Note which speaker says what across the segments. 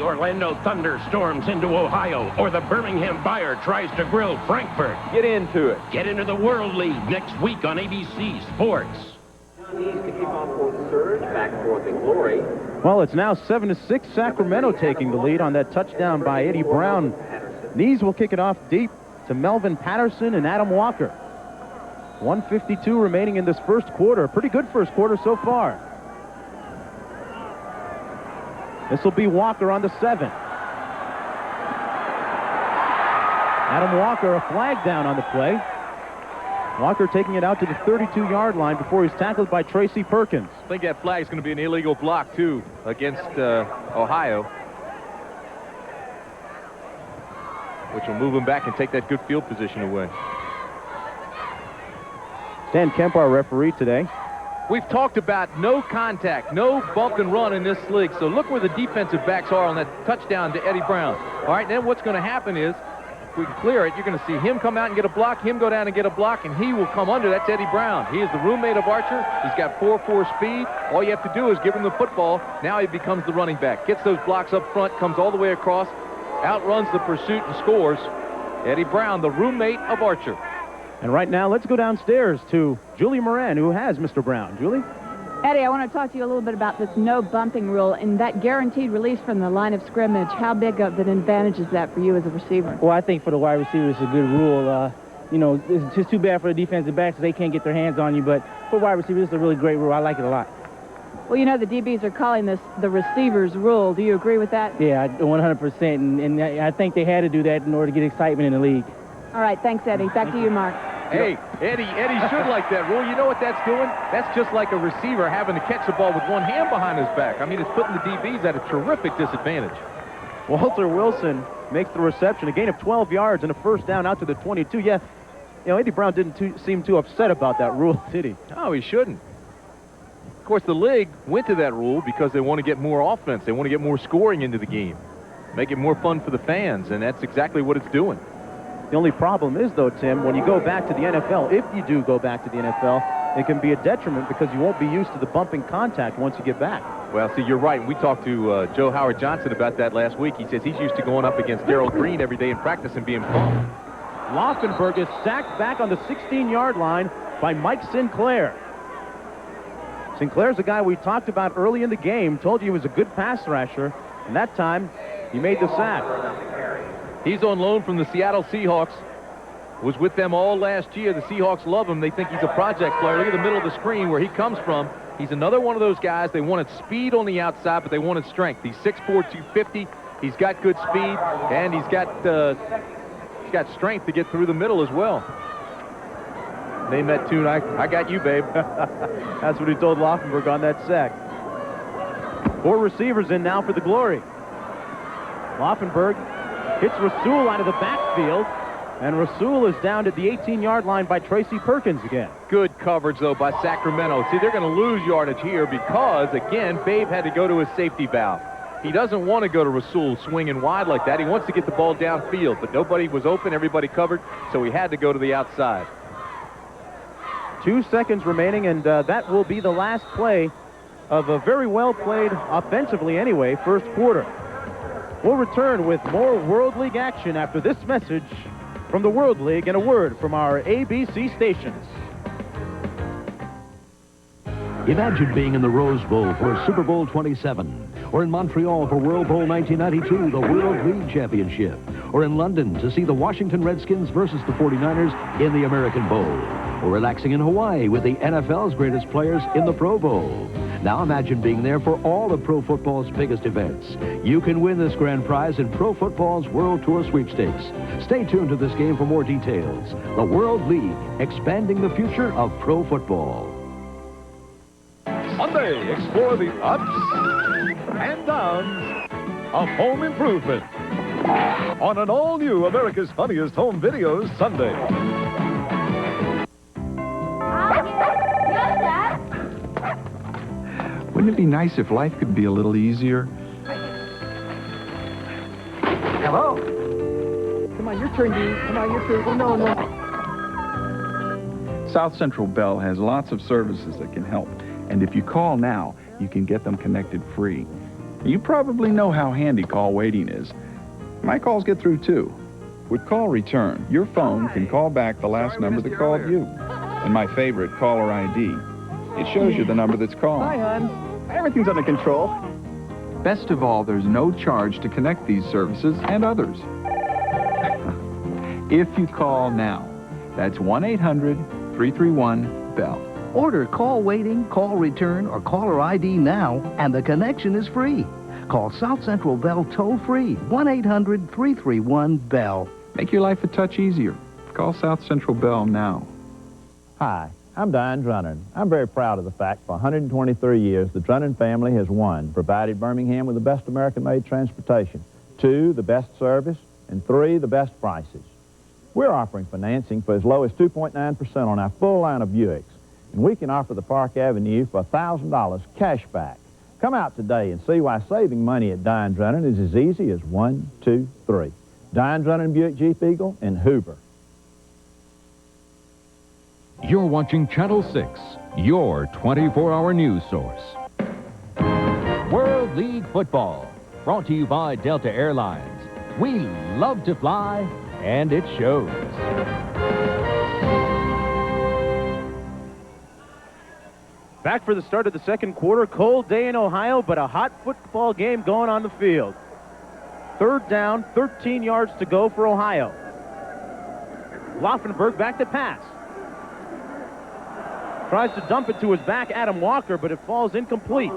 Speaker 1: Orlando Thunder storms into Ohio, or the Birmingham Buyer tries to grill Frankfurt.
Speaker 2: Get into it.
Speaker 1: Get into the World League next week on ABC Sports.
Speaker 3: Needs to keep on for the surge, back forth in glory.
Speaker 4: Well, it's now 7-6, Sacramento taking the lead on that touchdown by Eddie Brown. Nees will kick it off deep to Melvin Patterson and Adam Walker. 1:52 remaining in this first quarter. Pretty good first quarter so far. This will be Walker on the 7. Adam Walker, a flag down on the play. Walker taking it out to the 32-yard line before he's tackled by Tracy Perkins.
Speaker 2: I think that flag is going to be an illegal block, too, against Ohio, which will move him back and take that good field position away.
Speaker 4: Dan Kemp, our referee today.
Speaker 2: We've talked about no contact, no bump and run in this league. So look where the defensive backs are on that touchdown to Eddie Brown. All right, then what's going to happen is, if we can clear it, you're going to see him come out and get a block, him go down and get a block, and he will come under. That's Eddie Brown. He is the roommate of Archer. He's got 4.4 speed. All you have to do is give him the football. Now he becomes the running back. Gets those blocks up front, comes all the way across, outruns the pursuit and scores. Eddie Brown, the roommate of Archer.
Speaker 4: And right now, let's go downstairs to Julie Moran, who has Mr. Brown. Julie?
Speaker 5: Eddie, I want to talk to you a little bit about this no bumping rule and that guaranteed release from the line of scrimmage. How big of an advantage is that for you as a receiver?
Speaker 6: Well, I think for the wide receiver, it's a good rule. You know, it's just too bad for the defensive backs. They can't get their hands on you. But for wide receivers, it's a really great rule. I like it a lot.
Speaker 5: Well, you know, the DBs are calling this the receiver's rule. Do you agree with that?
Speaker 6: Yeah, 100%. And I think they had to do that in order to get excitement in the league.
Speaker 5: All right, thanks, Eddie. Back to you, Mark.
Speaker 2: Hey, Eddie should like that rule. You know what that's doing? That's just like a receiver having to catch the ball with one hand behind his back. I mean, it's putting the DBs at a terrific disadvantage.
Speaker 4: Walter Wilson makes the reception, a gain of 12 yards and a first down out to the 22. Yeah, you know, Eddie Brown didn't seem too upset about that rule, did he?
Speaker 2: No, he shouldn't. Of course, the league went to that rule because they want to get more offense. They want to get more scoring into the game, make it more fun for the fans, and that's exactly what it's doing.
Speaker 4: The only problem is, though, Tim, when you go back to the NFL, if you do go back to the NFL, it can be a detriment because you won't be used to the bumping contact once you get back.
Speaker 2: Well, see, you're right. We talked to Joe Howard Johnson about that last week. He says he's used to going up against Darrell Green every day in practice and being bumped.
Speaker 4: Laufenberg is sacked back on the 16-yard line by Mike Sinclair. Sinclair's a guy we talked about early in the game, told you he was a good pass rusher, and that time he made the sack.
Speaker 2: He's on loan from the Seattle Seahawks. Was with them all last year. The Seahawks love him. They think he's a project player. Look at the middle of the screen where he comes from. He's another one of those guys. They wanted speed on the outside, but they wanted strength. He's 6'4", 250. He's got good speed, and he's got strength to get through the middle as well. Name that tune, I got you, babe.
Speaker 4: That's what he told Laufenberg on that sack. 4 receivers in now for the Glory. Laufenberg hits Rasul out of the backfield, and Rasul is down at the 18-yard line by Tracy Perkins again.
Speaker 2: Good coverage, though, by Sacramento. See, they're going to lose yardage here because, again, Babe had to go to his safety valve. He doesn't want to go to Rasul swinging wide like that. He wants to get the ball downfield, but nobody was open, everybody covered, so he had to go to the outside.
Speaker 4: 2 seconds remaining, and that will be the last play of a very well played offensively anyway, first quarter. We'll return with more World League action after this message from the World League and a word from our ABC stations.
Speaker 7: Imagine being in the Rose Bowl for Super Bowl 27, or in Montreal for World Bowl 1992, the World League Championship, or in London to see the Washington Redskins versus the 49ers in the American Bowl, or relaxing in Hawaii with the NFL's greatest players in the Pro Bowl. Now imagine being there for all of pro football's biggest events. You can win this grand prize in Pro Football's World Tour Sweepstakes. Stay tuned to this game for more details. The World League, expanding the future of pro football.
Speaker 8: Monday, explore the ups and downs of home improvement on an all-new America's Funniest Home Videos Sunday.
Speaker 9: Wouldn't it be nice if life could be a little easier?
Speaker 6: Hello? Come on, your turn, Dean. Come on, your turn. Oh, no.
Speaker 9: South Central Bell has lots of services that can help. And if you call now, you can get them connected free. You probably know how handy call waiting is. My calls get through too. With call return, your phone can call back the last number that called you. And my favorite, caller ID. It shows you the number that's called.
Speaker 4: Hi, hon. Everything's under control.
Speaker 9: Best of all, there's no charge to connect these services and others. If you call now, that's 1-800-331-BELL.
Speaker 10: Order call waiting, call return, or caller ID now, and the connection is free. Call South Central Bell toll-free, 1-800-331-BELL.
Speaker 9: Make your life a touch easier. Call South Central Bell now.
Speaker 11: Hi, I'm Diane Drunnen. I'm very proud of the fact for 123 years the Drunnen family has won, provided Birmingham with the best American-made transportation, 2, the best service, and 3, the best prices. We're offering financing for as low as 2.9% on our full line of Buicks, and we can offer the Park Avenue for $1,000 cash back. Come out today and see why saving money at Diane Drunnen is as easy as 1, 2, 3. Diane Drunnen Buick Jeep Eagle in Hoover.
Speaker 12: You're watching Channel 6, your 24-hour news source. World League Football, brought to you by Delta Airlines. We love to fly, and it shows.
Speaker 4: Back for the start of the second quarter. Cold day in Ohio, but a hot football game going on the field. Third down, 13 yards to go for Ohio. Laufenberg back to pass. Tries to dump it to his back, Adam Walker, but it falls incomplete.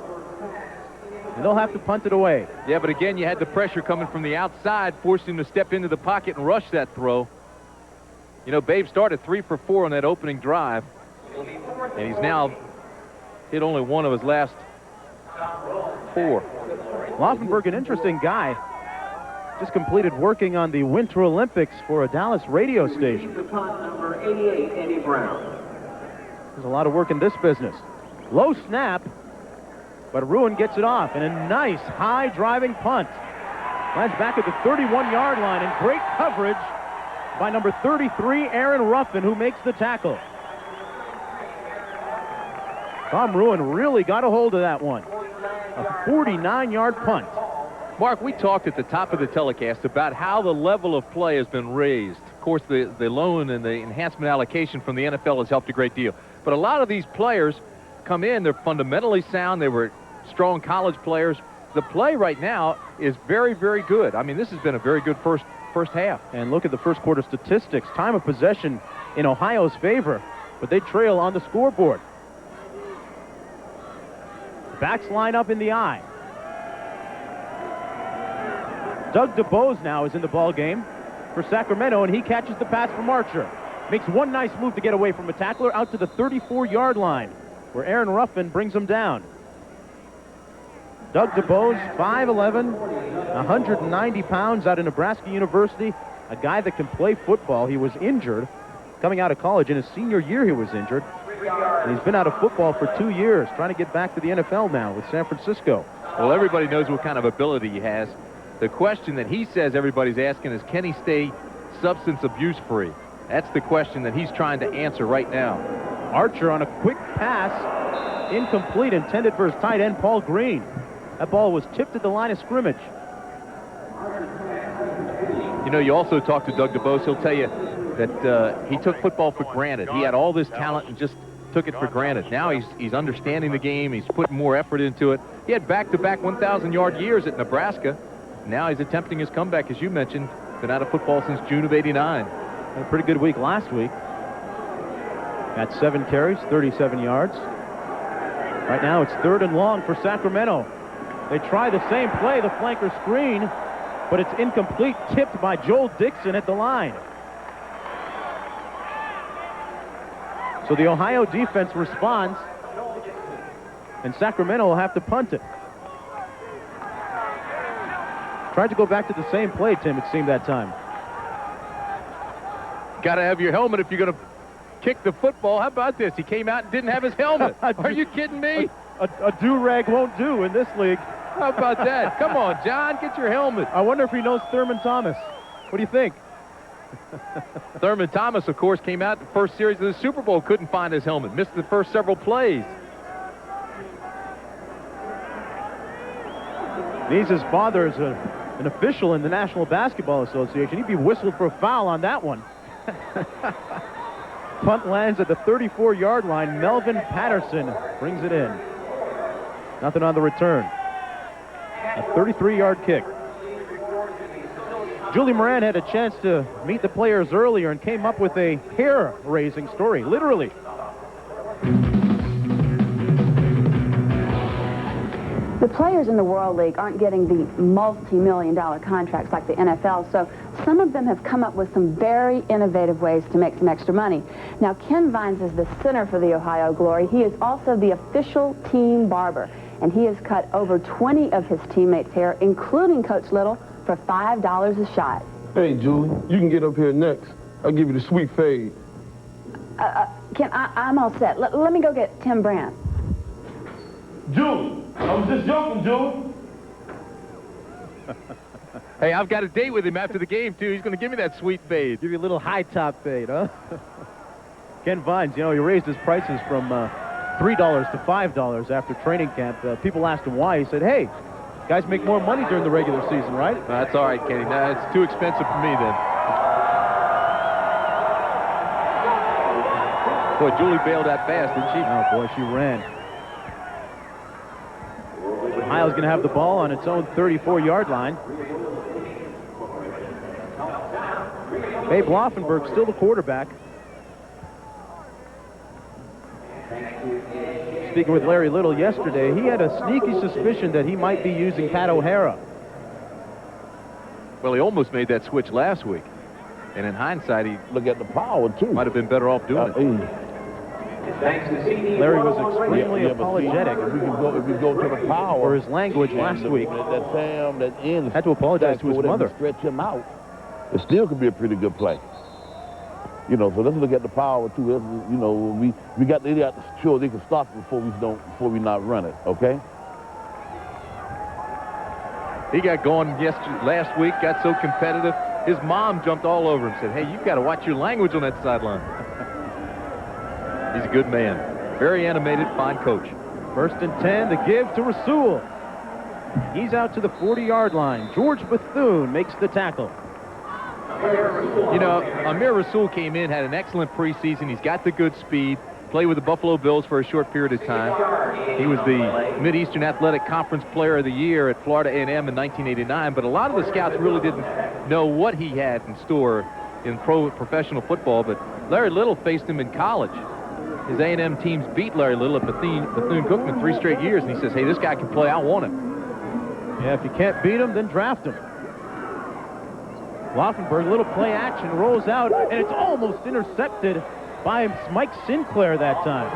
Speaker 4: And they'll have to punt it away.
Speaker 2: Yeah, but again, you had the pressure coming from the outside, forcing him to step into the pocket and rush that throw. You know, Babe started 3 for 4 on that opening drive, and he's now hit only one of his last 4.
Speaker 4: Laufenberg, an interesting guy. Just completed working on the Winter Olympics for a Dallas radio station.
Speaker 3: Number 88, Eddie Brown.
Speaker 4: There's a lot of work in this business. Low snap, but Ruin gets it off, and a nice high driving punt. Lands back at the 31-yard line, and great coverage by number 33, Aaron Ruffin, who makes the tackle. Tom Ruin really got a hold of that one. A 49-yard punt.
Speaker 2: Mark, we talked at the top of the telecast about how the level of play has been raised. Of course, the loan and the enhancement allocation from the NFL has helped a great deal. But a lot of these players come in, they're fundamentally sound, they were strong college players. The play right now is very, very good. I mean, this has been a very good first half.
Speaker 4: And look at the first quarter statistics. Time of possession in Ohio's favor, but they trail on the scoreboard. Backs line up in the I. Doug DeBose now is in the ball game for Sacramento, and he catches the pass from Archer. Makes one nice move to get away from a tackler out to the 34-yard line, where Aaron Ruffin brings him down. Doug DeBose, 5'11", 190 pounds, out of Nebraska University. A guy that can play football. He was injured coming out of college. In his senior year, he was injured. And he's been out of football for 2 years, trying to get back to the NFL now with San Francisco.
Speaker 2: Well, everybody knows what kind of ability he has. The question that he says everybody's asking is, can he stay substance abuse free? That's the question that he's trying to answer right now.
Speaker 4: Archer on a quick pass, incomplete, intended for his tight end, Paul Green. That ball was tipped at the line of scrimmage.
Speaker 2: You know, you also talk to Doug DeBose. He'll tell you that he took football for granted. He had all this talent and just took it for granted. Now he's understanding the game. He's putting more effort into it. He had back-to-back 1,000-yard years at Nebraska. Now he's attempting his comeback, as you mentioned. Been out of football since June of '89.
Speaker 4: Had a pretty good week last week. Got 7 carries, 37 yards. Right now it's 3rd and long for Sacramento. They try the same play, the flanker screen, but it's incomplete, tipped by Joel Dixon at the line. So the Ohio defense responds, and Sacramento will have to punt it. Tried to go back to the same play, Tim, it seemed that time.
Speaker 2: Got to have your helmet if you're going to kick the football. How about this? He came out and didn't have his helmet. Are you kidding me?
Speaker 4: A do-rag won't do in this league.
Speaker 2: How about that? Come on, John, get your helmet.
Speaker 4: I wonder if he knows Thurman Thomas. What do you think?
Speaker 2: Thurman Thomas, of course, came out the first series of the Super Bowl, couldn't find his helmet, missed the first several plays.
Speaker 4: Nees' father is an official in the National Basketball Association. He'd be whistled for a foul on that one. Punt lands at the 34-yard line. Melvin Patterson brings it in. Nothing on the return. A 33-yard kick. Julie Moran had a chance to meet the players earlier and came up with a hair-raising story, literally.
Speaker 13: The players in the World League aren't getting the multi-million-dollar contracts like the NFL, so some of them have come up with some very innovative ways to make some extra money. Now, Ken Vines is the center for the Ohio Glory. He is also the official team barber, and he has cut over 20 of his teammates' hair, including Coach Little, for $5 a shot.
Speaker 14: Hey, Julie, you can get up here next. I'll give you the sweet fade.
Speaker 13: Ken, I'm all set. Let me go get Tim Brandt.
Speaker 14: Julie, I was just joking, Julie.
Speaker 2: Hey, I've got a date with him after the game, too. He's going to give me that sweet fade.
Speaker 4: Give you a little high-top fade, huh? Ken Vines, you know, he raised his prices from $3 to $5 after training camp. People asked him why. He said, hey, guys make more money during the regular season, right?
Speaker 2: That's all right, Kenny. No, it's too expensive for me, then. Boy, Julie bailed that fast, didn't she?
Speaker 4: Oh, boy, she ran. Ohio's going to have the ball on its own 34-yard line. Babe Laufenberg still the quarterback. Speaking with Larry Little yesterday, he had a sneaky suspicion that he might be using Pat O'Hara.
Speaker 2: Well, he almost made that switch last week. And in hindsight, he
Speaker 15: look at the power, too.
Speaker 2: Might have been better off doing it.
Speaker 4: Larry was extremely apologetic
Speaker 15: if we go to the power
Speaker 4: for his language last week. Had to apologize to his mother.
Speaker 15: Stretch him out. It still could be a pretty good play. You know, so let's look at the power too. You know, they got to sure they can stop it before we not run it. Okay.
Speaker 2: He got going last week. Got so competitive. His mom jumped all over him. Said, "Hey, you've got to watch your language on that sideline." He's a good man. Very animated, fine coach.
Speaker 4: 1st and 10, the give to Rasul. He's out to the 40-yard line. George Bethune makes the tackle.
Speaker 2: You know, Amir Rasul came in, had an excellent preseason. He's got the good speed. Played with the Buffalo Bills for a short period of time. He was the Mid-Eastern Athletic Conference Player of the Year at Florida A&M in 1989. But a lot of the scouts really didn't know what he had in store in professional football. But Larry Little faced him in college. His A&M teams beat Larry Little at Bethune-Cookman 3 straight years, and he says, hey, this guy can play. I want him.
Speaker 4: Yeah, if you can't beat him, then draft him. Laufenberg, little play action, rolls out, and it's almost intercepted by Mike Sinclair that time.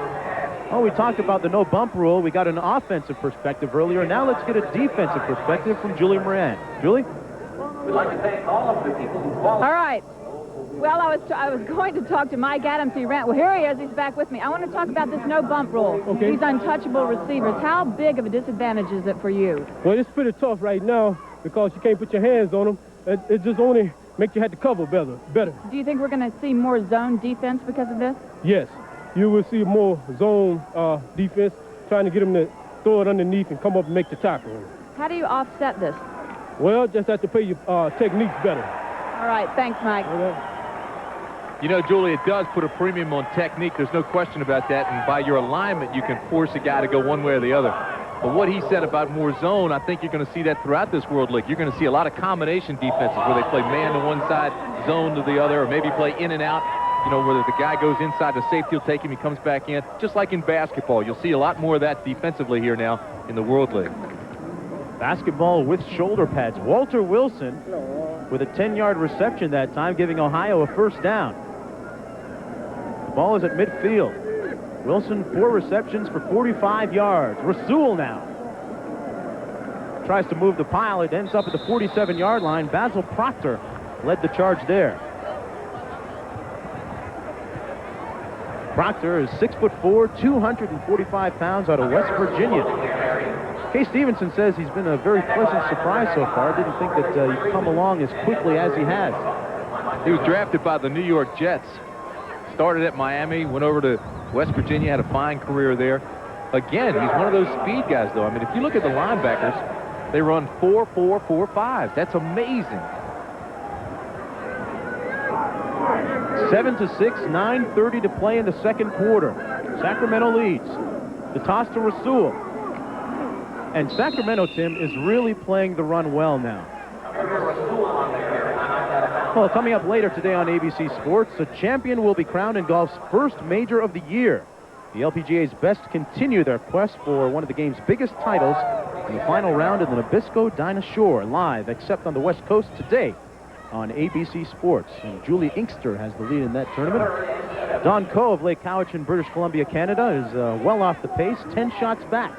Speaker 4: Oh, we talked about the no-bump rule. We got an offensive perspective earlier. Now let's get a defensive perspective from Julie Moran. Julie?
Speaker 3: We'd like to thank all of the people who
Speaker 5: All right. Well, I was going to talk to Mike Adams. He ran. Well, here he is. He's back with me. I want to talk about this no-bump rule.
Speaker 16: Okay.
Speaker 5: These untouchable receivers. How big of a disadvantage is it for you?
Speaker 16: Well, it's pretty tough right now because you can't put your hands on them. It just only makes you have to cover better.
Speaker 5: Do you think we're going to see more zone defense because of this?
Speaker 16: Yes. You will see more zone defense, trying to get them to throw it underneath and come up and make the tackle.
Speaker 5: How do you offset this?
Speaker 16: Well, just have to play your techniques better.
Speaker 5: All right. Thanks, Mike.
Speaker 16: Okay.
Speaker 2: You know, Julie, it does put a premium on technique. There's no question about that. And by your alignment, you can force a guy to go one way or the other. But what he said about more zone, I think you're going to see that throughout this World League. You're going to see a lot of combination defenses where they play man to one side, zone to the other, or maybe play in and out. You know, where the guy goes inside, the safety will take him, he comes back in. Just like in basketball, you'll see a lot more of that defensively here now in the World League.
Speaker 4: Basketball with shoulder pads. Walter Wilson with a 10-yard reception that time, giving Ohio a first down. The ball is at midfield. Wilson, 4 receptions for 45 yards. Rasul now tries to move the pile. It ends up at the 47-yard line. Basil Proctor led the charge there. Proctor is 6'4", 245 pounds, out of West Virginia. Kay Stevenson says he's been a very pleasant surprise so far. Didn't think that he'd come along as quickly as he has.
Speaker 2: He was drafted by the New York Jets. Started at Miami, went over to West Virginia, had a fine career there. Again, he's one of those speed guys, though. I mean, if you look at the linebackers, They run 4-4-4-5. That's amazing.
Speaker 4: 7-6, 9:30 to play in the second quarter. Sacramento leads. The toss to Rasul. And Sacramento, Tim, is really playing the run well now. Well, coming up later today on ABC Sports, a champion will be crowned in golf's first major of the year. The LPGA's best continue their quest for one of the game's biggest titles in the final round of the Nabisco Dinah Shore, live except on the West Coast today on ABC Sports. And Julie Inkster has the lead in that tournament. Don Coe of Lake Cowichan, British Columbia, Canada, is well off the pace, 10 shots back.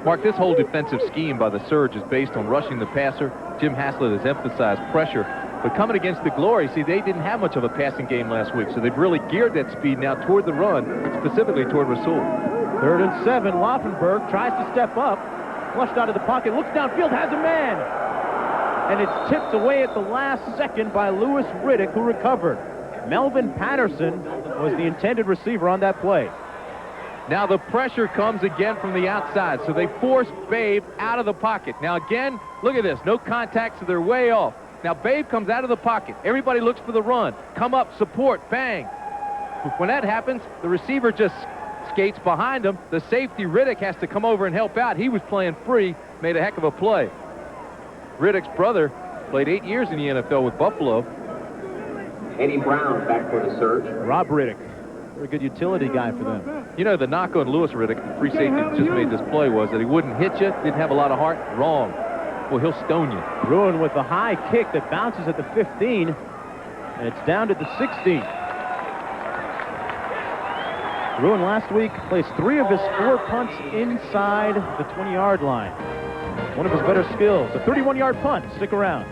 Speaker 2: Mark, this whole defensive scheme by the Surge is based on rushing the passer. Jim Haslett has emphasized pressure. But coming against the Glory, see, they didn't have much of a passing game last week, so they've really geared that speed now toward the run, specifically toward Rasul.
Speaker 4: 3rd and 7, Laufenberg tries to step up, flushed out of the pocket, looks downfield, has a man! And it's tipped away at the last second by Lewis Riddick, who recovered. Melvin Patterson was the intended receiver on that play.
Speaker 2: Now the pressure comes again from the outside, so they force Babe out of the pocket. Now again, look at this, no contact, so they're way off. Now Babe comes out of the pocket. Everybody looks for the run. Come up, support, bang. When that happens, the receiver just skates behind him. The safety, Riddick, has to come over and help out. He was playing free, made a heck of a play. Riddick's brother played 8 years in the NFL with Buffalo.
Speaker 3: Eddie Brown back for the Surge.
Speaker 4: Rob Riddick, very good utility guy for them.
Speaker 2: You know, the knock on Lewis Riddick, the free safety that just made this play, was that he wouldn't hit you, didn't have a lot of heart. Wrong. Well, he'll stone you.
Speaker 4: Bruin with the high kick that bounces at the 15, and it's down to the 16. Bruin last week placed 3 of his 4 punts inside the 20-yard line. One of his better skills, a 31-yard punt. Stick around.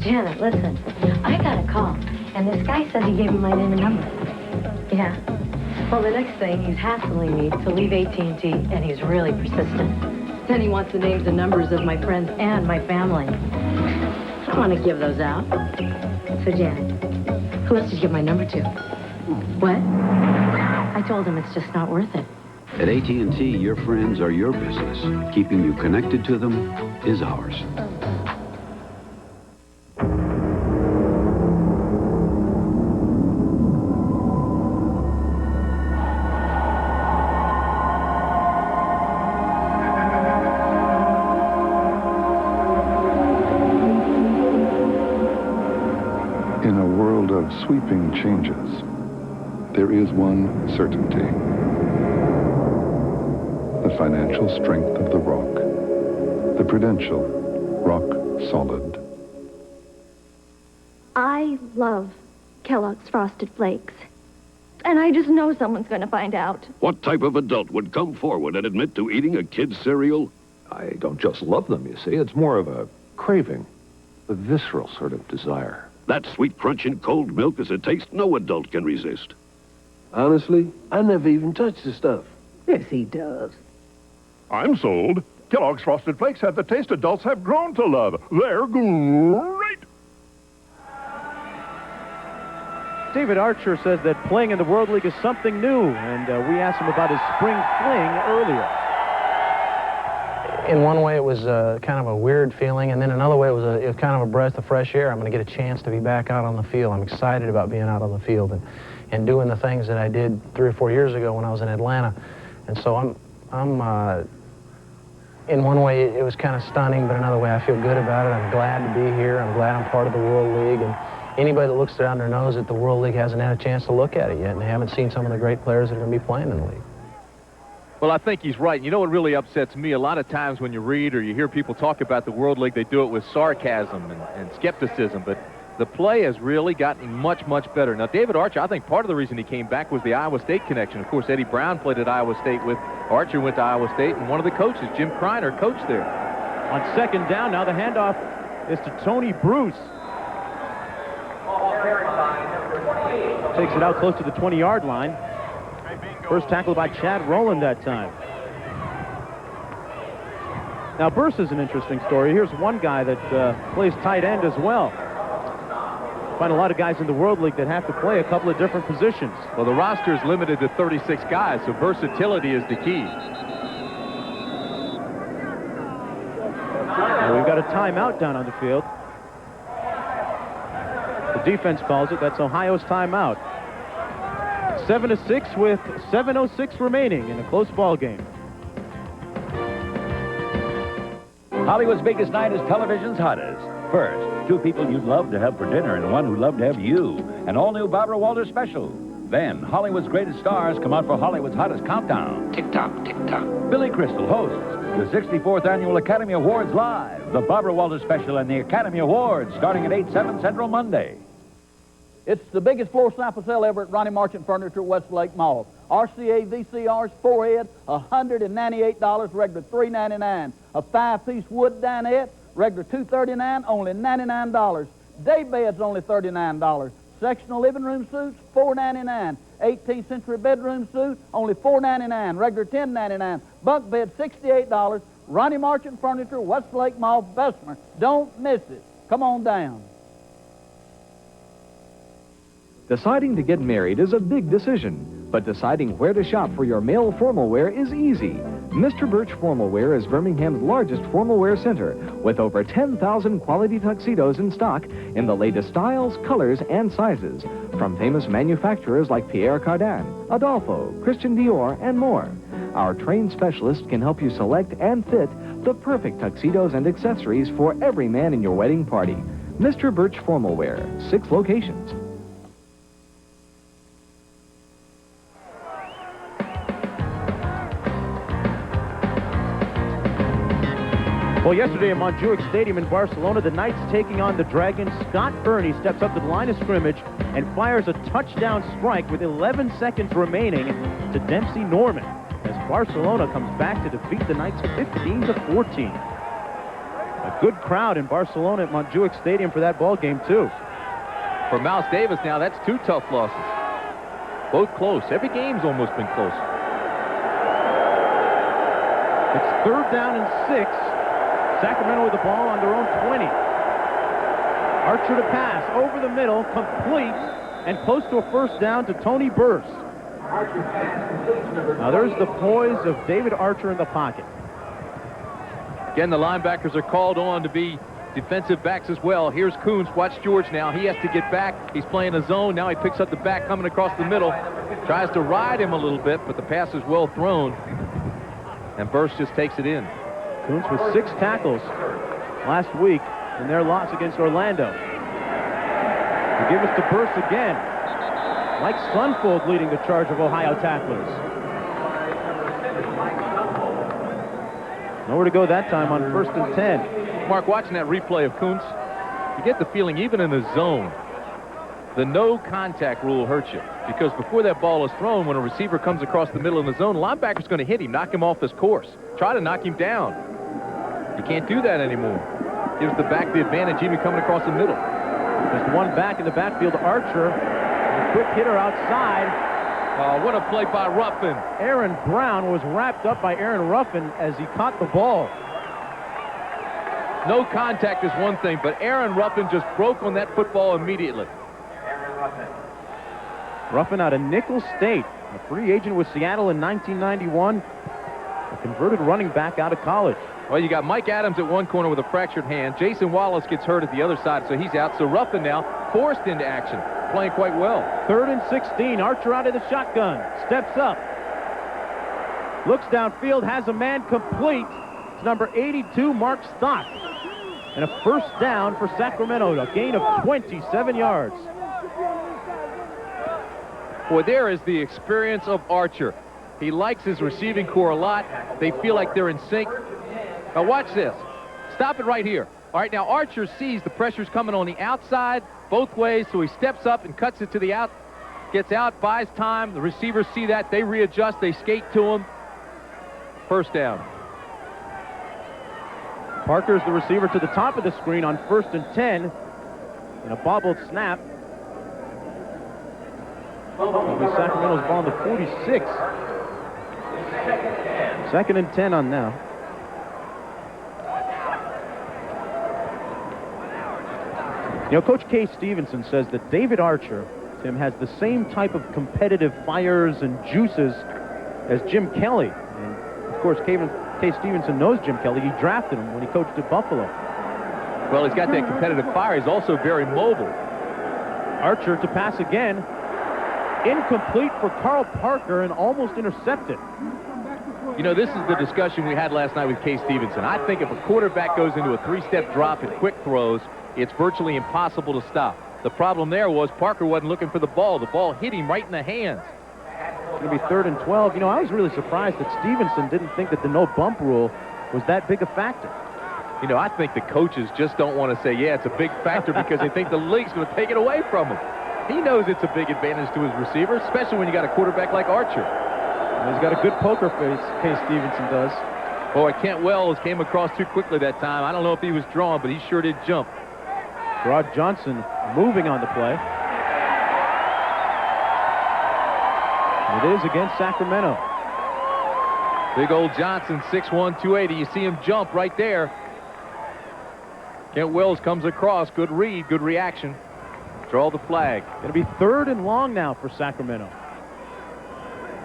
Speaker 17: Janet, listen, I got a call, and this guy says he gave me my name and number. Yeah. Well, the next thing, he's hassling me to leave AT&T, and he's really persistent. Then he wants the names and numbers of my friends and my family. I don't want to give those out. So, Janet, who else did you give my number to? What? I told him it's just not worth it.
Speaker 18: At AT&T, your friends are your business. Keeping you connected to them is ours.
Speaker 9: In a world of sweeping changes, there is one certainty. The financial strength of the rock. The Prudential Rock Solid.
Speaker 19: I love Kellogg's Frosted Flakes. And I just know someone's going to find out.
Speaker 20: What type of adult would come forward and admit to eating a kid's cereal?
Speaker 21: I don't just love them, you see. It's more of a craving, a visceral sort of desire.
Speaker 20: That sweet crunch in cold milk is a taste no adult can resist.
Speaker 22: Honestly, I never even touched the stuff.
Speaker 23: Yes, he does.
Speaker 8: I'm sold. Kellogg's Frosted Flakes have the taste adults have grown to love. They're great.
Speaker 4: David Archer says that playing in the World League is something new, and we asked him about his spring fling earlier.
Speaker 24: In one way, it was kind of a weird feeling, and then another way, it was kind of a breath of fresh air. I'm going to get a chance to be back out on the field. I'm excited about being out on the field and doing the things that I did 3 or 4 years ago when I was in Atlanta. And so I'm in one way, it was kind of stunning, but another way, I feel good about it. I'm glad to be here. I'm glad I'm part of the World League. And anybody that looks down there knows that the World League hasn't had a chance to look at it yet, and they haven't seen some of the great players that are going to be playing in the league.
Speaker 2: Well, I think he's right. You know what really upsets me? A lot of times when you read or you hear people talk about the World League, they do it with sarcasm and skepticism, but the play has really gotten much, much better. Now, David Archer, I think part of the reason he came back was the Iowa State connection. Of course, Eddie Brown played at Iowa State with Archer, went to Iowa State, and one of the coaches, Jim Kreiner, coached there.
Speaker 4: On second down, now the handoff is to Tony Bruce. Takes it out close to the 20-yard line. First tackle by Chad Rowland that time. Now, Bruce is an interesting story. Here's one guy that plays tight end as well. Find a lot of guys in the World League that have to play a couple of different positions.
Speaker 2: Well, the roster is limited to 36 guys, so versatility is the key.
Speaker 4: got a timeout down on the field. The defense calls it. That's Ohio's timeout. 7-6 with 7:06 remaining in a close ball game.
Speaker 1: Hollywood's biggest night is television's hottest. First, two people you'd love to have for dinner and one who'd love to have you. An all-new Barbara Walters special. Then, Hollywood's greatest stars come out for Hollywood's hottest countdown. Tick-tock, tick-tock. Billy Crystal hosts the 64th Annual Academy Awards Live. The Barbara Walters special and the Academy Awards starting at 8/7 Central Monday.
Speaker 6: It's the biggest floor sample sale ever at Ronnie Marchant Furniture, Westlake Mall. RCA VCRs, 4-head, $198, regular $399. A 5-piece wood dinette, regular $239, only $99. Day beds, only $39. Sectional living room suits, $499. 18th century bedroom suit, only $499, regular $10.99. Bunk bed, $68. Ronnie Marchant Furniture, Westlake Mall, Bessemer. Don't miss it. Come on down.
Speaker 7: Deciding to get married is a big decision, but deciding where to shop for your male formal wear is easy. Mr. Birch Formal Wear is Birmingham's largest formal wear center, with over 10,000 quality tuxedos in stock in the latest styles, colors, and sizes, from famous manufacturers like Pierre Cardin, Adolfo, Christian Dior, and more. Our trained specialists can help you select and fit the perfect tuxedos and accessories for every man in your wedding party. Mr. Birch Formal Wear, 6 locations.
Speaker 4: Well, yesterday at Montjuic Stadium in Barcelona, the Knights taking on the Dragons. Scott Burney steps up to the line of scrimmage and fires a touchdown strike with 11 seconds remaining to Dempsey Norman as Barcelona comes back to defeat the Knights 15-14. A good crowd in Barcelona at Montjuic Stadium for that ball game, too.
Speaker 2: For Mouse Davis now, that's 2 tough losses. Both close. Every game's almost been close.
Speaker 4: It's 3rd down and 6. Sacramento with the ball on their own 20. Archer to pass, over the middle, complete, and close to a 1st down to Tony Burst. Now there's the poise of David Archer in the pocket.
Speaker 2: Again, the linebackers are called on to be defensive backs as well. Here's Coons. Watch George now. He has to get back. He's playing a zone. Now he picks up the back coming across the middle. Tries to ride him a little bit, but the pass is well thrown. And Burst just takes it in.
Speaker 4: Coons with 6 tackles last week in their loss against Orlando. They give us to Burst again. Mike Sunfold leading the charge of Ohio tacklers. Nowhere to go that time on 1st and 10.
Speaker 2: Mark, watching that replay of Coons, you get the feeling even in the zone, the no contact rule hurts you, because before that ball is thrown, when a receiver comes across the middle of the zone, the linebacker's going to hit him, knock him off his course, try to knock him down. You can't do that anymore. Gives the back the advantage even coming across the middle.
Speaker 4: Just one back in the backfield, Archer. A quick hitter outside.
Speaker 2: Oh, what a play by Ruffin.
Speaker 4: Aaron Brown was wrapped up by Aaron Ruffin as he caught the ball.
Speaker 2: No contact is one thing, but Aaron Ruffin just broke on that football immediately.
Speaker 4: Ruffin out of Nicholls State, a free agent with Seattle in 1991, a converted running back out of college.
Speaker 2: Well, you got Mike Adams at one corner with a fractured hand. Jason Wallace gets hurt at the other side, so he's out. So Ruffin now forced into action, playing quite well.
Speaker 4: 3rd and 16. Archer out of the shotgun. Steps up. Looks downfield, has a man complete. It's number 82, Mark Stock. And a 1st down for Sacramento, a gain of 27 yards.
Speaker 2: Boy, there is the experience of Archer. He likes his receiving core a lot. They feel like they're in sync. Now watch this. Stop it right here. All right, now Archer sees the pressure's coming on the outside both ways, so he steps up and cuts it to the out, gets out, buys time. The receivers see that. They readjust. They skate to him. 1st down.
Speaker 4: Parker's the receiver to the top of the screen on 1st and 10. And a bobbled snap. It'll be Sacramento's ball on the 46. 2nd and 10 on now. You know, Coach Kay Stevenson says that David Archer, Tim, has the same type of competitive fires and juices as Jim Kelly. And, of course, Kay Stevenson knows Jim Kelly. He drafted him when he coached at Buffalo.
Speaker 2: Well, he's got that competitive fire. He's also very mobile.
Speaker 4: Archer to pass again. Incomplete for Carl Parker and almost intercepted.
Speaker 2: You know, this is the discussion we had last night with Kay Stevenson. I think if a quarterback goes into a 3-step drop and quick throws, it's virtually impossible to stop. The problem there was Parker wasn't looking for the ball. The ball hit him right in the hands.
Speaker 4: It's going to be 3rd and 12. You know, I was really surprised that Stevenson didn't think that the no-bump rule was that big a factor.
Speaker 2: You know, I think the coaches just don't want to say, yeah, it's a big factor because they think the league's going to take it away from him. He knows it's a big advantage to his receivers, especially when you got a quarterback like Archer.
Speaker 4: Well, he's got a good poker face, Kay Stevenson does.
Speaker 2: Boy, Kent Wells came across too quickly that time. I don't know if he was drawn, but he sure did jump.
Speaker 4: Rod Johnson moving on the play. And it is against Sacramento.
Speaker 2: Big old Johnson, 6'1", 280. You see him jump right there. Kent Wells comes across. Good read, good reaction. Draw the flag.
Speaker 4: Going to be 3rd and long now for Sacramento.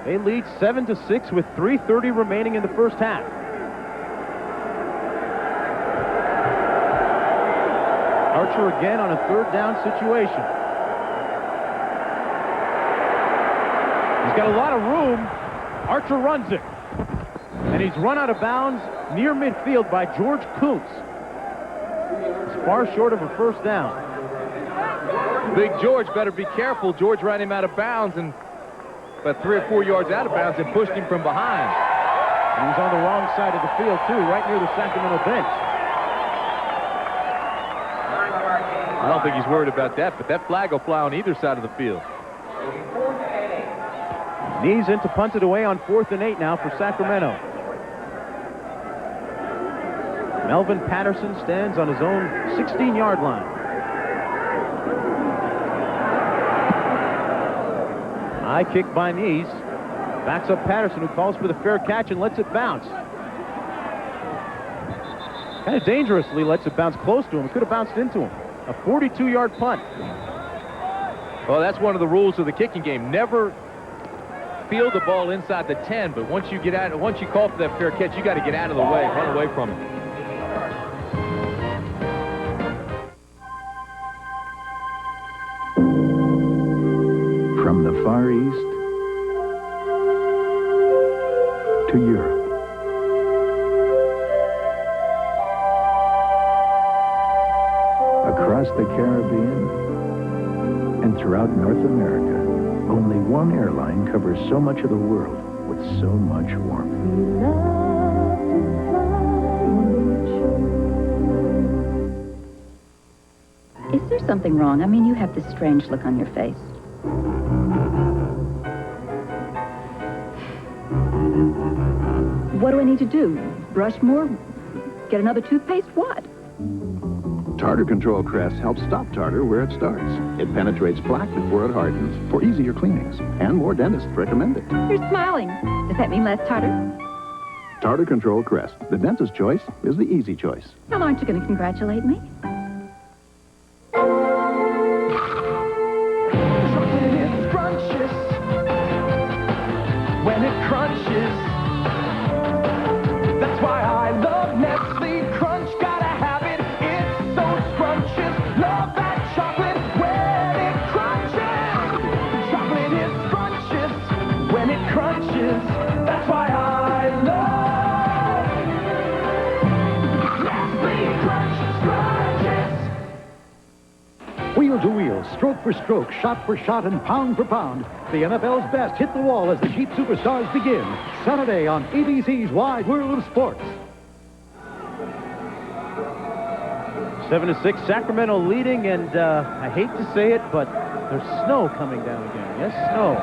Speaker 4: They lead 7-6 with 3:30 remaining in the first half. Archer again on a 3rd down situation. He's got a lot of room. Archer runs it. And he's run out of bounds near midfield by George Kuntz. It's far short of a first down.
Speaker 2: Big George better be careful. George ran him out of bounds and about 3 or 4 yards out of bounds and pushed him from behind.
Speaker 4: He was on the wrong side of the field, too, right near the Sacramento bench.
Speaker 2: I don't think he's worried about that, but that flag will fly on either side of the field.
Speaker 4: Knees in to punt it away on 4th and 8 now for Sacramento. Melvin Patterson stands on his own 16-yard line. High kick by Knees. Backs up Patterson, who calls for the fair catch and lets it bounce. Kind of dangerously lets it bounce close to him. It could have bounced into him. A 42-yard punt.
Speaker 2: Well, that's one of the rules of the kicking game. Never field the ball inside the 10, but once you get out, once you call for that fair catch, you got to get out of the way, run away from it.
Speaker 18: From the Far East to Europe. Across the Caribbean and throughout North America, only one airline covers so much of the world with so much warmth.
Speaker 10: Is there something wrong? I mean, you have this strange look on your face. What do I need to do? Brush more? Get another toothpaste? What?
Speaker 18: Tartar Control Crest helps stop tartar where it starts. It penetrates plaque before it hardens for easier cleanings, and more dentists recommend it.
Speaker 10: You're smiling. Does that mean less tartar?
Speaker 18: Tartar Control Crest. The dentist's choice is the easy choice.
Speaker 10: Well, aren't you going to congratulate me?
Speaker 11: When it crunches, that's why I love Nestle Crunch. Gotta have it, it's so scrumptious. Love that chocolate when it crunches. Chocolate is scrumptious when it crunches. That's why I love Nestle Crunch Crunches.
Speaker 12: Wheel to wheel, stroke for stroke, shot for shot, and pound for pound. The NFL's best hit the wall as the Jeep Superstars begin. Saturday on ABC's Wide World of Sports.
Speaker 4: 7-6, Sacramento leading, and I hate to say it, but there's snow coming down again. Yes, snow.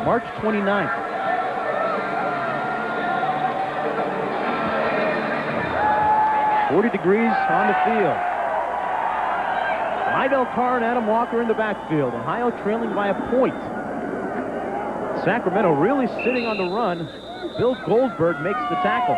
Speaker 4: March 29th. .40 degrees on the field. Idell Carr and Adam Walker in the backfield. Ohio trailing by a point. Sacramento really sitting on the run. Bill Goldberg makes the tackle.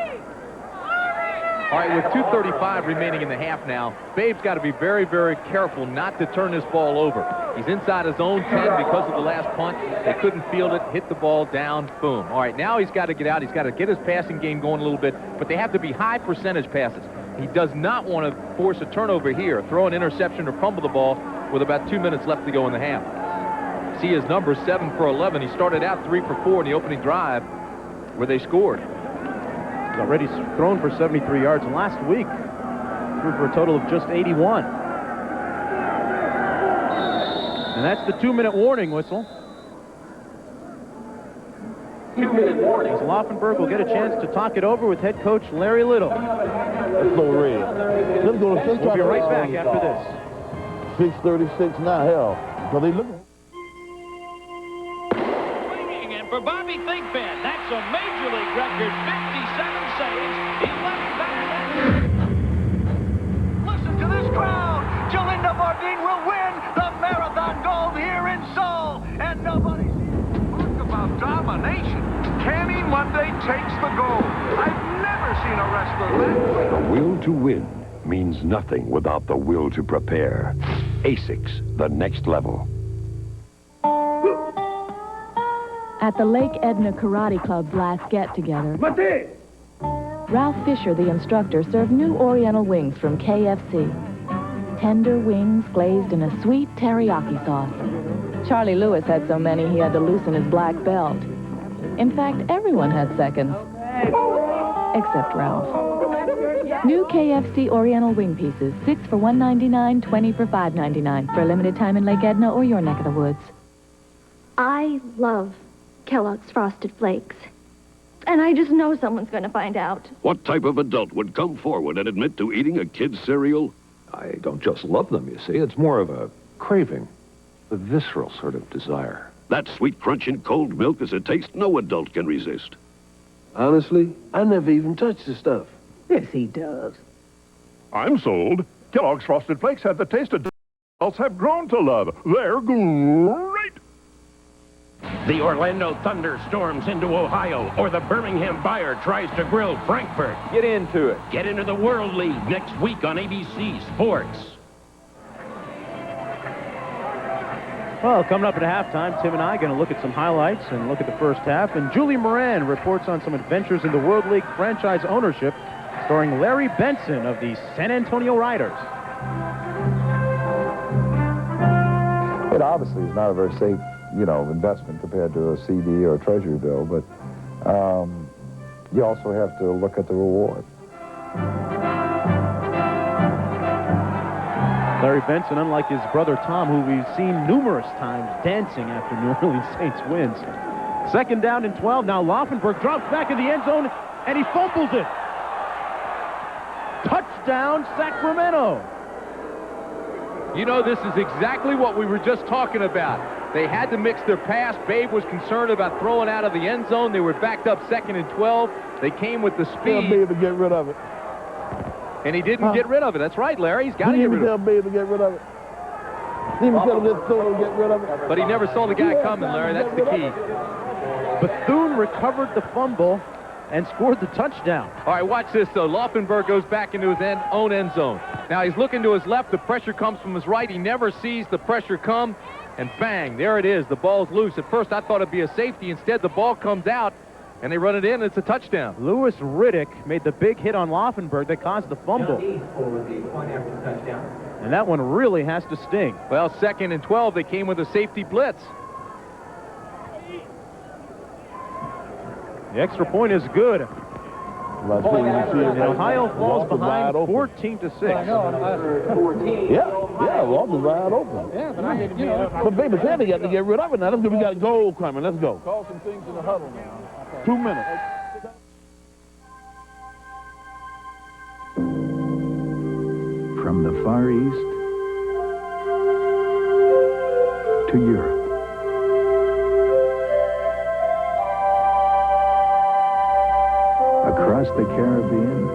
Speaker 2: All right, with 2:35 remaining in the half now, Babe's got to be very, very careful not to turn this ball over. He's inside his own 10 because of the last punt. They couldn't field it, hit the ball down, boom. All right, now he's got to get out. He's got to get his passing game going a little bit, but they have to be high percentage passes. He does not want to force a turnover here, throw an interception or fumble the ball with about 2 minutes left to go in the half. See his number, 7 for 11. He started out 3 for 4 in the opening drive where they scored.
Speaker 4: He's already thrown for 73 yards last week. Threw for a total of just 81. And that's the 2-minute warning whistle.
Speaker 3: 2-minute warning.
Speaker 4: As Laufenberg will get a chance to talk it over with head coach Larry Little.
Speaker 13: Let's go red. Let's go.
Speaker 4: We'll be right back after this.
Speaker 13: 6:36 now, hell. So they look.
Speaker 14: And for Bobby Thigpen, that's a Major League record, 57 saves. He left better than...
Speaker 11: Listen to this crowd. Jalinda Bardeen will win the marathon gold here in Seoul. And nobody's...
Speaker 15: Talk about domination. Kenny Monday takes the gold. I've never seen a wrestler that way.
Speaker 20: The will to win means nothing without the will to prepare. ASICS, the next level.
Speaker 23: At the Lake Edna Karate Club's last get-together, Ralph Fisher, the instructor, served new Oriental wings from KFC. Tender wings glazed in a sweet teriyaki sauce. Charlie Lewis had so many he had to loosen his black belt. In fact, everyone had seconds, except Ralph. New KFC Oriental wing pieces, 6 for $1.99, 20 for $5.99, for a limited time in Lake Edna or your neck of the woods.
Speaker 19: I love Kellogg's Frosted Flakes. And I just know someone's going to find out.
Speaker 20: What type of adult would come forward and admit to eating a kid's cereal?
Speaker 21: I don't just love them, you see. It's more of a craving, a visceral sort of desire.
Speaker 20: That sweet crunch in cold milk is a taste no adult can resist.
Speaker 22: Honestly, I never even touched the stuff.
Speaker 25: Yes, he does.
Speaker 8: I'm sold. Kellogg's Frosted Flakes have the taste adults have grown to love. They're great.
Speaker 26: The Orlando Thunder storms into Ohio, or the Birmingham Buyer tries to grill Frankfurt.
Speaker 3: Get into it.
Speaker 26: Get into the World League next week on ABC Sports.
Speaker 4: Well, coming up at halftime, Tim and I are going to look at some highlights and look at the first half. And Julie Moran reports on some adventures in the World League franchise ownership, starring Larry Benson of the San Antonio Riders.
Speaker 27: It obviously is not a very safe, investment compared to a CD or a treasury bill, but you also have to look at the reward.
Speaker 4: Larry Benson, unlike his brother Tom, who we've seen numerous times dancing after New Orleans Saints wins. 2nd down and 12. Now Laufenberg drops back in the end zone, and he fumbles it. Touchdown, Sacramento.
Speaker 2: You know, this is exactly what we were just talking about. They had to mix their pass. Babe was concerned about throwing out of the end zone. They were backed up 2nd and 12. They came with the speed.
Speaker 13: Tell Babe to get rid of it.
Speaker 2: And he didn't get rid of it. That's right, Larry. He's got to get rid of it.
Speaker 13: Tell Babe to get rid of it. He tell him to get rid of it.
Speaker 2: But he never saw the guy coming, Larry. That's the key.
Speaker 4: Bethune recovered the fumble and scored the touchdown.
Speaker 2: All right, watch this, though. Laufenberg goes back into his own end zone. Now, he's looking to his left. The pressure comes from his right. He never sees the pressure come. And bang, there it is. The ball's loose. At first, I thought it'd be a safety. Instead, the ball comes out, and they run it in, and it's a touchdown.
Speaker 4: Lewis Riddick made the big hit on Laufenberg that caused the fumble. And that one really has to sting.
Speaker 2: Well, 2nd and 12, they came with a safety blitz.
Speaker 4: The extra point is good. And Ohio falls behind 14-6.
Speaker 13: Yeah, Walter's wide open.
Speaker 6: Yeah, but
Speaker 13: But Baby said they got to get rid of it now. Let's go. We got a goal coming. Let's go.
Speaker 6: Call some things in the huddle now.
Speaker 13: 2 minutes.
Speaker 18: From the Far East to Europe. Across the Caribbean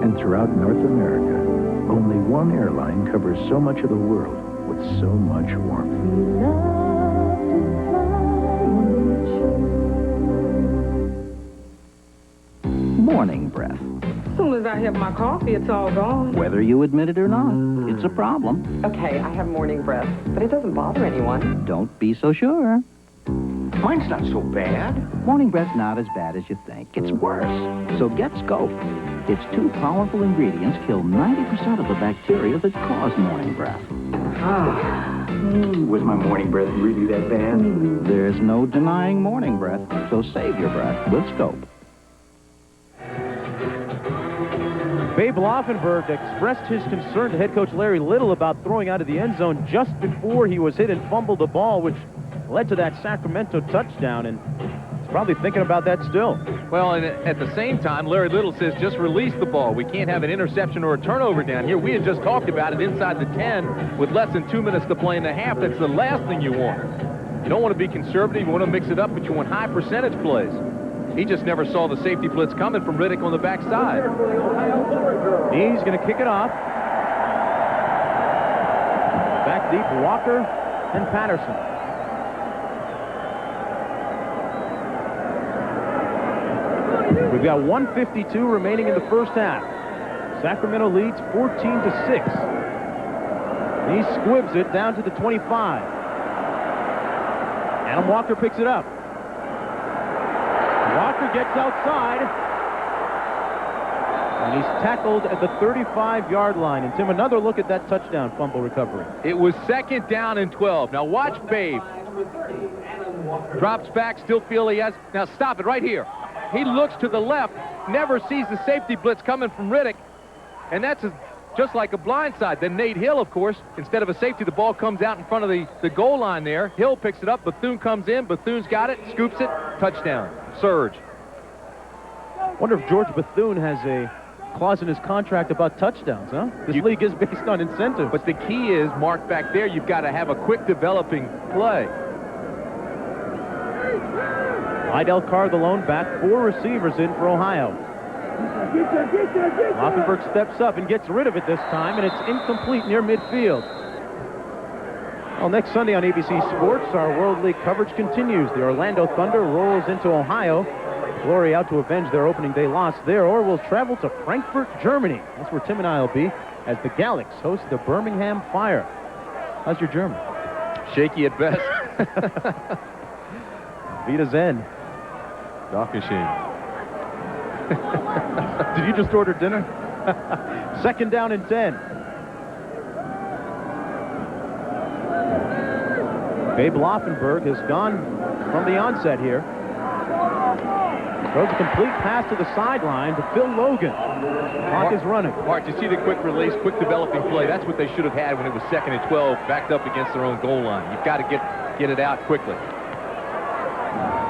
Speaker 18: and throughout North America, only one airline covers so much of the world with so much warmth.
Speaker 28: Morning breath.
Speaker 29: As soon as I have my coffee, it's all gone.
Speaker 28: Whether you admit it or not, it's a problem.
Speaker 30: Okay, I have morning breath, but it doesn't bother anyone.
Speaker 28: Don't be so sure. Mine's not so bad. Morning Breath's not as bad as you think. It's worse. So get Scope. Its 2 powerful ingredients kill 90% of the bacteria that cause morning breath. Was my morning breath really that bad? There's no denying morning breath, so save your breath with Scope.
Speaker 4: Babe Laufenberg expressed his concern to head coach Larry Little about throwing out of the end zone just before he was hit and fumbled the ball, which led to that Sacramento touchdown, and he's probably thinking about that still.
Speaker 2: Well, and at the same time, Larry Little says just release the ball. We can't have an interception or a turnover down here. We had just talked about it inside the 10 with less than 2 minutes to play in the half. That's the last thing you want. You don't want to be conservative. You want to mix it up, but you want high percentage plays. He just never saw the safety blitz coming from Riddick on the backside.
Speaker 4: He's going to kick it off. Back deep, Walker and Patterson. We've got 1:52 remaining in the first half. Sacramento leads 14-6. He squibs it down to the 25. Adam Walker picks it up. Walker gets outside. And he's tackled at the 35-yard line. And Tim, another look at that touchdown fumble recovery.
Speaker 2: It was 2nd down and 12. Now watch Babe. Drops back, still feel he has. Now stop it right here. He looks to the left, never sees the safety blitz coming from Riddick. And that's just like a blindside. Then Nate Hill, of course, instead of a safety, the ball comes out in front of the goal line there. Hill picks it up. Bethune comes in. Bethune's got it, scoops it, touchdown. Surge.
Speaker 4: Wonder if George Bethune has a clause in his contract about touchdowns, huh? This league is based on incentives.
Speaker 2: But the key is, Mark, back there, you've got to have a quick developing play.
Speaker 4: Idell Carr, the lone back, 4 receivers in for Ohio. Laufenberg steps up and gets rid of it this time, and it's incomplete near midfield. Well, next Sunday on ABC Sports, our World League coverage continues. The Orlando Thunder rolls into Ohio. Glory out to avenge their opening day loss there, or we'll travel to Frankfurt, Germany. That's where Tim and I will be as the Galax host the Birmingham Fire. How's your German?
Speaker 2: Shaky at best.
Speaker 4: Wiedersehen.
Speaker 2: Dankeschön.
Speaker 4: Did you just order dinner? 2nd down and 10. Babe Laufenberg has gone from the onset here. Throws a complete pass to the sideline to Phil Logan. Clock is running.
Speaker 2: Mark, you see the quick release, quick developing play. That's what they should have had when it was 2nd and 12, backed up against their own goal line. You've got to get it out quickly.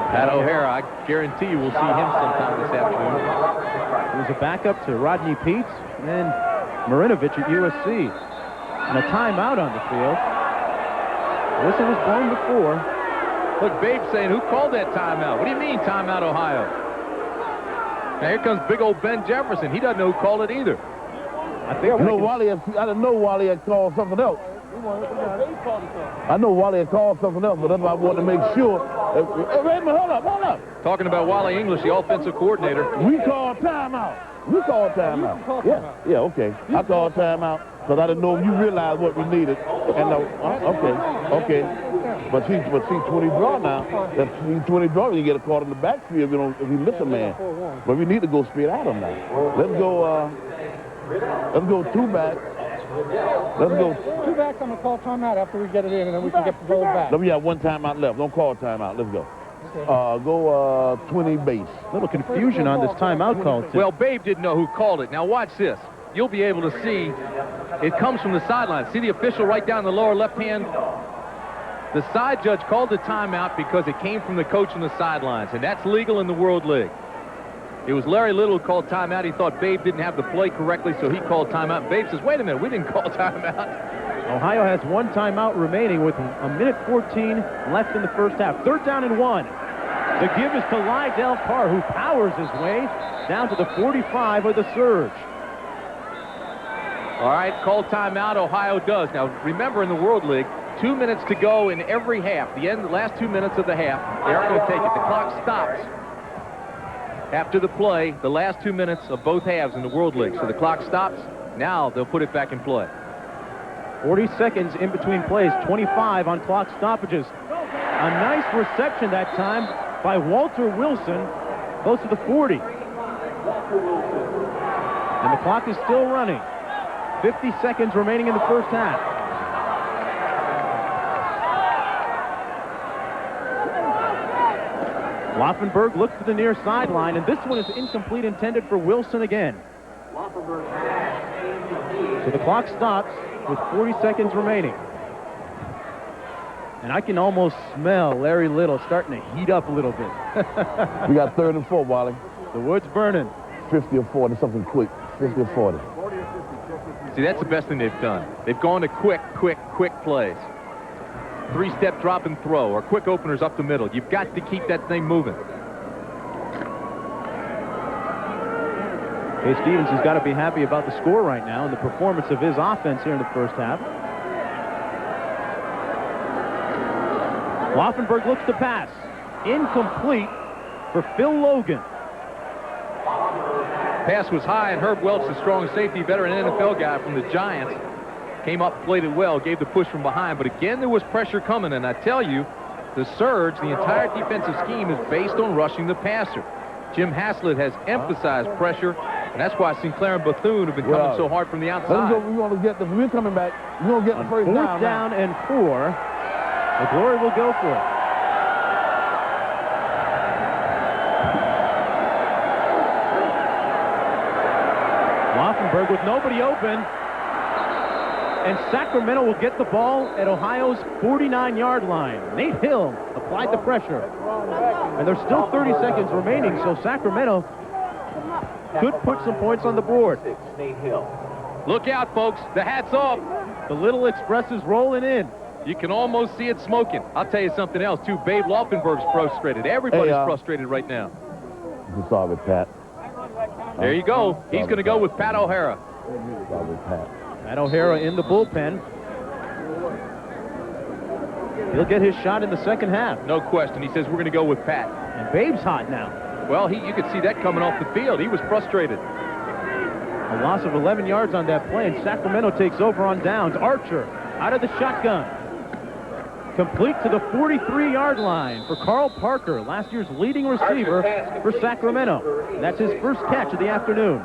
Speaker 2: Pat O'Hara, I guarantee you we'll see him sometime this afternoon.
Speaker 4: He was a backup to Rodney Peets and Marinovich at USC. And a timeout on the field. Whistle was blown before.
Speaker 2: Look, Babe saying, who called that timeout? What do you mean, timeout, Ohio? Now here comes big old Ben Jefferson. He doesn't know who called it either.
Speaker 13: I didn't know Wally had called something else. I know Wally had called something else, but that's why I wanted to make sure. Wait a minute, hold up.
Speaker 2: Talking about Wally English, the offensive coordinator.
Speaker 13: We called timeout. Yeah, okay. I called timeout because I didn't know if you realized what we needed. And okay. But see 20 draw now. That 20 draw, you get a call in the backfield if you miss a man. But we need to go straight at him now. Let's go 2 back. Let's go
Speaker 1: 2 backs. I'm gonna call timeout after we get it in, and then we can get the ball back.
Speaker 13: We have 1 timeout left. Don't call timeout. Let's go. Go 20 base.
Speaker 4: A little confusion on this timeout call, Tim.
Speaker 2: Well, Babe didn't know who called it. Now watch this. You'll be able to see it comes from the sideline. See the official right down the lower left hand? The side judge called the timeout because it came from the coach on the sidelines, and that's legal in the World League. It was Larry Little who called timeout. He thought Babe didn't have the play correctly, so he called timeout. Babe says, wait a minute, we didn't call timeout.
Speaker 4: Ohio has 1 timeout remaining with 1:14 left in the first half. 3rd down and 1. The give is to Lydell Carr, who powers his way down to the 45 of the Surge.
Speaker 2: All right, call timeout. Ohio does. Now, remember in the World League, 2 minutes to go in every half. The last 2 minutes of the half, they aren't going to take it. The clock stops after the play, the last 2 minutes of both halves in the World League. So the clock stops. Now they'll put it back in play.
Speaker 4: 40 seconds in between plays, 25 on clock stoppages. A nice reception that time by Walter Wilson, close to the 40. And the clock is still running. 50 seconds remaining in the first half. Laufenberg looks to the near sideline, and this one is incomplete, intended for Wilson again. So the clock stops with 40 seconds remaining. And I can almost smell Larry Little starting to heat up a little bit.
Speaker 13: We got 3rd and 4, Wally.
Speaker 4: The wood's burning.
Speaker 13: 50 or 40, something quick. 50 or 40.
Speaker 2: See, that's the best thing they've done. They've gone to quick plays. 3-step drop and throw, or quick openers up the middle. You've got to keep that thing moving.
Speaker 4: Kay Stevenson's got to be happy about the score right now and the performance of his offense here in the first half. Laufenberg looks to pass. Incomplete for Phil Logan.
Speaker 2: Pass was high, and Herb Welch, the strong safety veteran NFL guy from the Giants, came up, played it well, gave the push from behind. But again, there was pressure coming, and I tell you, the surge, the entire defensive scheme is based on rushing the passer. Jim Haslett has emphasized pressure, and that's why Sinclair and Bethune have been coming so hard from the outside.
Speaker 13: We're coming back. We're going to get the first down.
Speaker 4: 4th down and 4. The Glory will go for it. Laufenberg with nobody open. And Sacramento will get the ball at Ohio's 49-yard line. Nate Hill applied the pressure. And there's still 30 seconds remaining, so Sacramento could put some points on the board.
Speaker 3: Nate Hill.
Speaker 2: Look out, folks. The hat's off.
Speaker 4: The Little Express is rolling in.
Speaker 2: You can almost see it smoking. I'll tell you something else, too. Babe Laufenberg's frustrated. Everybody's frustrated right now.
Speaker 13: Sorry, Pat.
Speaker 2: There you go. He's going to go with Pat O'Hara.
Speaker 13: Sorry, Pat.
Speaker 4: Matt O'Hara in the bullpen. He'll get his shot in the second half.
Speaker 2: No question. He says we're going to go with Pat.
Speaker 4: And Babe's hot now.
Speaker 2: Well, you could see that coming off the field. He was frustrated.
Speaker 4: A loss of 11 yards on that play, and Sacramento takes over on downs. Archer out of the shotgun. Complete to the 43-yard line for Carl Parker, last year's leading receiver for Sacramento. And that's his first catch of the afternoon.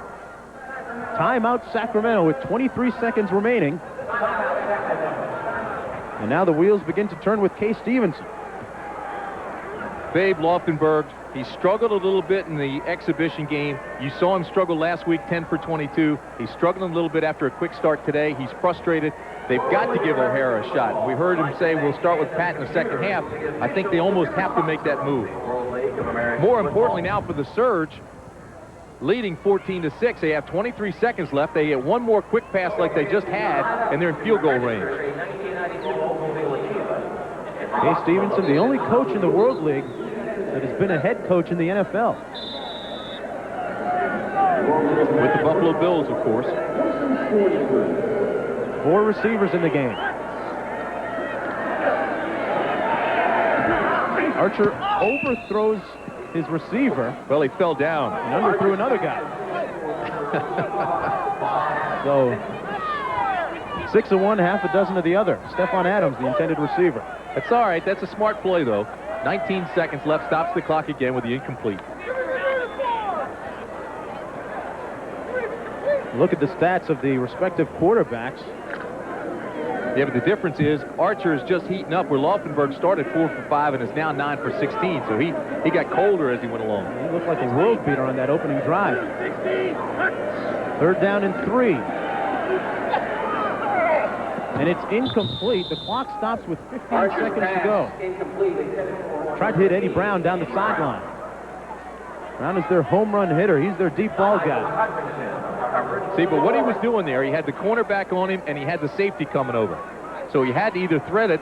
Speaker 4: Timeout Sacramento with 23 seconds remaining. And now the wheels begin to turn with Kay Stevenson.
Speaker 2: Babe Laufenberg, he struggled a little bit in the exhibition game. You saw him struggle last week, 10 for 22. He's struggling a little bit after a quick start today. He's frustrated. They've got to give O'Hara a shot. We heard him say we'll start with Pat in the second half. I think they almost have to make that move. More importantly now for the Surge, leading 14-6. They have 23 seconds left. They get one more quick pass like they just had, and they're in field goal range.
Speaker 4: Kay Stevenson, the only coach in the World League that has been a head coach in the NFL.
Speaker 2: With the Buffalo Bills, of course.
Speaker 4: 4 receivers in the game. Archer overthrows his receiver.
Speaker 2: Well, he fell down.
Speaker 4: And underthrew another guy. So, 6 of one, half a dozen of the other. Stephon Adams, the intended receiver.
Speaker 2: That's all right. That's a smart play, though. 19 seconds left. Stops the clock again with the incomplete.
Speaker 4: Look at the stats of the respective quarterbacks.
Speaker 2: Yeah, but the difference is Archer is just heating up where Laufenberg started 4 for 5 and is now 9 for 16. So he got colder as he went along.
Speaker 4: He looked like a world beater on that opening drive. 3rd down and 3. And it's incomplete. The clock stops with 15 seconds to go. Tried to hit Eddie Brown down the sideline. Brown is their home run hitter. He's their deep ball guy.
Speaker 2: See, but what he was doing there, he had the cornerback on him, and he had the safety coming over. So he had to either thread it,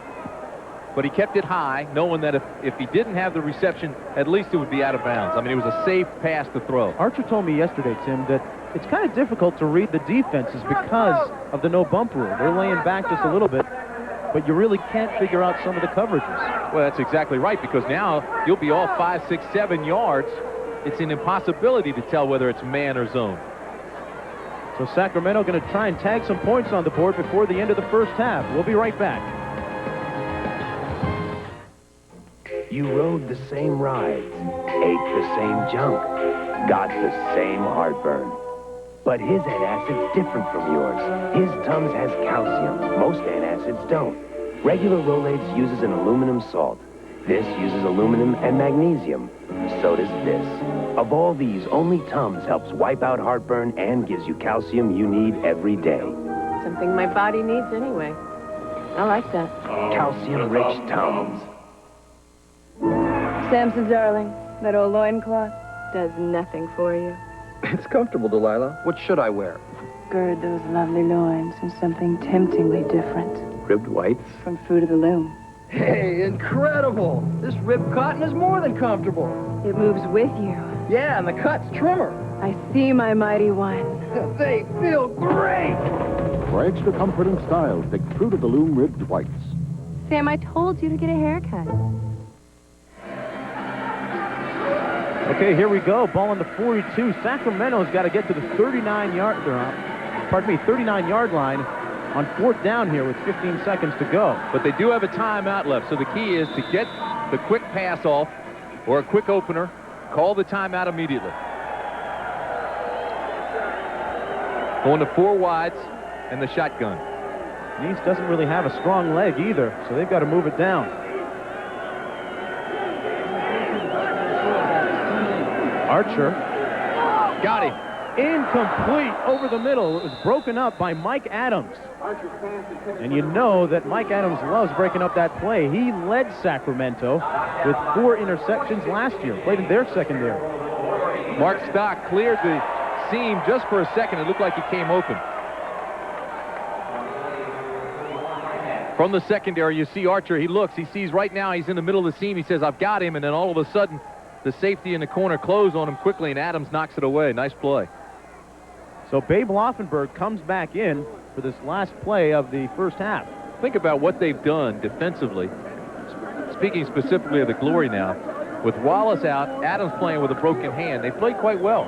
Speaker 2: but he kept it high, knowing that if he didn't have the reception, at least it would be out of bounds. I mean, it was a safe pass to throw.
Speaker 4: Archer told me yesterday, Tim, that it's kind of difficult to read the defenses because of the no-bump rule. They're laying back just a little bit, but you really can't figure out some of the coverages.
Speaker 2: Well, that's exactly right, because now you'll be off 5, 6, 7 yards. It's an impossibility to tell whether it's man or zone.
Speaker 4: So Sacramento going to try and tag some points on the board before the end of the first half. We'll be right back.
Speaker 5: You rode the same rides, ate the same junk, got the same heartburn. But his antacid's different from yours. His Tums has calcium. Most antacids don't. Regular Rolaids uses an aluminum salt. This uses aluminum and magnesium. So does this. Of all these, only Tums helps wipe out heartburn and gives you calcium you need every day.
Speaker 7: Something my body needs anyway. I like that.
Speaker 5: Calcium-rich Tums.
Speaker 7: Samson, darling, that old loincloth does nothing for you.
Speaker 9: It's comfortable, Delilah. What should I wear?
Speaker 7: Gird those lovely loins in something temptingly different.
Speaker 9: Ribbed whites?
Speaker 7: From Fruit of the Loom.
Speaker 9: Hey, incredible! This ribbed cotton is more than comfortable.
Speaker 7: It moves with you.
Speaker 9: Yeah, and the cut's trimmer.
Speaker 7: I see, my mighty one.
Speaker 9: They feel great!
Speaker 8: For extra comfort and style, pick Fruit of the Loom ribbed whites.
Speaker 7: Sam, I told you to get a haircut.
Speaker 4: Okay, here we go. Ball on the 42. Sacramento's got to get to the 39-yard line on 4th down here with 15 seconds to go.
Speaker 2: But they do have a timeout left, so the key is to get the quick pass off or a quick opener. Call the timeout immediately. Going to 4 wides and the shotgun.
Speaker 4: Nice doesn't really have a strong leg either, so they've got to move it down. Archer.
Speaker 2: Got him.
Speaker 4: Incomplete over the middle. It was broken up by Mike Adams. And you know that Mike Adams loves breaking up that play. He led Sacramento with 4 interceptions last year. Played in their secondary.
Speaker 2: Mark Stock cleared the seam just for a second. It looked like he came open. From the secondary, you see Archer. He looks. He sees right now he's in the middle of the seam. He says, I've got him. And then all of a sudden, the safety in the corner closed on him quickly, and Adams knocks it away. Nice play.
Speaker 4: So Babe Laufenberg comes back in for this last play of the first half.
Speaker 2: Think about what they've done defensively. Speaking specifically of the Glory now, with Wallace out, Adams playing with a broken hand. They played quite well.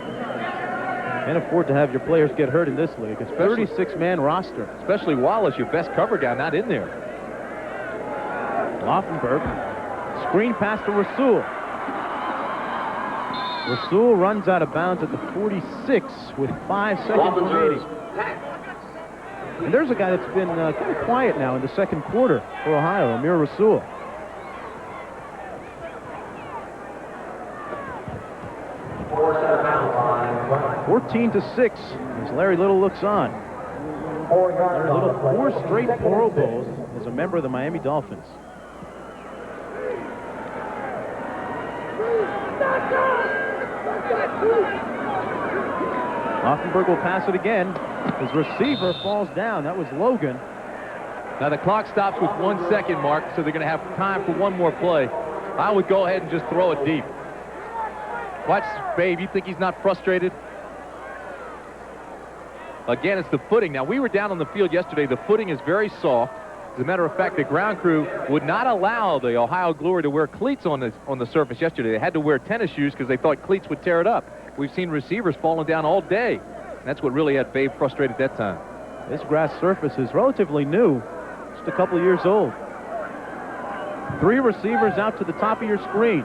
Speaker 4: Can't afford to have your players get hurt in this league. It's a 36-man roster.
Speaker 2: Especially Wallace, your best cover guy, not in there.
Speaker 4: Laufenberg, screen pass to Rasul. Rasul runs out of bounds at the 46 with 5 seconds remaining. And there's a guy that's been kind of quiet now in the second quarter for Ohio, Amir Rasul. Fourteen to 6 as Larry Little looks on. Larry Little 4 straight Pro Bowls as a member of the Miami Dolphins. Laufenberg will pass it again. His receiver falls down. That was Logan.
Speaker 2: Now the clock stops with 1 second, Mark, so they're going to have time for one more play. I would go ahead and just throw it deep. Watch, Babe. You think he's not frustrated? Again, it's the footing. Now, we were down on the field yesterday. The footing is very soft. As a matter of fact, the ground crew would not allow the Ohio Glory to wear cleats on the surface yesterday. They had to wear tennis shoes because they thought cleats would tear it up. We've seen receivers falling down all day. And that's what really had Babe frustrated that time.
Speaker 4: This grass surface is relatively new, just a couple years old. 3 receivers out to the top of your screen.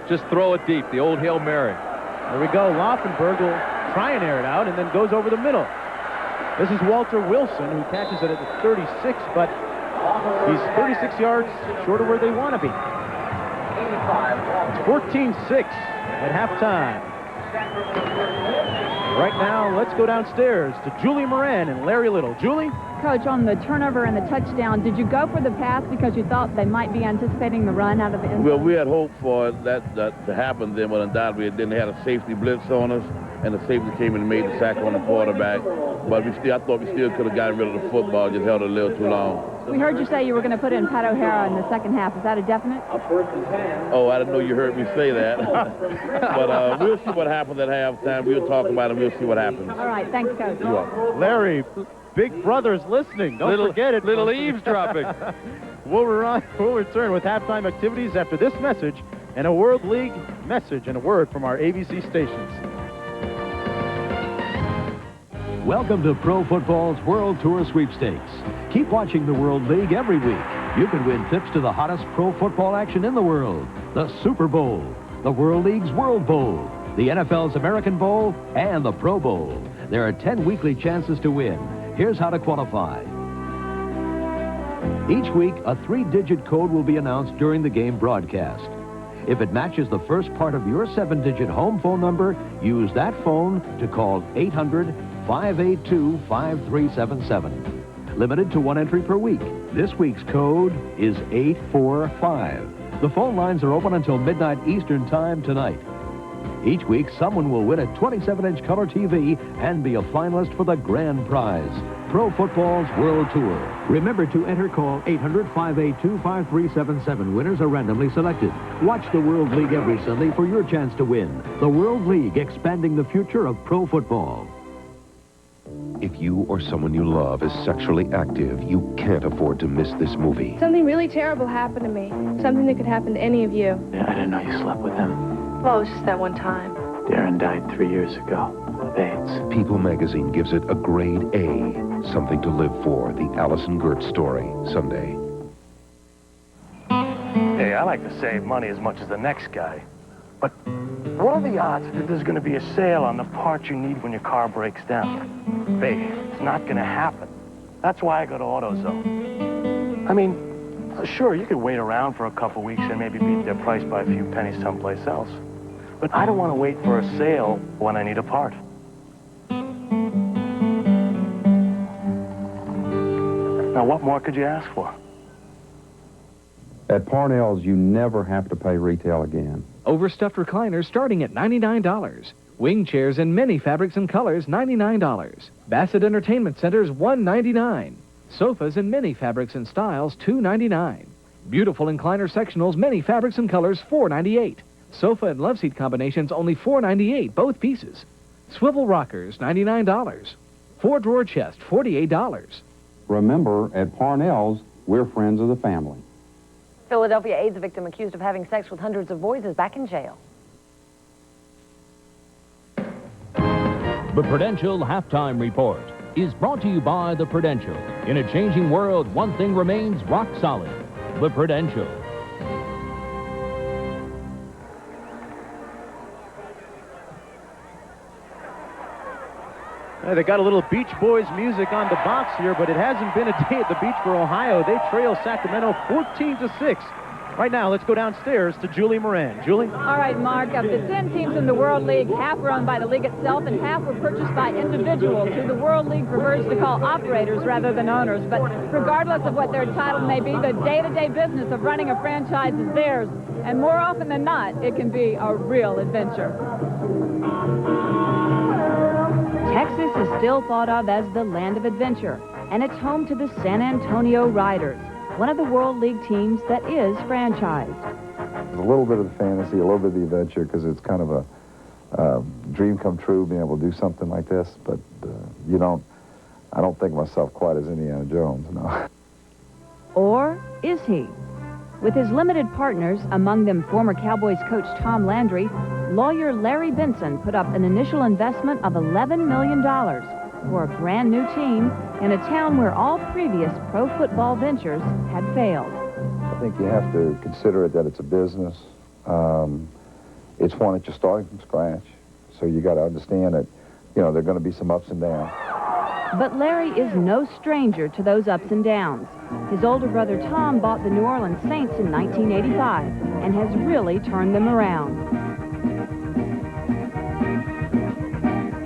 Speaker 2: Just throw it deep, the old Hail Mary.
Speaker 4: There we go. Laufenberg will try and air it out and then goes over the middle. This is Walter Wilson, who catches it at the 36, but he's 36 yards short of where they want to be. It's 14-6 at halftime. Right now, let's go downstairs to Julie Moran and Larry Little. Julie?
Speaker 10: Coach, on the turnover and the touchdown, did you go for the pass because you thought they might be anticipating the run out of the end zone?
Speaker 13: Well, we had hoped for that to happen then, but undoubtedly then they had a safety blitz on us, and the safety came in and made the sack on the quarterback. But I thought we still could have gotten rid of the football, just held it a little too long.
Speaker 10: We heard you say you were going to put in Pat O'Hara in the second half. Is that a definite?
Speaker 13: Oh, I didn't know you heard me say that. But we'll see what happens at halftime. We'll talk about it. We'll see what happens.
Speaker 10: All right. Thanks, Coach.
Speaker 13: You're welcome.
Speaker 4: Larry, Big Brother's listening. Don't forget it.
Speaker 2: Little eavesdropping.
Speaker 4: We'll return with halftime activities after this message and a World League message and a word from our ABC stations.
Speaker 12: Welcome to Pro Football's World Tour Sweepstakes. Keep watching the World League every week.
Speaker 11: You can win tips to the hottest pro football action in the world, the Super Bowl, the World League's World Bowl, the NFL's American Bowl, and the Pro Bowl. There are 10 weekly chances to win. Here's how to qualify. Each week, a 3-digit code will be announced during the game broadcast. If it matches the first part of your 7-digit home phone number, use that phone to call 800-582-5377. Limited to 1 entry per week. This week's code is 845. The phone lines are open until midnight Eastern Time tonight. Each week, someone will win a 27-inch color TV and be a finalist for the grand prize, Pro Football's World Tour. Remember to enter, call 800-582-5377. Winners are randomly selected. Watch the World League every Sunday for your chance to win. The World League, expanding the future of pro football.
Speaker 20: If you or someone you love is sexually active, you can't afford to miss this movie.
Speaker 12: Something really terrible happened to me. Something that could happen to any of you.
Speaker 28: Yeah, I didn't know you slept with him.
Speaker 12: Well, it was just that one time.
Speaker 28: Darren died 3 years ago of AIDS.
Speaker 20: People magazine gives it a grade A. Something to live for. The Allison Gertz story. Sunday.
Speaker 14: Hey, I like to save money as much as the next guy. But what are the odds that there's going to be a sale on the parts you need when your car breaks down? Babe, it's not going to happen. That's why I go to AutoZone. I mean, sure, you could wait around for a couple weeks and maybe beat their price by a few pennies someplace else. But I don't want to wait for a sale when I need a part. Now, what more could you ask for?
Speaker 15: At Parnell's, you never have to pay retail again.
Speaker 16: Overstuffed recliners starting at $99. Wing chairs in many fabrics and colors, $99. Bassett Entertainment Centers, $199. Sofas in many fabrics and styles, $299. Beautiful incliner sectionals, many fabrics and colors, $498. Sofa and love seat combinations, only $498, both pieces. Swivel rockers, $99. 4-drawer chest, $48.
Speaker 15: Remember, at Parnell's, we're friends of the family.
Speaker 17: Philadelphia AIDS victim accused of having sex with hundreds of boys is back in jail.
Speaker 23: The Prudential Halftime Report is brought to you by The Prudential. In a changing world, one thing remains rock solid. The Prudential.
Speaker 4: They got a little Beach Boys music on the box here, but it hasn't been a day at the beach for Ohio. They trail Sacramento 14-6. Right now, let's go downstairs to Julie Moran. Julie?
Speaker 10: All right, Mark. Of the 10 teams in the World League, half were owned by the league itself and half were purchased by individuals who the World League prefers to call operators rather than owners. But regardless of what their title may be, the day-to-day business of running a franchise is theirs. And more often than not, it can be a real adventure. Texas is still thought of as the land of adventure, and it's home to the San Antonio Riders, one of the World League teams that is franchised.
Speaker 27: A little bit of the fantasy, a little bit of the adventure, because it's kind of a dream come true being able to do something like this, but I don't think of myself quite as Indiana Jones, no.
Speaker 10: Or is he? With his limited partners, among them former Cowboys coach Tom Landry, lawyer Larry Benson put up an initial investment of $11 million for a brand new team in a town where all previous pro football ventures had failed.
Speaker 27: I think you have to consider it that it's a business. It's one that you're starting from scratch. So you got to understand that, there are going to be some ups and downs.
Speaker 10: But Larry is no stranger to those ups and downs. His older brother Tom bought the New Orleans Saints in 1985 and has really turned them around.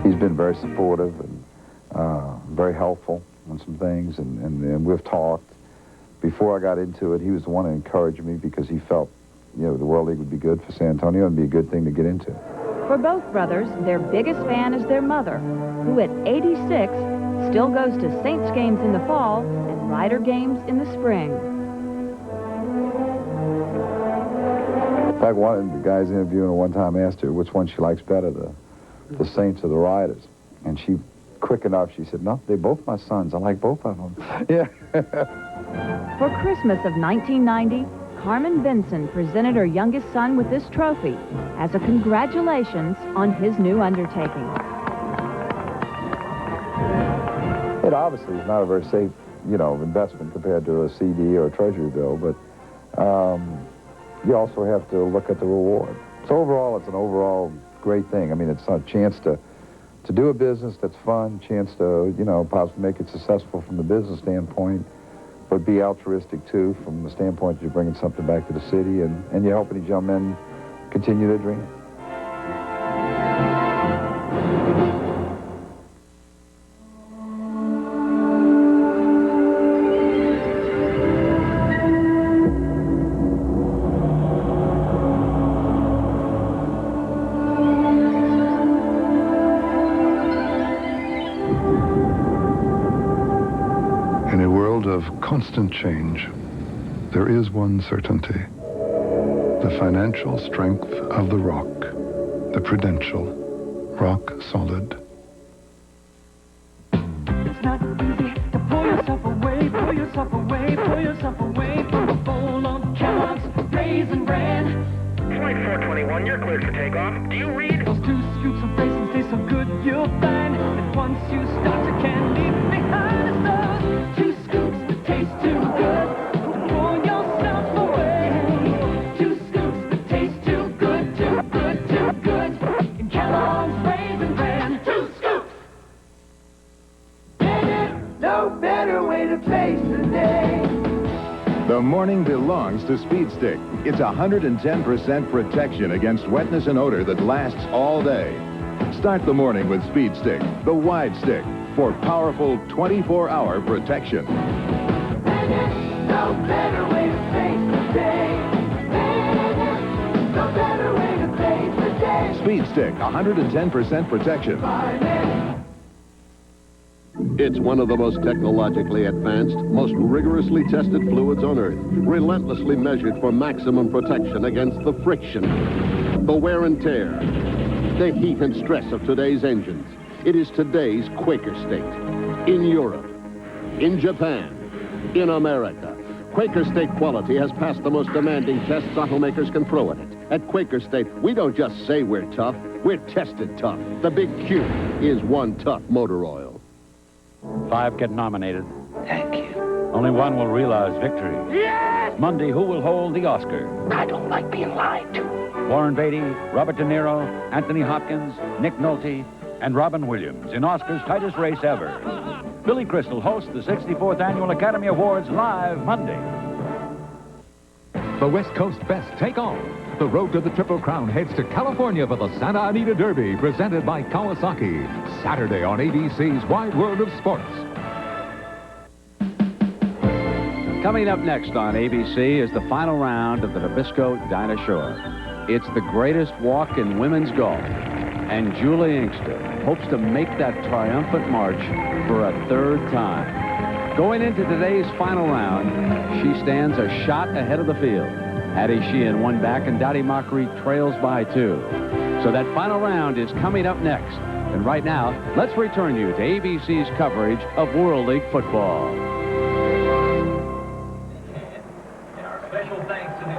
Speaker 27: He's been very supportive and very helpful on some things, and we've talked. Before I got into it, he was the one who encouraged me because he felt, the World League would be good for San Antonio and be a good thing to get into.
Speaker 10: For both brothers, their biggest fan is their mother, who at 86 still goes to Saints games in the fall and Rider games in the spring.
Speaker 27: In fact, one of the guys interviewing her one time asked her which one she likes better, the Saints or the Riders. And she, quick enough, she said, no, they're both my sons. I like both of them. Yeah.
Speaker 10: For Christmas of 1990, Carmen Benson presented her youngest son with this trophy as a congratulations on his new undertaking.
Speaker 27: It obviously is not a very safe you know, investment compared to a CD or a treasury bill, but you also have to look at the reward. So overall, it's an overall great thing. I mean, it's a chance to do a business that's fun, chance to, you know, possibly make it successful from the business standpoint, but be altruistic, too, from the standpoint that you're bringing something back to the city and you're helping these young men continue their dream.
Speaker 6: In a world of constant change, there is one certainty. The financial strength of the rock, the Prudential, rock solid.
Speaker 18: It's not easy to pull yourself away, pull yourself away, pull yourself away from a bowl of Kellogg's Raisin Bran.
Speaker 19: Flight 421, you're cleared for takeoff. Do you read?
Speaker 18: Those 2 scoops of raisins taste so good, you'll find that once you start, you can't leave it behind. It's those 2 scoops that taste too good. Pull yourself away. 2 scoops that taste too good, too good, too good. In Kellogg's Raisin Bran. 2 scoops. No better way to face the day.
Speaker 21: The morning belongs to Speed Stick. It's 110% protection against wetness and odor that lasts all day. Start the morning with Speed Stick, the wide stick, for powerful 24-hour protection.
Speaker 18: No better way to face the day. No better way to face the day.
Speaker 21: Speed Stick, 110% protection.
Speaker 22: It's one of the most technologically advanced, most rigorously tested fluids on Earth, relentlessly measured for maximum protection against the friction, the wear and tear, the heat and stress of today's engines. It is today's Quaker State. In Europe, in Japan, in America, Quaker State quality has passed the most demanding tests automakers can throw at it. At Quaker State, we don't just say we're tough, we're tested tough. The big Q is one tough motor oil.
Speaker 24: 5 get nominated. Thank you. Only one will realize victory. Yes! Monday, who will hold the Oscar?
Speaker 19: I don't like being lied to.
Speaker 24: Warren Beatty, Robert De Niro, Anthony Hopkins, Nick Nolte, and Robin Williams in Oscar's tightest race ever. Billy Crystal hosts the 64th Annual Academy Awards live Monday.
Speaker 8: The West Coast best take on. The road to the Triple Crown heads to California for the Santa Anita Derby, presented by Kawasaki. Saturday on ABC's Wide World of Sports.
Speaker 25: Coming up next on ABC is the final round of the Nabisco Dinah Shore. It's the greatest walk in women's golf, and Julie Inkster hopes to make that triumphant march for a 3rd time. Going into today's final round, she stands a shot ahead of the field. Hattie Sheehan won back, and Dottie Mockery trails by 2. So that final round is coming up next. And right now, let's return you to ABC's coverage of World League football.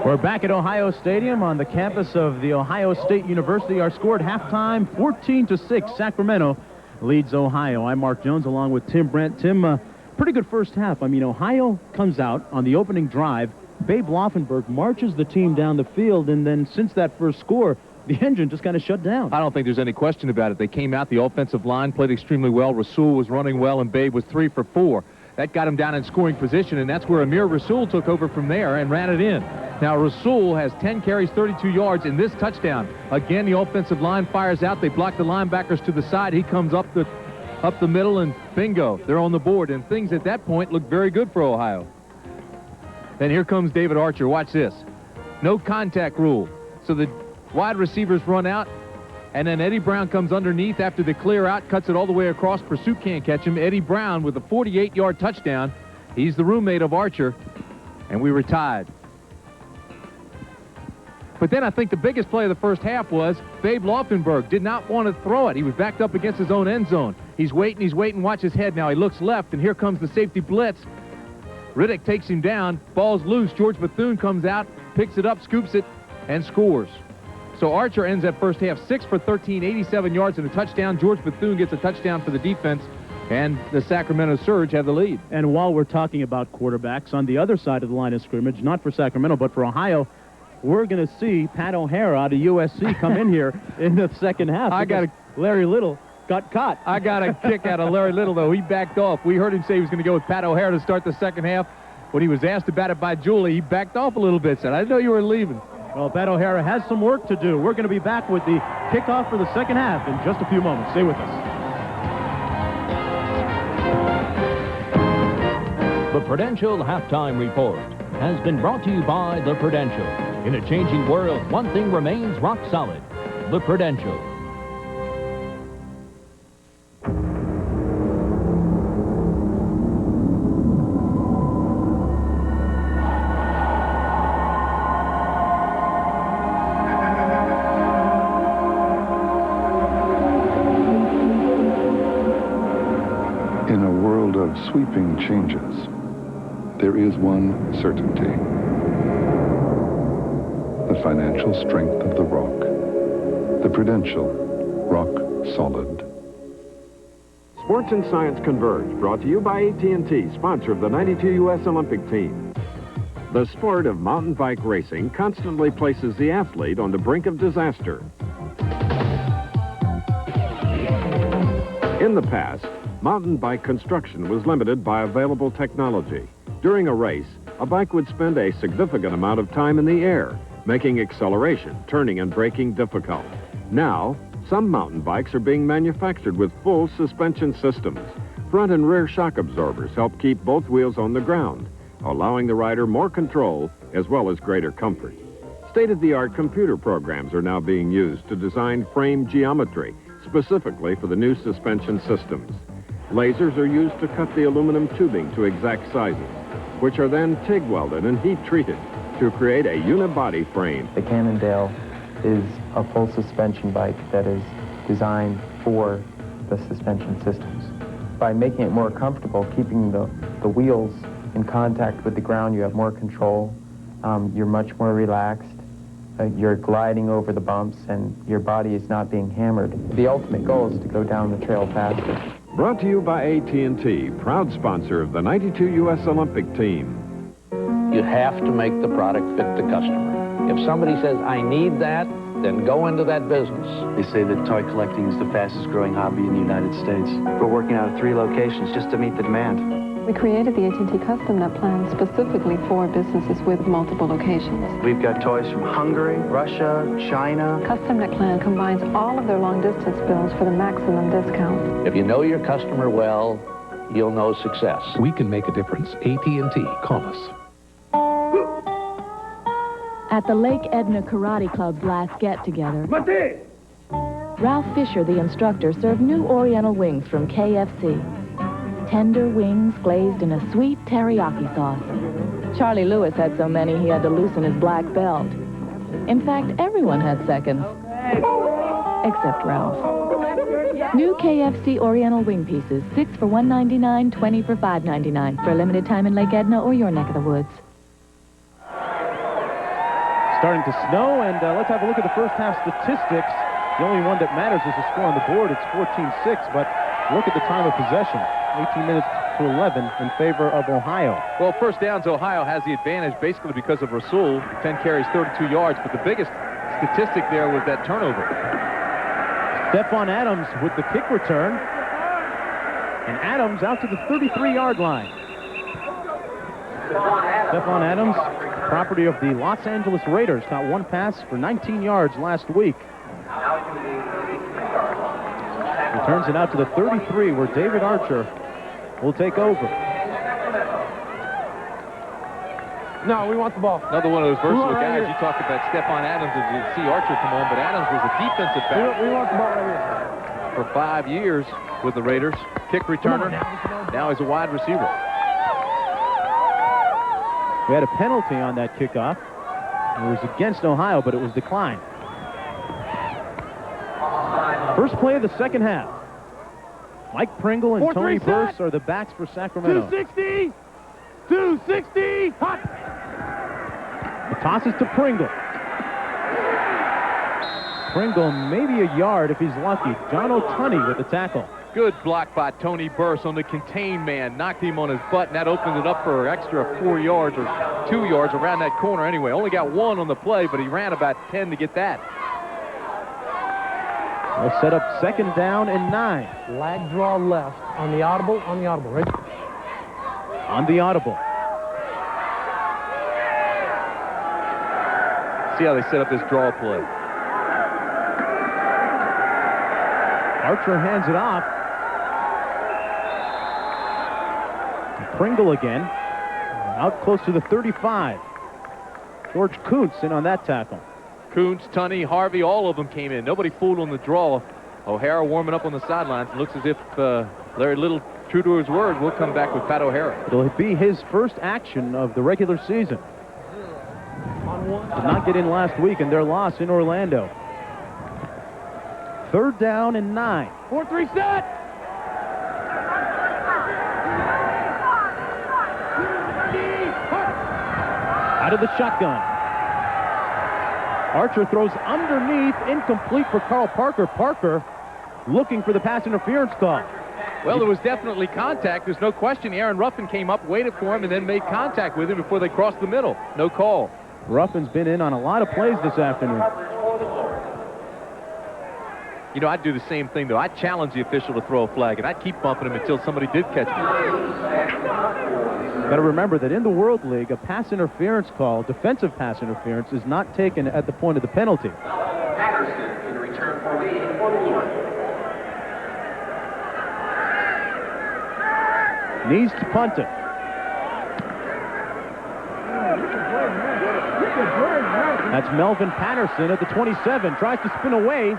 Speaker 4: We're back at Ohio Stadium on the campus of the Ohio State University. Our score at halftime, 14-6. Sacramento leads Ohio. I'm Mark Jones along with Tim Brent. Tim, pretty good first half. I mean, Ohio comes out on the opening drive. Babe Laufenberg marches the team down the field, and then since that first score, the engine just kind of shut down.
Speaker 2: I don't think there's any question about it. They came out, the offensive line played extremely well. Rasul was running well, and Babe was 3 for 4. That got him down in scoring position, and that's where Amir Rasul took over from there and ran it in. Now, Rasul has 10 carries, 32 yards in this touchdown. Again, the offensive line fires out. They block the linebackers to the side. He comes up the middle, and bingo, they're on the board. And things at that point look very good for Ohio. And here comes David Archer. Watch this. No contact rule. So the wide receivers run out, and then Eddie Brown comes underneath after the clear out, cuts it all the way across. Pursuit can't catch him. Eddie Brown with a 48-yard touchdown. He's the roommate of Archer, and we were tied. But then I think the biggest play of the first half was Babe Laufenberg did not want to throw it. He was backed up against his own end zone. He's waiting. Watch his head now. He looks left, and here comes the safety blitz. Riddick takes him down. Ball's loose. George Bethune comes out, picks it up, scoops it, and scores. So Archer ends that first half 6 for 13, 87 yards and a touchdown. George Bethune gets a touchdown for the defense And the Sacramento Surge have the lead.
Speaker 4: And while we're talking about quarterbacks, on the other side of the line of scrimmage, not for Sacramento, but for Ohio, we're going to see Pat O'Hara out of USC come in here in the second half. Larry Little got caught.
Speaker 2: I got a kick out of Larry Little, though. He backed off. We heard him say he was going to go with Pat O'Hara to start the second half. When he was asked about it by Julie, he backed off a little bit, said, I didn't know you were leaving.
Speaker 4: Well, Pat O'Hara has some work to do. We're going to be back with the kickoff for the second half in just a few moments. Stay with us.
Speaker 23: The Prudential Halftime Report has been brought to you by The Prudential. In a changing world, one thing remains rock solid. The Prudential.
Speaker 6: In a world of sweeping changes, there is one certainty. The financial strength of the Rock. The Prudential, rock solid.
Speaker 15: Sports and Science Converge, brought to you by AT&T, sponsor of the 92 U.S. Olympic team. The sport of mountain bike racing constantly places the athlete on the brink of disaster. In the past, mountain bike construction was limited by available technology. During a race, a bike would spend a significant amount of time in the air, making acceleration, turning, and braking difficult. Now, some mountain bikes are being manufactured with full suspension systems. Front and rear shock absorbers help keep both wheels on the ground, allowing the rider more control as well as greater comfort. State-of-the-art computer programs are now being used to design frame geometry specifically for the new suspension systems. Lasers are used to cut the aluminum tubing to exact sizes, which are then TIG welded and heat treated to create a unibody frame.
Speaker 1: The Cannondale is a full suspension bike that is designed for the suspension systems. By making it more comfortable, keeping the wheels in contact with the ground, you have more control. You're much more relaxed. You're gliding over the bumps, and your body is not being hammered. The ultimate goal is to go down the trail faster.
Speaker 15: Brought to you by AT&T, proud sponsor of the 92 U.S. Olympic team.
Speaker 3: You have to make the product fit the customer. If somebody says, I need that, then go into that business.
Speaker 5: They say that toy collecting is the fastest growing hobby in the United States. We're working out of 3 locations just to meet the demand.
Speaker 7: We created the AT&T Custom Net plan specifically for businesses with multiple locations.
Speaker 5: We've got toys from Hungary, Russia, China.
Speaker 7: Custom Net plan combines all of their long-distance bills for the maximum discount.
Speaker 3: If you know your customer well, you'll know success.
Speaker 9: We can make a difference. AT&T. Call us.
Speaker 10: At the Lake Edna Karate Club's last get-together, Ralph Fisher, the instructor, served new Oriental wings from KFC. Tender wings glazed in a sweet teriyaki sauce. Charlie Lewis had so many he had to loosen his black belt. In fact, everyone had seconds, except Ralph. New KFC Oriental wing pieces, 6 for $1.99, 20 for $5.99. For a limited time in Lake Edna or your neck of the woods.
Speaker 4: Starting to snow, and let's have a look at the first half statistics. The only one that matters is the score on the board. It's 14-6, but look at the time of possession. 18 minutes to 11 in favor of Ohio.
Speaker 2: Well, first downs, Ohio has the advantage basically because of Rasul. 10 carries, 32 yards, but the biggest statistic there was that turnover.
Speaker 4: Stephon Adams with the kick return. And Adams out to the 33-yard line. Stephon Adams, property of the Los Angeles Raiders, caught one pass for 19 yards last week. He turns it out to the 33, where David Archer will take over.
Speaker 2: No, we want the ball. Another one of those versatile guys. You talked about Stephon Adams as you see Archer come on, but Adams was a defensive back.
Speaker 5: We want the ball right here.
Speaker 2: For 5 years with the Raiders. Kick returner. Now he's a wide receiver.
Speaker 4: We had a penalty on that kickoff. It was against Ohio, but it was declined. First play of the second half. Mike Pringle and Tony Burse are the backs for Sacramento.
Speaker 5: 260! 260! Hot!
Speaker 4: The toss is to Pringle. Pringle maybe a yard if he's lucky. John O'Tunney with the tackle.
Speaker 2: Good block by Tony Burse on the contained man. Knocked him on his butt, and that opened it up for an extra 4 yards or 2 yards around that corner anyway. Only got 1 on the play, but he ran about 10 to get that.
Speaker 4: They'll set up 2nd down and 9.
Speaker 11: Lag draw left on the audible, right?
Speaker 4: On the audible.
Speaker 2: See how they set up this draw play.
Speaker 4: Archer hands it off. Pringle again. Out close to the 35. George Kuntz in on that tackle.
Speaker 2: Kuntz, Tunney, Harvey, all of them came in. Nobody fooled on the draw. O'Hara warming up on the sidelines. Looks as if Larry Little, true to his word, will come back with Pat O'Hara.
Speaker 4: It'll be his first action of the regular season. Did not get in last week in their loss in Orlando. 3rd down and 9.
Speaker 11: 4-3 set.
Speaker 4: Out of the shotgun. Archer throws underneath, incomplete for Carl Parker. Parker looking for the pass interference call.
Speaker 2: Well, there was definitely contact. There's no question. Aaron Ruffin came up, waited for him, and then made contact with him before they crossed the middle. No call.
Speaker 4: Ruffin's been in on a lot of plays this afternoon.
Speaker 2: You know, I'd do the same thing, though. I'd challenge the official to throw a flag, and I'd keep bumping him until somebody did catch me.
Speaker 4: Got to remember that in the World League, a pass interference call, defensive pass interference, is not taken at the point of the penalty.
Speaker 18: Patterson in return for me.
Speaker 4: Needs to punt it. That's Melvin Patterson at the 27. Tries to spin away.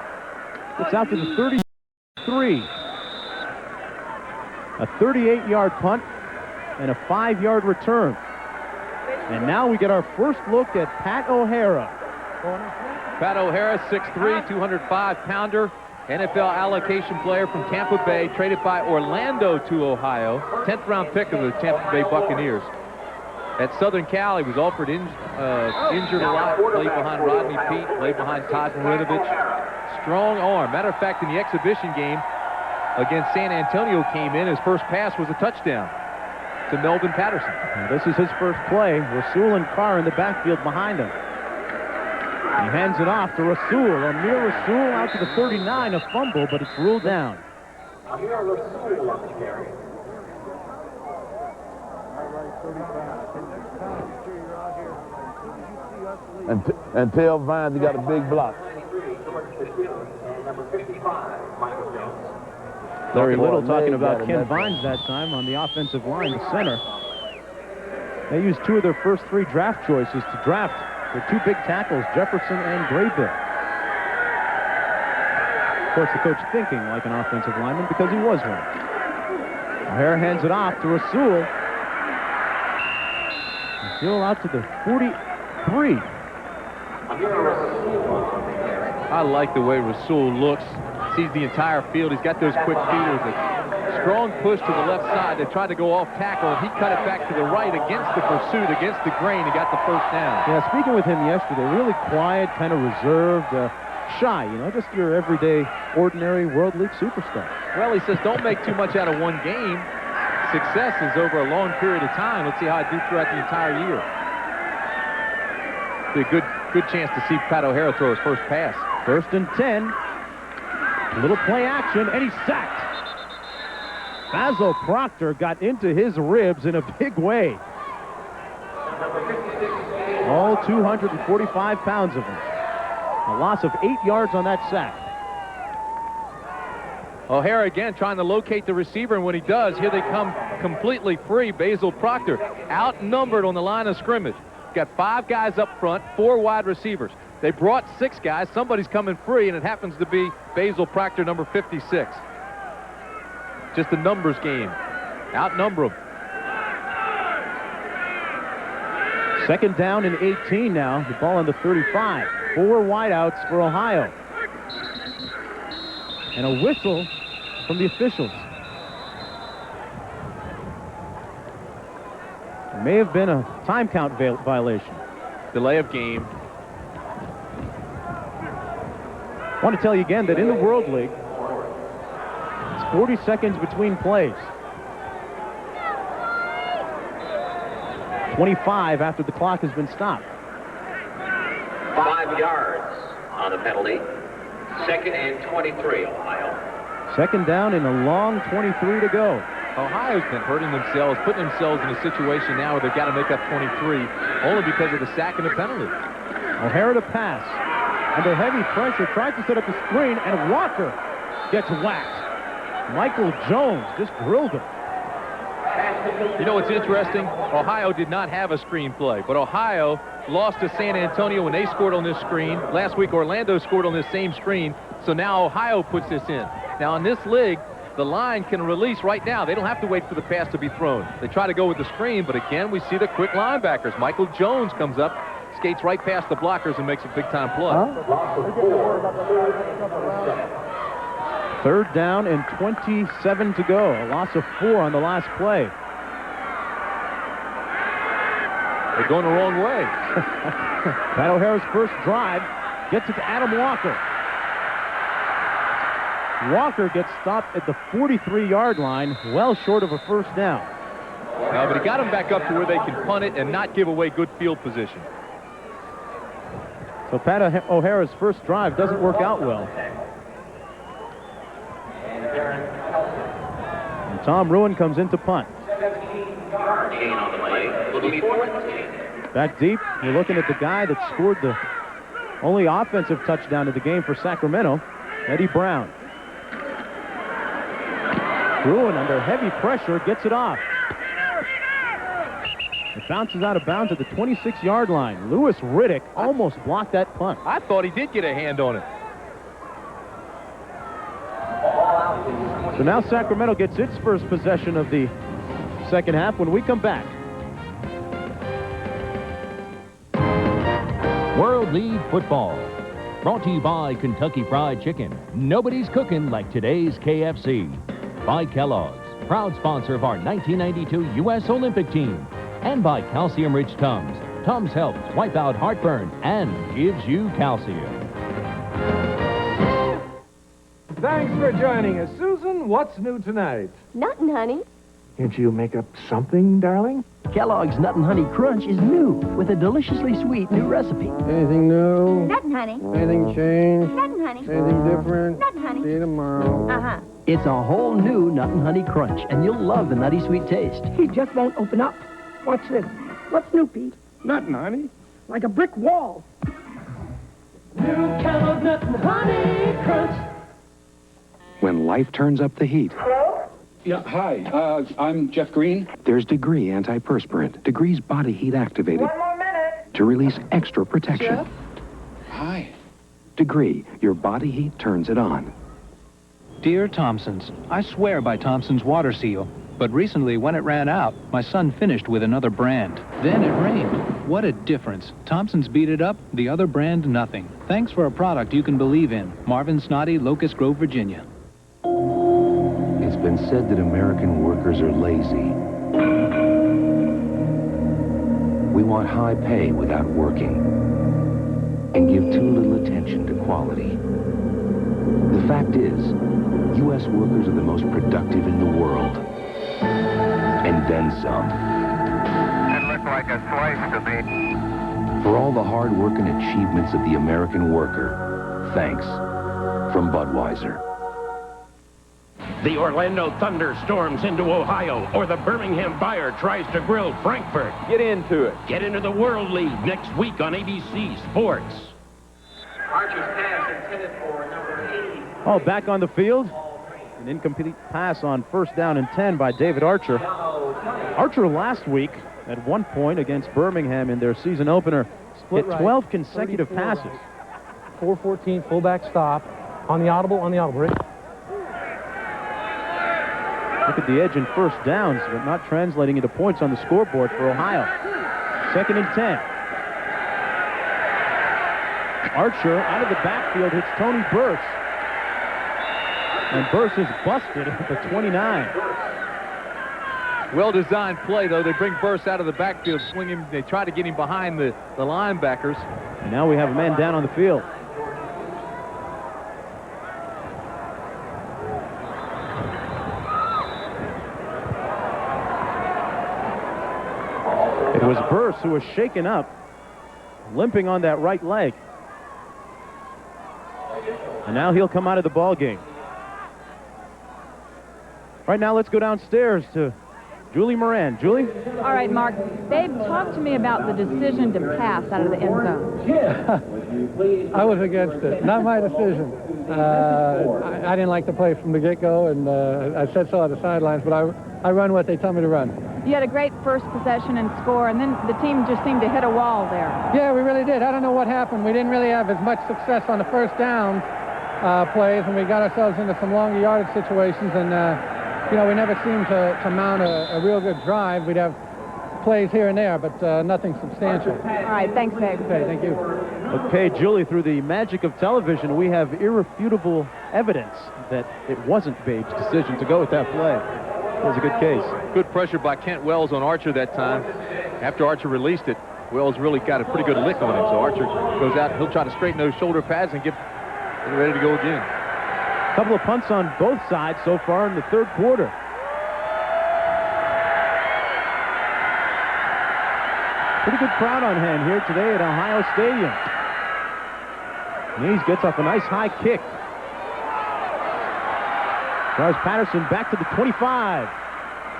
Speaker 4: Gets out to the 33. A 38-yard punt and a 5-yard return. And now we get our first look at Pat O'Hara.
Speaker 2: Pat O'Hara, 6'3", 205-pounder, NFL allocation player from Tampa Bay, traded by Orlando to Ohio. 10th round pick of the Tampa Bay Buccaneers. At Southern Cal, he was offered injured a lot, played behind Rodney Peete, played behind Todd Marinovich. Strong arm. Matter of fact, in the exhibition game against San Antonio came in, his first pass was a touchdown to Melvin Patterson.
Speaker 4: Now, this is his first play. Rasul and Carr in the backfield behind him. He hands it off to Rasul. Amir Rasul out to the 39, a fumble, but it's ruled down.
Speaker 18: Amir Rasul on the carry.
Speaker 12: And tell Vines he got a big block.
Speaker 4: Larry Little talking about Ken Vines that time on the offensive line, the center. They used 2 of their first 3 draft choices to draft their 2 big tackles, Jefferson and Graybill. Of course, the coach thinking like an offensive lineman because he was one. O'Hara hands it off to Rasul. Rasul out to the 43.
Speaker 2: I like the way Rasul looks. Sees the entire field. He's got those quick feeders. A strong push to the left side. They tried to go off tackle, and he cut it back to the right against the pursuit, against the grain. He got the first down.
Speaker 4: Yeah, speaking with him yesterday, really quiet, kind of reserved, shy, you know, just your everyday, ordinary World League superstar.
Speaker 2: Well, he says, don't make too much out of one game. Success is over a long period of time. Let's see how I do throughout the entire year. Be a good chance to see Pat O'Hara throw his first pass.
Speaker 4: 1st and 10. A little play action, and he's sacked. Basil Proctor got into his ribs in a big way. All 245 pounds of him. A loss of 8 yards on that sack.
Speaker 2: O'Hara again trying to locate the receiver, and when he does, here they come completely free. Basil Proctor outnumbered on the line of scrimmage. Got 5 guys up front, 4 wide receivers. They brought 6 guys. Somebody's coming free, and it happens to be Basil Proctor, number 56. Just a numbers game. Outnumber them.
Speaker 4: 2nd down and 18 now. The ball on the 35. 4 wideouts for Ohio. And a whistle from the officials. It may have been a time count violation.
Speaker 2: Delay of game.
Speaker 4: I want to tell you again that in the World League, it's 40 seconds between plays. 25 after the clock has been stopped.
Speaker 13: 5 yards on the penalty. 2nd and 23, Ohio.
Speaker 4: Second down and a long 23 to go.
Speaker 2: Ohio's been hurting themselves, putting themselves in a situation now where they've got to make up 23, only because of the sack and the penalty.
Speaker 4: O'Hara to pass. Under heavy pressure, tries to set up the screen, and Walker gets whacked. Michael Jones just drilled him.
Speaker 2: You know what's interesting? Ohio did not have a screen play, but Ohio lost to San Antonio when they scored on this screen. Last week, Orlando scored on this same screen, so now Ohio puts this in. Now, in this league, the line can release right now. They don't have to wait for the pass to be thrown. They try to go with the screen, but again, we see the quick linebackers. Michael Jones comes up, skates right past the blockers, and makes a big-time play.
Speaker 4: Third down and 27 to go. A loss of 4 on the last play.
Speaker 2: They're going the wrong way.
Speaker 4: Pat O'Hara's first drive gets it to Adam Walker. Walker gets stopped at the 43-yard line, well short of a first down.
Speaker 2: But he got him back up to where they can punt it and not give away good field position.
Speaker 4: So Pat O'Hara's first drive doesn't work out well. And Tom Ruin comes in to punt. Back deep, you're looking at the guy that scored the only offensive touchdown of the game for Sacramento, Eddie Brown. Ruin under heavy pressure gets it off. It bounces out of bounds at the 26-yard line. Louis Riddick almost blocked that punt.
Speaker 2: I thought he did get a hand on it.
Speaker 4: So now Sacramento gets its first possession of the second half when we come back.
Speaker 23: World League Football. Brought to you by Kentucky Fried Chicken. Nobody's cooking like today's KFC. By Kellogg's, proud sponsor of our 1992 U.S. Olympic team. And by Calcium-Rich Tums. Tums helps wipe out heartburn and gives you calcium.
Speaker 14: Thanks for joining us. Susan, what's new tonight?
Speaker 16: Nothing, honey.
Speaker 14: Can't you make up something, darling?
Speaker 17: Kellogg's Nut and Honey Crunch is new with a deliciously sweet new recipe.
Speaker 14: Anything new?
Speaker 16: Nothing, honey.
Speaker 14: Anything changed?
Speaker 16: Nothing, honey.
Speaker 14: Anything different?
Speaker 16: Nothing, honey.
Speaker 14: See you tomorrow.
Speaker 16: Uh-huh.
Speaker 17: It's a whole new Nut and Honey Crunch, and you'll love the nutty sweet taste.
Speaker 20: He just won't open up. Watch this. What's new, Pete?
Speaker 14: Nothing, honey.
Speaker 20: Like a brick wall.
Speaker 18: New Kellogg's Nut and Honey Crunch.
Speaker 9: When life turns up the heat.
Speaker 26: Yeah, hi. I'm Jeff Green.
Speaker 9: There's Degree Antiperspirant. Degree's body heat activated.
Speaker 20: 1 more minute.
Speaker 9: To release extra protection.
Speaker 20: Jeff?
Speaker 26: Hi.
Speaker 9: Degree, your body heat turns it on.
Speaker 27: Dear Thompsons, I swear by Thompson's water seal. But recently, when it ran out, my son finished with another brand. Then it rained. What a difference. Thompson's beat it up, the other brand nothing. Thanks for a product you can believe in. Marvin Snoddy, Locust Grove, Virginia.
Speaker 9: It's been said that American workers are lazy. We want high pay without working and give too little attention to quality. The fact is, U.S. workers are the most productive in the world. And then some.
Speaker 28: It looked like a slice to me.
Speaker 9: For all the hard work and achievements of the American worker, thanks from Budweiser.
Speaker 29: The Orlando Thunder storms into Ohio, or the Birmingham Buyer tries to grill Frankfurt.
Speaker 2: Get into it.
Speaker 29: Get into the World League next week on ABC Sports.
Speaker 13: Archer's pass intended for number 80.
Speaker 4: Oh, back on the field. An incomplete pass on first down and 10 by David Archer. Archer last week, at one point against Birmingham in their season opener, hit 12 consecutive passes.
Speaker 11: 4-14, fullback stop. On the audible, Rick.
Speaker 4: Look at the edge in first downs, but not translating into points on the scoreboard for Ohio. 2nd and 10. Archer out of the backfield hits Tony Burse. And Burse is busted at the 29.
Speaker 2: Well-designed play, though. They bring Burse out of the backfield, swing him. They try to get him behind the linebackers.
Speaker 4: And now we have a man down on the field. was Burse, who was shaken up, limping on that right leg. And now he'll come out of the ball game. Right now, let's go downstairs to Julie Moran. Julie?
Speaker 10: All right, Mark. Babe, talk to me about the decision to pass out of the end zone.
Speaker 11: I was against it. Not my decision. I didn't like the play from the get-go, and I said so on the sidelines, but I run what they tell me to run.
Speaker 10: You had a great first possession and score, and then the team just seemed to hit a wall there.
Speaker 11: Yeah, we really did. I don't know what happened. We didn't really have as much success on the first down plays, and we got ourselves into some longer yardage situations, and you know, we never seemed to mount a real good drive. We'd have plays here and there, but nothing substantial.
Speaker 10: All right, thanks, Babe.
Speaker 11: Okay, thank you.
Speaker 4: Okay, Julie, through the magic of television, we have irrefutable evidence that it wasn't Babe's decision to go with that play. It was a good case.
Speaker 2: Good pressure by Kent Wells on Archer that time. After Archer released it, Wells really got a pretty good lick on him. So Archer goes out, he'll try to straighten those shoulder pads and get ready to go again.
Speaker 4: A couple of punts on both sides so far in the third quarter. Pretty good crowd on hand here today at Ohio Stadium. Mays gets up a nice high kick. Drives Patterson back to the 25.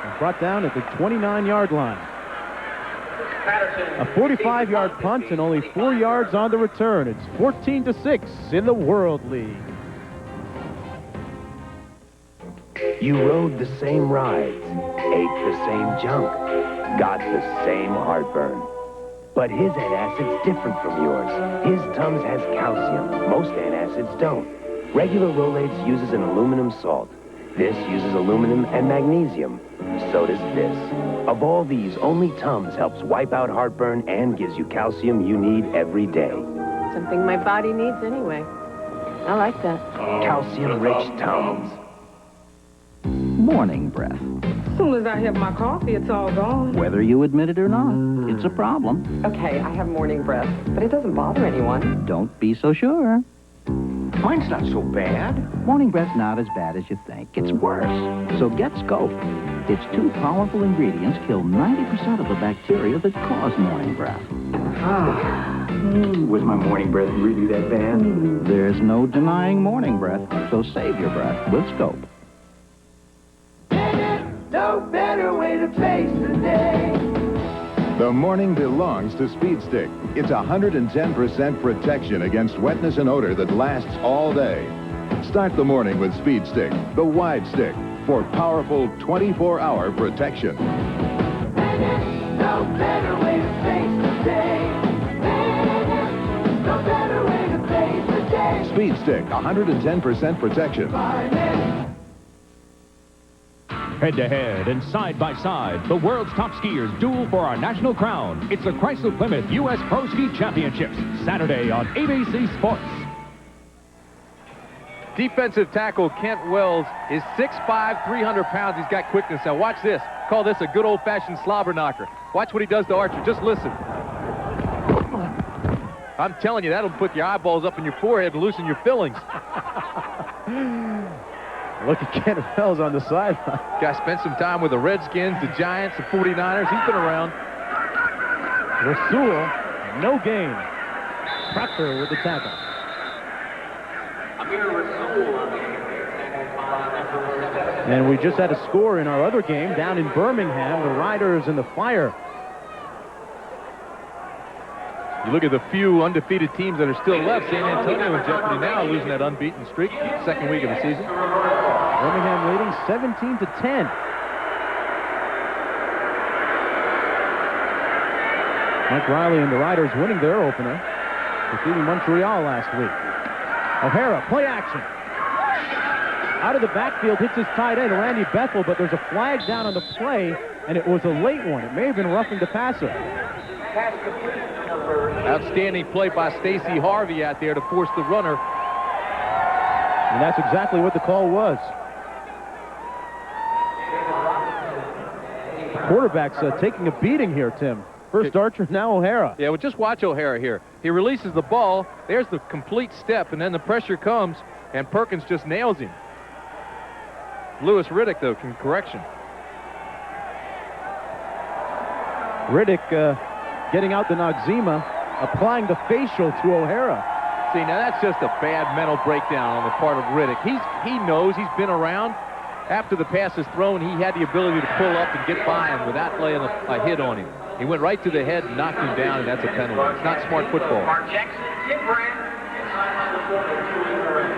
Speaker 4: And brought down at the 29-yard line. A 45-yard punt and only 4 yards on the return. It's 14-6 in the World League.
Speaker 1: You rode the same rides, ate the same junk, got the same heartburn. But his antacid's different from yours. His Tums has calcium. Most antacids don't. Regular Rolaids uses an aluminum salt. This uses aluminum and magnesium. So does this. Of all these, only Tums helps wipe out heartburn and gives you calcium you need every day.
Speaker 6: Something my body needs anyway. I like that.
Speaker 1: Calcium-rich Tums.
Speaker 8: Morning breath.
Speaker 6: As soon as I have my coffee, it's all gone.
Speaker 8: Whether you admit it or not, it's a problem.
Speaker 6: Okay, I have morning breath, but it doesn't bother anyone.
Speaker 8: Don't be so sure.
Speaker 1: Mine's not so bad.
Speaker 8: Morning breath's not as bad as you think. It's worse. So get Scope. Its 2 powerful ingredients kill 90% of the bacteria that cause morning breath.
Speaker 1: Was my morning breath really that bad?
Speaker 8: There's no denying morning breath, so save your breath with Scope.
Speaker 18: No better way to face the day.
Speaker 16: The morning belongs to Speed Stick. It's 110% protection against wetness and odor that lasts all day. Start the morning with Speed Stick, the wide stick, for powerful 24-hour protection.
Speaker 18: No better way to face the day. No better way to face the day.
Speaker 16: Speed Stick, 110% protection.
Speaker 23: Head-to-head and side-by-side, the world's top skiers duel for our national crown. It's the Chrysler Plymouth U.S. Pro Ski Championships, Saturday on ABC Sports.
Speaker 2: Defensive tackle Kent Wells is 6'5", 300 pounds. He's got quickness. Now watch this. Call this a good old-fashioned slobber knocker. Watch what he does to Archer. Just listen. I'm telling you, that'll put your eyeballs up in your forehead and loosen your fillings.
Speaker 4: Look at Kent Wells on the sideline.
Speaker 2: Guy spent some time with the Redskins, the Giants, the 49ers. He's been around.
Speaker 4: Rasul, no gain. Proctor with the tackle. And we just had a score in our other game down in Birmingham, the Riders and the Fire.
Speaker 2: You look at the few undefeated teams that are still left. San Antonio in jeopardy now, losing that unbeaten streak, second week of the season.
Speaker 4: Birmingham leading 17-10. Mike Riley and the Riders winning their opener, defeating Montreal last week. O'Hara, play action. Out of the backfield, hits his tight end, Randy Bethel, but there's a flag down on the play, and it was a late one. It may have been roughing the passer.
Speaker 2: Outstanding play by Stacy Harvey out there to force the runner.
Speaker 4: And that's exactly what the call was. Quarterback's taking a beating here, Tim. First Archer, now O'Hara.
Speaker 2: Yeah, well, just watch O'Hara here. He releases the ball. There's the complete step, and then the pressure comes, and Perkins just nails him. Lewis Riddick, though, can correction.
Speaker 4: Riddick getting out the Noxzema, applying the facial to O'Hara.
Speaker 2: See, now that's just a bad mental breakdown on the part of Riddick. He knows, he's been around. After the pass is thrown, he had the ability to pull up and get by him without laying a hit on him. He went right to the head and knocked him down, and that's a penalty. It's not smart football.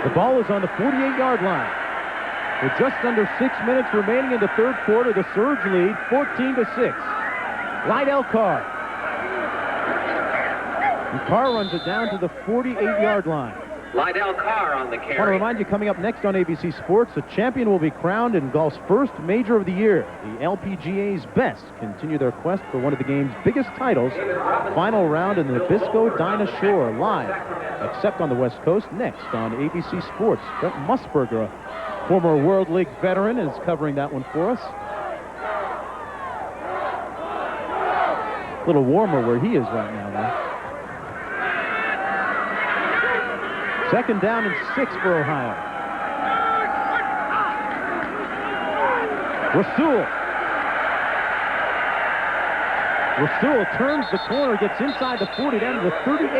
Speaker 4: The ball is on the 48-yard line. With just under 6 minutes remaining in the third quarter, the Surge lead 14-6. Lydell Carr. And Carr runs it down to the 48-yard line.
Speaker 13: Lydell Carr on the carry.
Speaker 4: I want to remind you, coming up next on ABC Sports, the champion will be crowned in golf's first major of the year. The LPGA's best continue their quest for one of the game's biggest titles. Final round in the Nabisco Dinah Shore, live, except on the West Coast, next on ABC Sports. Brent Musburger, a former World League veteran, is covering that one for us. A little warmer where he is right now, though. Second down and 6 for Ohio. Rasul turns the corner, gets inside the 40, down to the 38.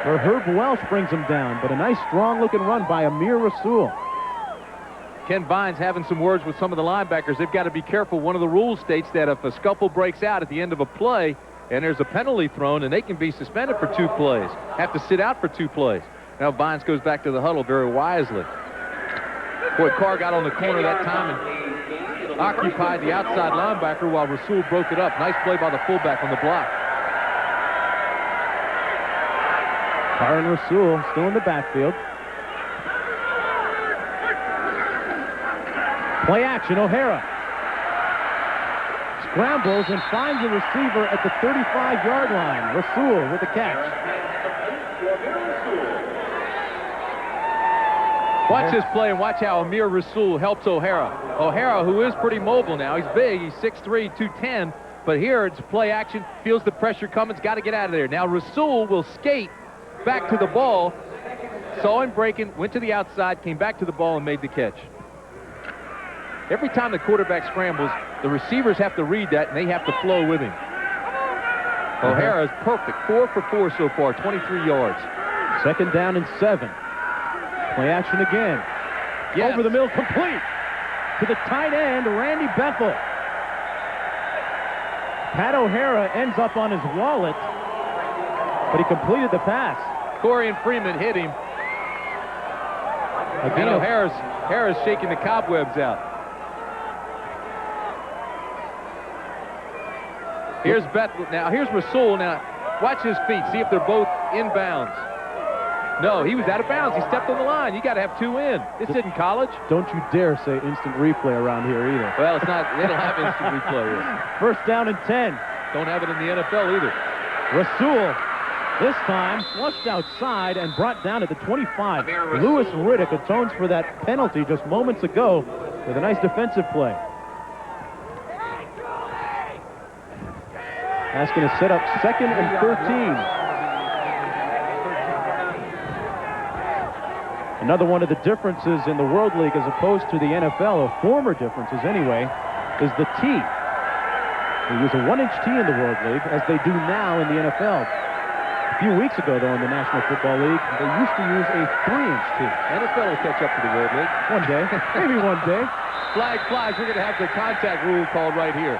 Speaker 4: Where Herb Welsh brings him down, but a nice strong-looking run by Amir Rasul.
Speaker 2: Ken Vines having some words with some of the linebackers. They've got to be careful. One of the rules states that if a scuffle breaks out at the end of a play and there's a penalty thrown, and they can be suspended for 2 plays, have to sit out for 2 plays. Now Vines goes back to the huddle very wisely. Boy, Carr got on the corner that time and occupied the outside linebacker while Rasul broke it up. Nice play by the fullback on the block.
Speaker 4: Carr and Rasul still in the backfield. Play action, O'Hara. Scrambles and finds a receiver at the 35-yard line. Rasul with the catch.
Speaker 2: Watch this play and watch how Amir Rasul helps O'Hara. O'Hara, who is pretty mobile now. He's big. He's 6'3", 210. But here it's play action. Feels the pressure coming. He's got to get out of there. Now Rasul will skate back to the ball. Saw him breaking, went to the outside, came back to the ball and made the catch. Every time the quarterback scrambles, the receivers have to read that, and they have to flow with him. O'Hara is perfect. 4 for 4 so far, 23 yards.
Speaker 4: Second down and 7. Play action again.
Speaker 2: Yes.
Speaker 4: Over the middle, complete to the tight end, Randy Bethel. Pat O'Hara ends up on his wallet, but he completed the pass.
Speaker 2: Corey and Freeman hit him. Again, O'Hara's shaking the cobwebs out. Here's Bethel. Now, here's Rasul. Now, watch his feet. See if they're both inbounds. No, he was out of bounds. He stepped on the line. You got to have 2 in. This isn't college.
Speaker 4: Don't you dare say instant replay around here either.
Speaker 2: Well, it's not. They don't have instant replay here.
Speaker 4: First down and 10.
Speaker 2: Don't have it in the NFL either.
Speaker 4: Rasul, this time, flushed outside and brought down at the 25. Louis Riddick atones for that penalty just moments ago with a nice defensive play. That's going to set up 2nd and 13. Another one of the differences in the World League as opposed to the NFL, or former differences anyway, is the tee. They use a 1-inch tee in the World League, as they do now in the NFL. A few weeks ago, though, in the National Football League, they used to use a 3-inch tee.
Speaker 2: NFL will catch up to the World League.
Speaker 4: One day. Maybe one day.
Speaker 2: Flag flies. We're going to have the contact rule called right here.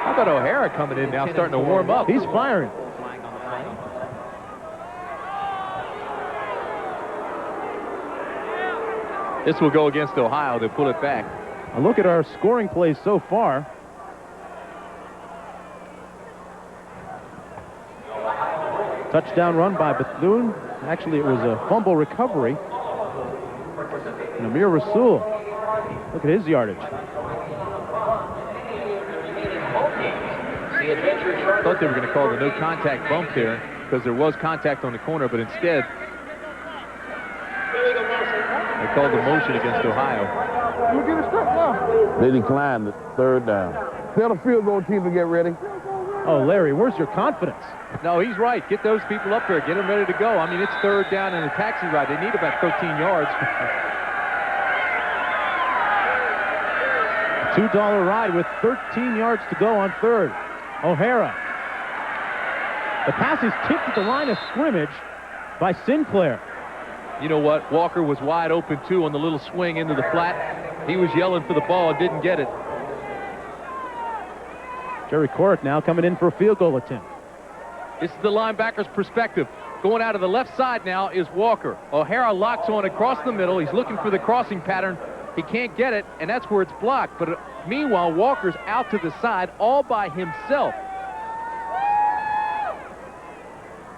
Speaker 2: How about O'Hara coming in now, starting to warm up?
Speaker 4: He's firing.
Speaker 2: This will go against Ohio. They'll pull it back.
Speaker 4: A look at our scoring plays so far. Touchdown run by Bethune. Actually, it was a fumble recovery. And Amir Rasul. Look at his yardage.
Speaker 2: I thought they were going to call the no contact bump there because there was contact on the corner, but instead they called the motion against Ohio.
Speaker 12: They declined the 3rd down. Tell the field goal team to get ready.
Speaker 4: Oh, Larry, where's your confidence?
Speaker 2: No, he's right. Get those people up there. Get them ready to go. I mean, it's 3rd down and a taxi ride. They need about 13 yards.
Speaker 4: $2 ride with 13 yards to go on third. O'Hara. The pass is tipped at the line of scrimmage by Sinclair.
Speaker 2: You know what? Walker was wide open, too, on the little swing into the flat. He was yelling for the ball, didn't get it.
Speaker 4: Jerry Corrick now coming in for a field goal attempt.
Speaker 2: This is the linebacker's perspective. Going out of the left side now is Walker. O'Hara locks on across the middle. He's looking for the crossing pattern. He can't get it, and that's where it's blocked. But meanwhile, Walker's out to the side all by himself.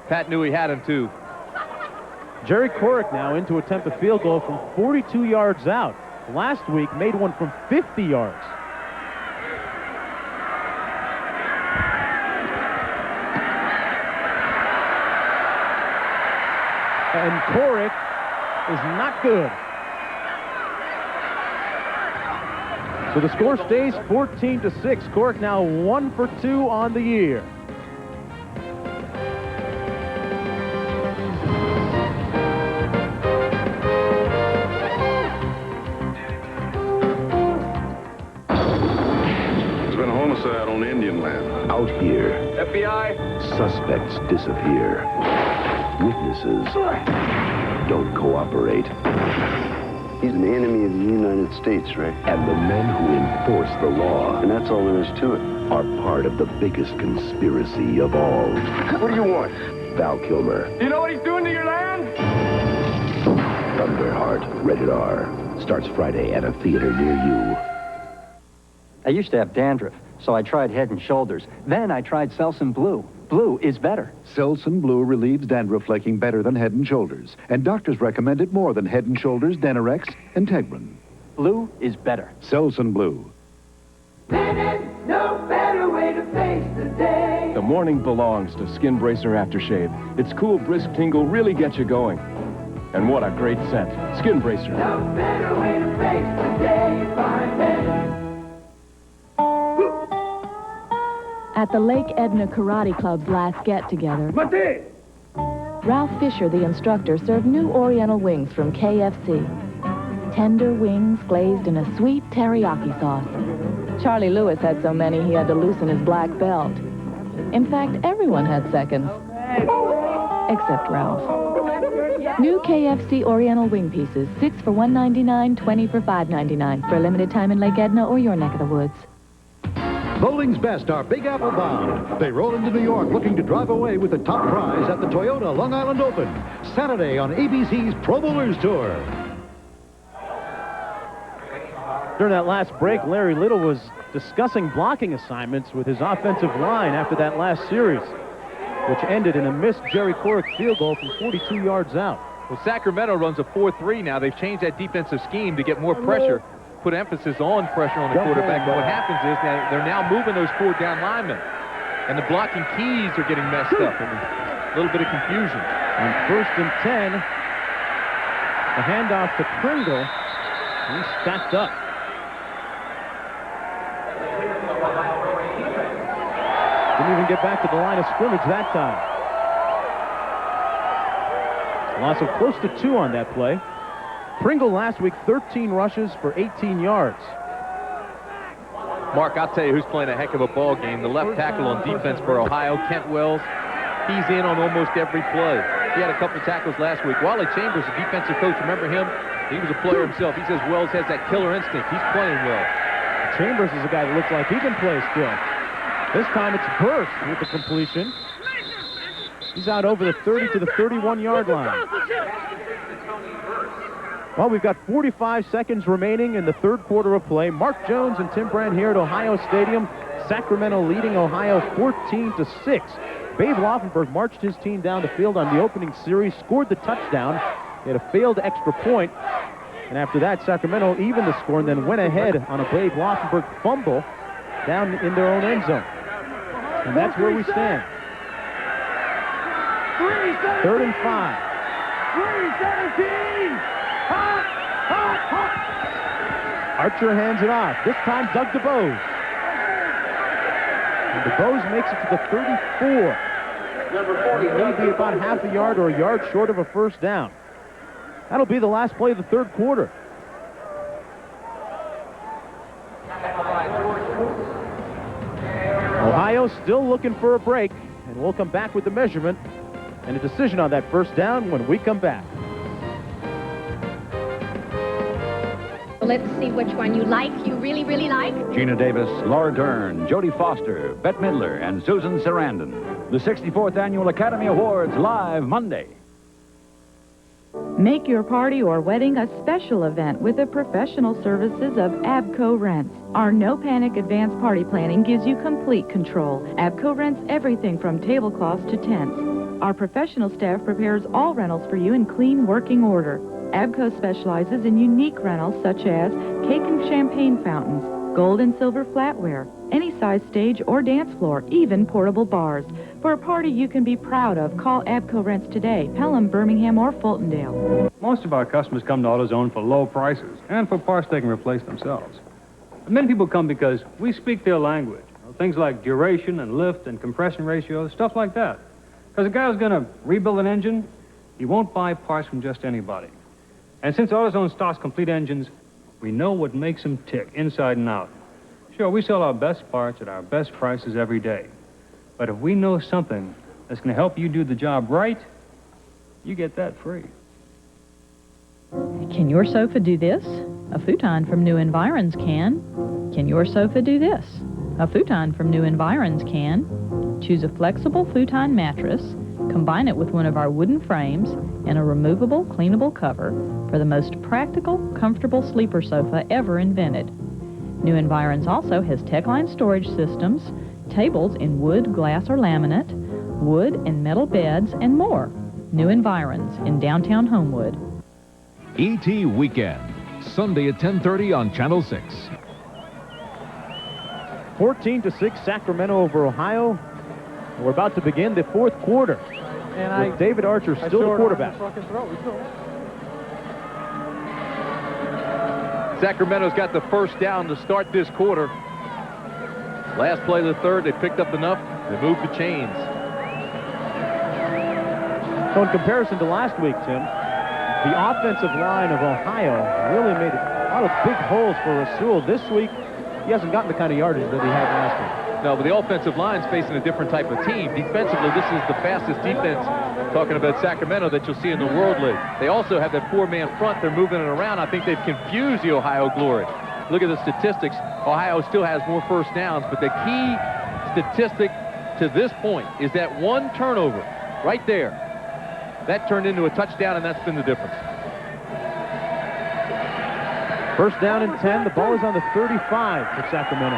Speaker 2: Pat knew he had him, too.
Speaker 4: Jerry Corrick now in to attempt a field goal from 42 yards out. Last week, made one from 50 yards. And Corrick is not good. So the score stays 14-6. Corrick now 1 for 2 on the year.
Speaker 12: There's been a homicide on Indian land.
Speaker 1: Out here,
Speaker 14: FBI?
Speaker 1: suspects disappear. Witnesses don't cooperate.
Speaker 3: He's an enemy of the United States, right?
Speaker 1: And the men who enforce the law,
Speaker 3: And that's all there is to it.
Speaker 1: are part of the biggest conspiracy of all.
Speaker 3: What do you want?
Speaker 1: Val Kilmer,
Speaker 14: Do you know what he's doing to your land?
Speaker 1: Thunderheart, rated R. Starts Friday at a theater near you.
Speaker 17: I used to have dandruff, so I tried Head and Shoulders. Then I tried Selsun Blue. Blue is better.
Speaker 5: Selsun Blue relieves dandruff flaking better than Head & Shoulders, and doctors recommend it more than Head & Shoulders, Denerex, and Tegrin.
Speaker 17: Blue is better.
Speaker 5: Selsun Blue.
Speaker 18: No better way to face the day.
Speaker 7: The morning belongs to Skin Bracer Aftershave. Its cool, brisk tingle really gets you going. And what a great scent. Skin Bracer.
Speaker 18: No better way to face the day. Find it.
Speaker 15: At the Lake Edna Karate Club's last get-together, Ralph Fisher, the instructor, served new Oriental wings from KFC. Tender wings glazed in a sweet teriyaki sauce. Charlie Lewis had so many he had to loosen his black belt. In fact, everyone had seconds. Except Ralph. New KFC Oriental wing pieces, 6 for $1.99, 20 for $5.99. For a limited time in Lake Edna or your neck of the woods.
Speaker 19: Bowling's best are Big Apple bound. They roll into New York looking to drive away with the top prize at the Toyota Long Island Open. Saturday on ABC's Pro Bowlers Tour.
Speaker 4: During that last break, Larry Little was discussing blocking assignments with his offensive line after that last series, which ended in a missed Jerry Corrick field goal from 42 yards out.
Speaker 2: Well, Sacramento runs a 4-3 now. They've changed that defensive scheme to get more pressure, put emphasis on pressure on the quarterback. And what happens is that they're now moving those 4 down linemen, and the blocking keys are getting messed up, and a little bit of confusion.
Speaker 4: On 1st and 10, the handoff to Pringle. He's stacked up. Didn't even get back to the line of scrimmage that time. Loss of close to 2 on that play. Pringle last week, 13 rushes for 18 yards.
Speaker 2: Mark, I'll tell you who's playing a heck of a ball game. The left tackle on defense for Ohio, Kent Wells. He's in on almost every play. He had a couple of tackles last week. Wally Chambers, the defensive coach, remember him? He was a player himself. He says Wells has that killer instinct. He's playing well.
Speaker 4: Chambers is a guy that looks like he can play still. This time it's Burst with the completion. He's out over the 30 to the 31-yard line. Well, we've got 45 seconds remaining in the third quarter of play. Mark Jones and Tim Brand here at Ohio Stadium. Sacramento leading Ohio 14-6. Babe Laufenberg marched his team down the field on the opening series, scored the touchdown. He had a failed extra point. And after that, Sacramento evened the score and then went ahead on a Babe Laufenberg fumble down in their own end zone. And that's where we stand. 3rd and 5.
Speaker 18: 3-17. Hot, hot, hot.
Speaker 4: Archer hands it off. This time, Doug DeBose. And DeBose makes it to the 34. Maybe about half a yard or a yard short of a first down. That'll be the last play of the third quarter. Ohio still looking for a break, and we'll come back with the measurement and a decision on that first down when we come back.
Speaker 9: Let's see which one you like, you really, really like.
Speaker 20: Gina Davis, Laura Dern, Jodie Foster, Bette Midler, and Susan Sarandon. The 64th Annual Academy Awards live Monday.
Speaker 15: Make your party or wedding a special event with the professional services of Abco Rents. Our no-panic advanced party planning gives you complete control. Abco rents everything from tablecloths to tents. Our professional staff prepares all rentals for you in clean working order. Abco specializes in unique rentals such as cake and champagne fountains, gold and silver flatware, any size stage or dance floor, even portable bars. For a party you can be proud of, call Abco Rents today, Pelham, Birmingham, or Fultondale.
Speaker 14: Most of our customers come to AutoZone for low prices and for parts they can replace themselves. But many people come because we speak their language. Things like duration and lift and compression ratios, stuff like that. Because a guy who's going to rebuild an engine, he won't buy parts from just anybody. And since AutoZone stocks complete engines, we know what makes them tick inside and out. Sure, we sell our best parts at our best prices every day. But if we know something that's going to help you do the job right, you get that free.
Speaker 21: Can your sofa do this? A futon from New Environs can. Can your sofa do this? A futon from New Environs can. Choose a flexible futon mattress, combine it with one of our wooden frames, and a removable, cleanable cover for the most practical, comfortable sleeper sofa ever invented. New Environs also has Techline storage systems, tables in wood, glass, or laminate, wood and metal beds, and more. New Environs in downtown Homewood.
Speaker 23: E.T. Weekend, Sunday at 10:30 on Channel 6.
Speaker 4: 14-6 Sacramento over Ohio. We're about to begin the fourth quarter. With David Archer still the quarterback.
Speaker 2: Sacramento's got the first down to start this quarter. Last play of the third, they picked up enough. They moved the chains.
Speaker 4: So in comparison to last week, Tim, the offensive line of Ohio really made a lot of big holes for Rasul. This week, he hasn't gotten the kind of yardage that he had last week.
Speaker 2: No, but the offensive line's facing a different type of team. Defensively, this is the fastest defense, talking about Sacramento, that you'll see in the World League. They also have that four-man front. They're moving it around. I think they've confused the Ohio Glory. Look at the statistics. Ohio still has more first downs, but the key statistic to this point is that one turnover right there. That turned into a touchdown, and that's been the difference.
Speaker 4: First down and 10. The ball is on the 35 for Sacramento.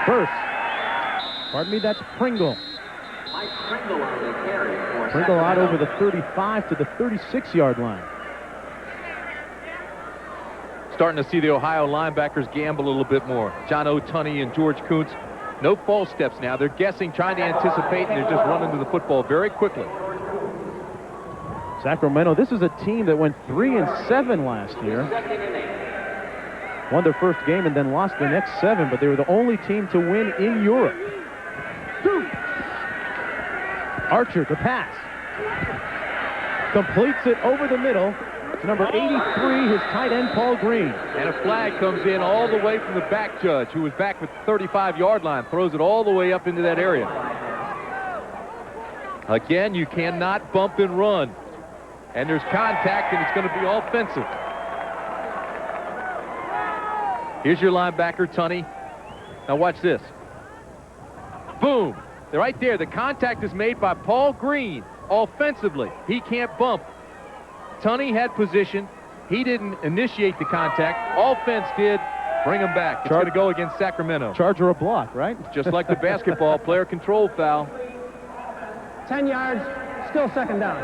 Speaker 4: First. Pardon me, that's Pringle. Pringle out over the 35 to the 36-yard line.
Speaker 2: Starting to see the Ohio linebackers gamble a little bit more. John O'Tunney and George Kuntz. No false steps now. They're guessing, trying to anticipate, and they're just running to the football very quickly.
Speaker 4: Sacramento, this is a team that went 3-7 last year. Won their first game and then lost the next 7, but they were the only team to win in Europe. Archer to pass. Completes it over the middle. It's number 83, his tight end, Paul Green.
Speaker 2: And a flag comes in all the way from the back judge, who was back with the 35-yard line, throws it all the way up into that area. Again, you cannot bump and run. And there's contact, and it's going to be offensive. Here's your linebacker, Tunney. Now watch this. Boom. They're right there. The contact is made by Paul Green offensively. He can't bump. Tunney had position. He didn't initiate the contact. Offense did. Bring him back. It's going to go against Sacramento.
Speaker 4: Charge or a block, right?
Speaker 2: Just like the basketball, player control foul.
Speaker 11: 10 yards, still second down.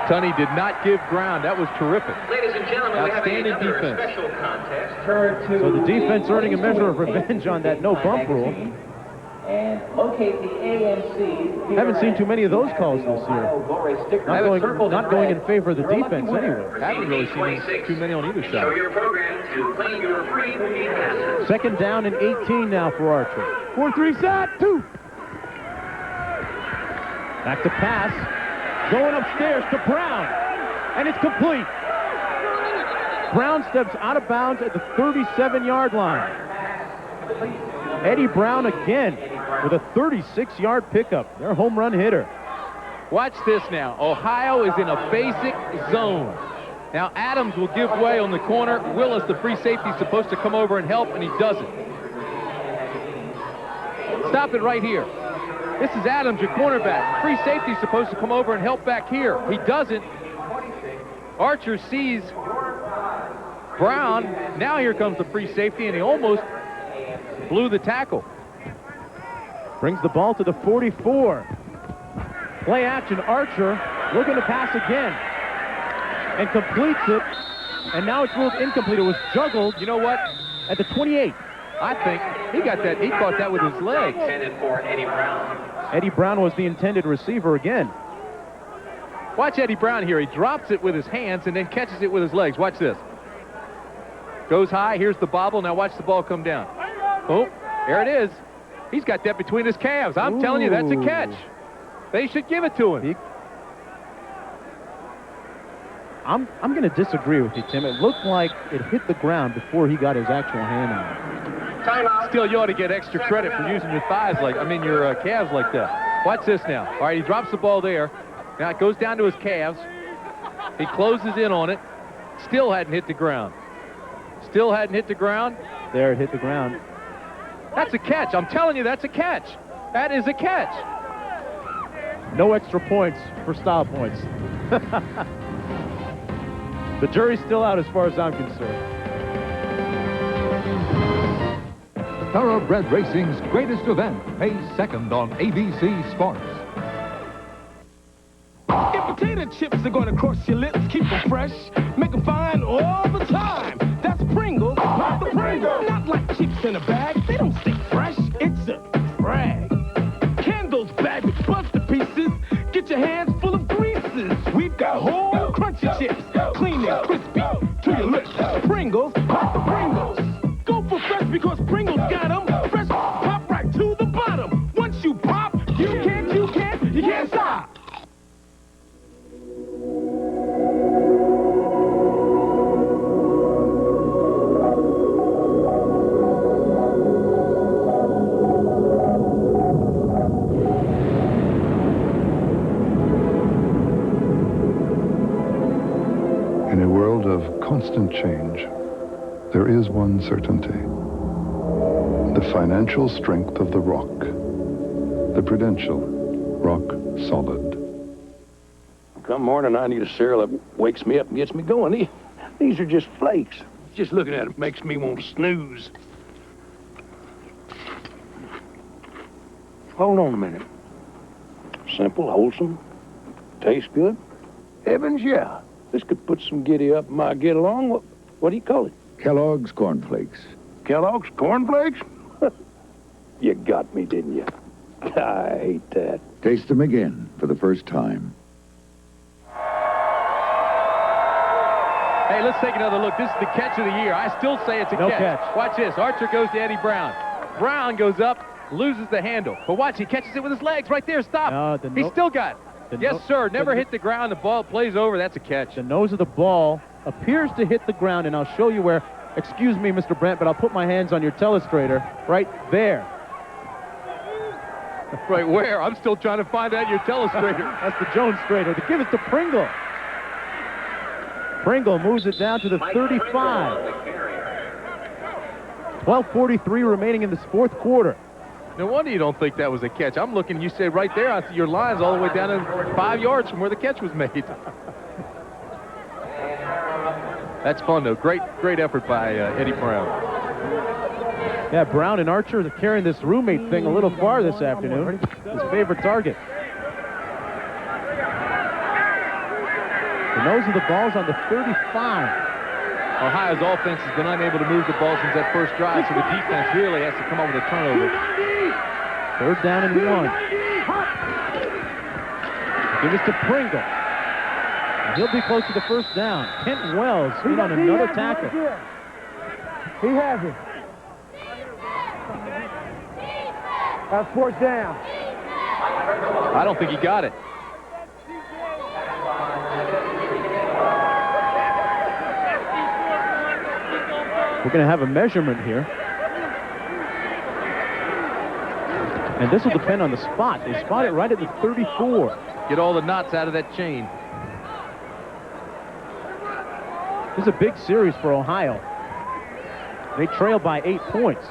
Speaker 2: Tunney did not give ground. That was terrific.
Speaker 13: Ladies and gentlemen, we have another
Speaker 2: defense.
Speaker 13: special contest.
Speaker 4: So the defense earning a measure of revenge on that no-bump rule.
Speaker 22: And locate the AMC.
Speaker 4: Haven't seen too many of those calls this year. Not going in favor of the defense anyway.
Speaker 2: Haven't really seen too many on either side.
Speaker 13: Show your program to claim your free movie passes.
Speaker 4: Second down and 18 now for Archer. 4-3 set, 2. Back to pass. Going upstairs to Brown. And it's complete. Brown steps out of bounds at the 37-yard line. Eddie Brown again with a 36-yard pickup. Their home run hitter.
Speaker 2: Watch this now. Ohio is in a basic zone. Now Adams will give way on the corner. Willis, the free safety, is supposed to come over and help, and he doesn't. Stop it right here. This is Adams, your cornerback. Free safety is supposed to come over and help back here. He doesn't. Archer sees Brown. Now here comes the free safety, and he almost blew the tackle.
Speaker 4: Brings the ball to the 44. Play action, Archer looking to pass again. And completes it. And now it's ruled incomplete. It was juggled.
Speaker 2: You know what?
Speaker 4: At the 28.
Speaker 2: I think he got that. He caught that with his legs.
Speaker 13: Intended for Eddie Brown.
Speaker 4: Eddie Brown was the intended receiver again.
Speaker 2: Watch Eddie Brown here. He drops it with his hands and then catches it with his legs. Watch this. Goes high. Here's the bobble. Now watch the ball come down. Oh, there it is. He's got that between his calves. I'm telling you, that's a catch. They should give it to him.
Speaker 4: I'm going to disagree with you, Tim. It looked like it hit the ground before he got his actual hand on it.
Speaker 2: Still, you ought to get extra credit for using your thighs your calves like that. Watch this now. All right, he drops the ball there. Now it goes down to his calves. He closes in on it. Still hadn't hit the ground. Still hadn't hit the ground.
Speaker 4: There, it hit the ground.
Speaker 2: That's a catch. I'm telling you, that's a catch. That is a catch.
Speaker 4: No extra points for style points. The jury's still out as far as I'm concerned.
Speaker 6: Thoroughbred Racing's greatest event, May 2nd on ABC Sports.
Speaker 18: If potato chips are going to cross your lips, keep them fresh, make them fine all the time. That's Pringles, not the Pringles. Not like chips in a bag, they don't stay fresh. It's a brag. Candles bagged with buster pieces, get your hands full of greases. We've got whole crunchy chips, clean and crispy to your lips. Pringles, not the Pringles. Go for fresh because Pringles got them. Fresh, pop right to the bottom. Once you pop, you can't stop.
Speaker 3: In a world of constant change, there is one certainty. The financial strength of the rock. The Prudential, rock solid.
Speaker 8: Come morning, I need a cereal that wakes me up and gets me going. These are just flakes. Just looking at it makes me want to snooze. Hold on a minute. Simple, wholesome, tastes good. Heavens, yeah. This could put some giddy up in my get along. What do you call it?
Speaker 20: Kellogg's Corn Flakes.
Speaker 8: Kellogg's Corn Flakes? You got me, didn't you? I hate that.
Speaker 20: Taste them again for the first time.
Speaker 2: Hey, let's take another look. This is the catch of the year. I still say it's a catch. Watch this. Archer goes to Eddie Brown. Brown goes up, loses the handle. But watch, he catches it with his legs right there. Stop. He still got it. Yes, sir. Never hit the ground. The ball plays over. That's a catch.
Speaker 4: The nose of the ball appears to hit the ground, and I'll show you where. Excuse me, Mr. Brent, but I'll put my hands on your telestrator right there.
Speaker 2: Right where? I'm still trying to find out your telestrator.
Speaker 4: That's the Jones strator. To give it to Pringle. Pringle moves it down to the 35. 12:43 remaining in this fourth quarter.
Speaker 2: No wonder you don't think that was a catch. I'm looking, you say right there, I see your line's all the way down to 5 yards from where the catch was made. That's fun, though. Great effort by Eddie Brown.
Speaker 4: Yeah, Brown and Archer are carrying this roommate thing a little far this afternoon. His favorite target. The nose of the ball's on the 35.
Speaker 2: Ohio's offense has been unable to move the ball since that first drive, so the defense really has to come up with a turnover.
Speaker 4: Third down and 1. Give this to Pringle. He'll be close to the first down. Kent Wells in on another tackle.
Speaker 12: He has it. That's fourth down.
Speaker 2: I don't think he got it.
Speaker 4: We're going to have a measurement here. And this will depend on the spot. They spot it right at the 34.
Speaker 2: Get all the knots out of that chain.
Speaker 4: This is a big series for Ohio. They trail by 8 points.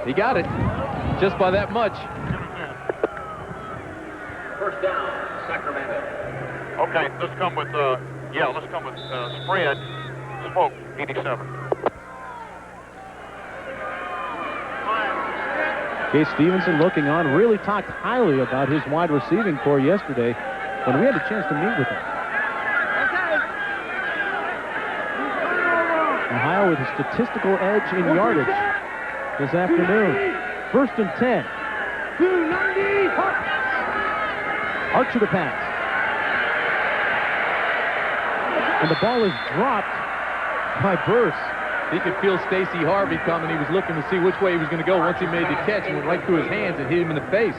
Speaker 2: He got it. Just by that much.
Speaker 13: First down, Sacramento.
Speaker 1: Okay, let's come with, let's come with spread. Smoke, 87.
Speaker 4: Case Stevenson looking on, really talked highly about his wide receiving core yesterday when we had a chance to meet with him. Ohio with a statistical edge in yardage this afternoon. First and 10. Archer to pass. And the ball is dropped by Burse.
Speaker 2: He could feel Stacy Harvey coming. He was looking to see which way he was going to go once he made the catch and went right through his hands and hit him in the face.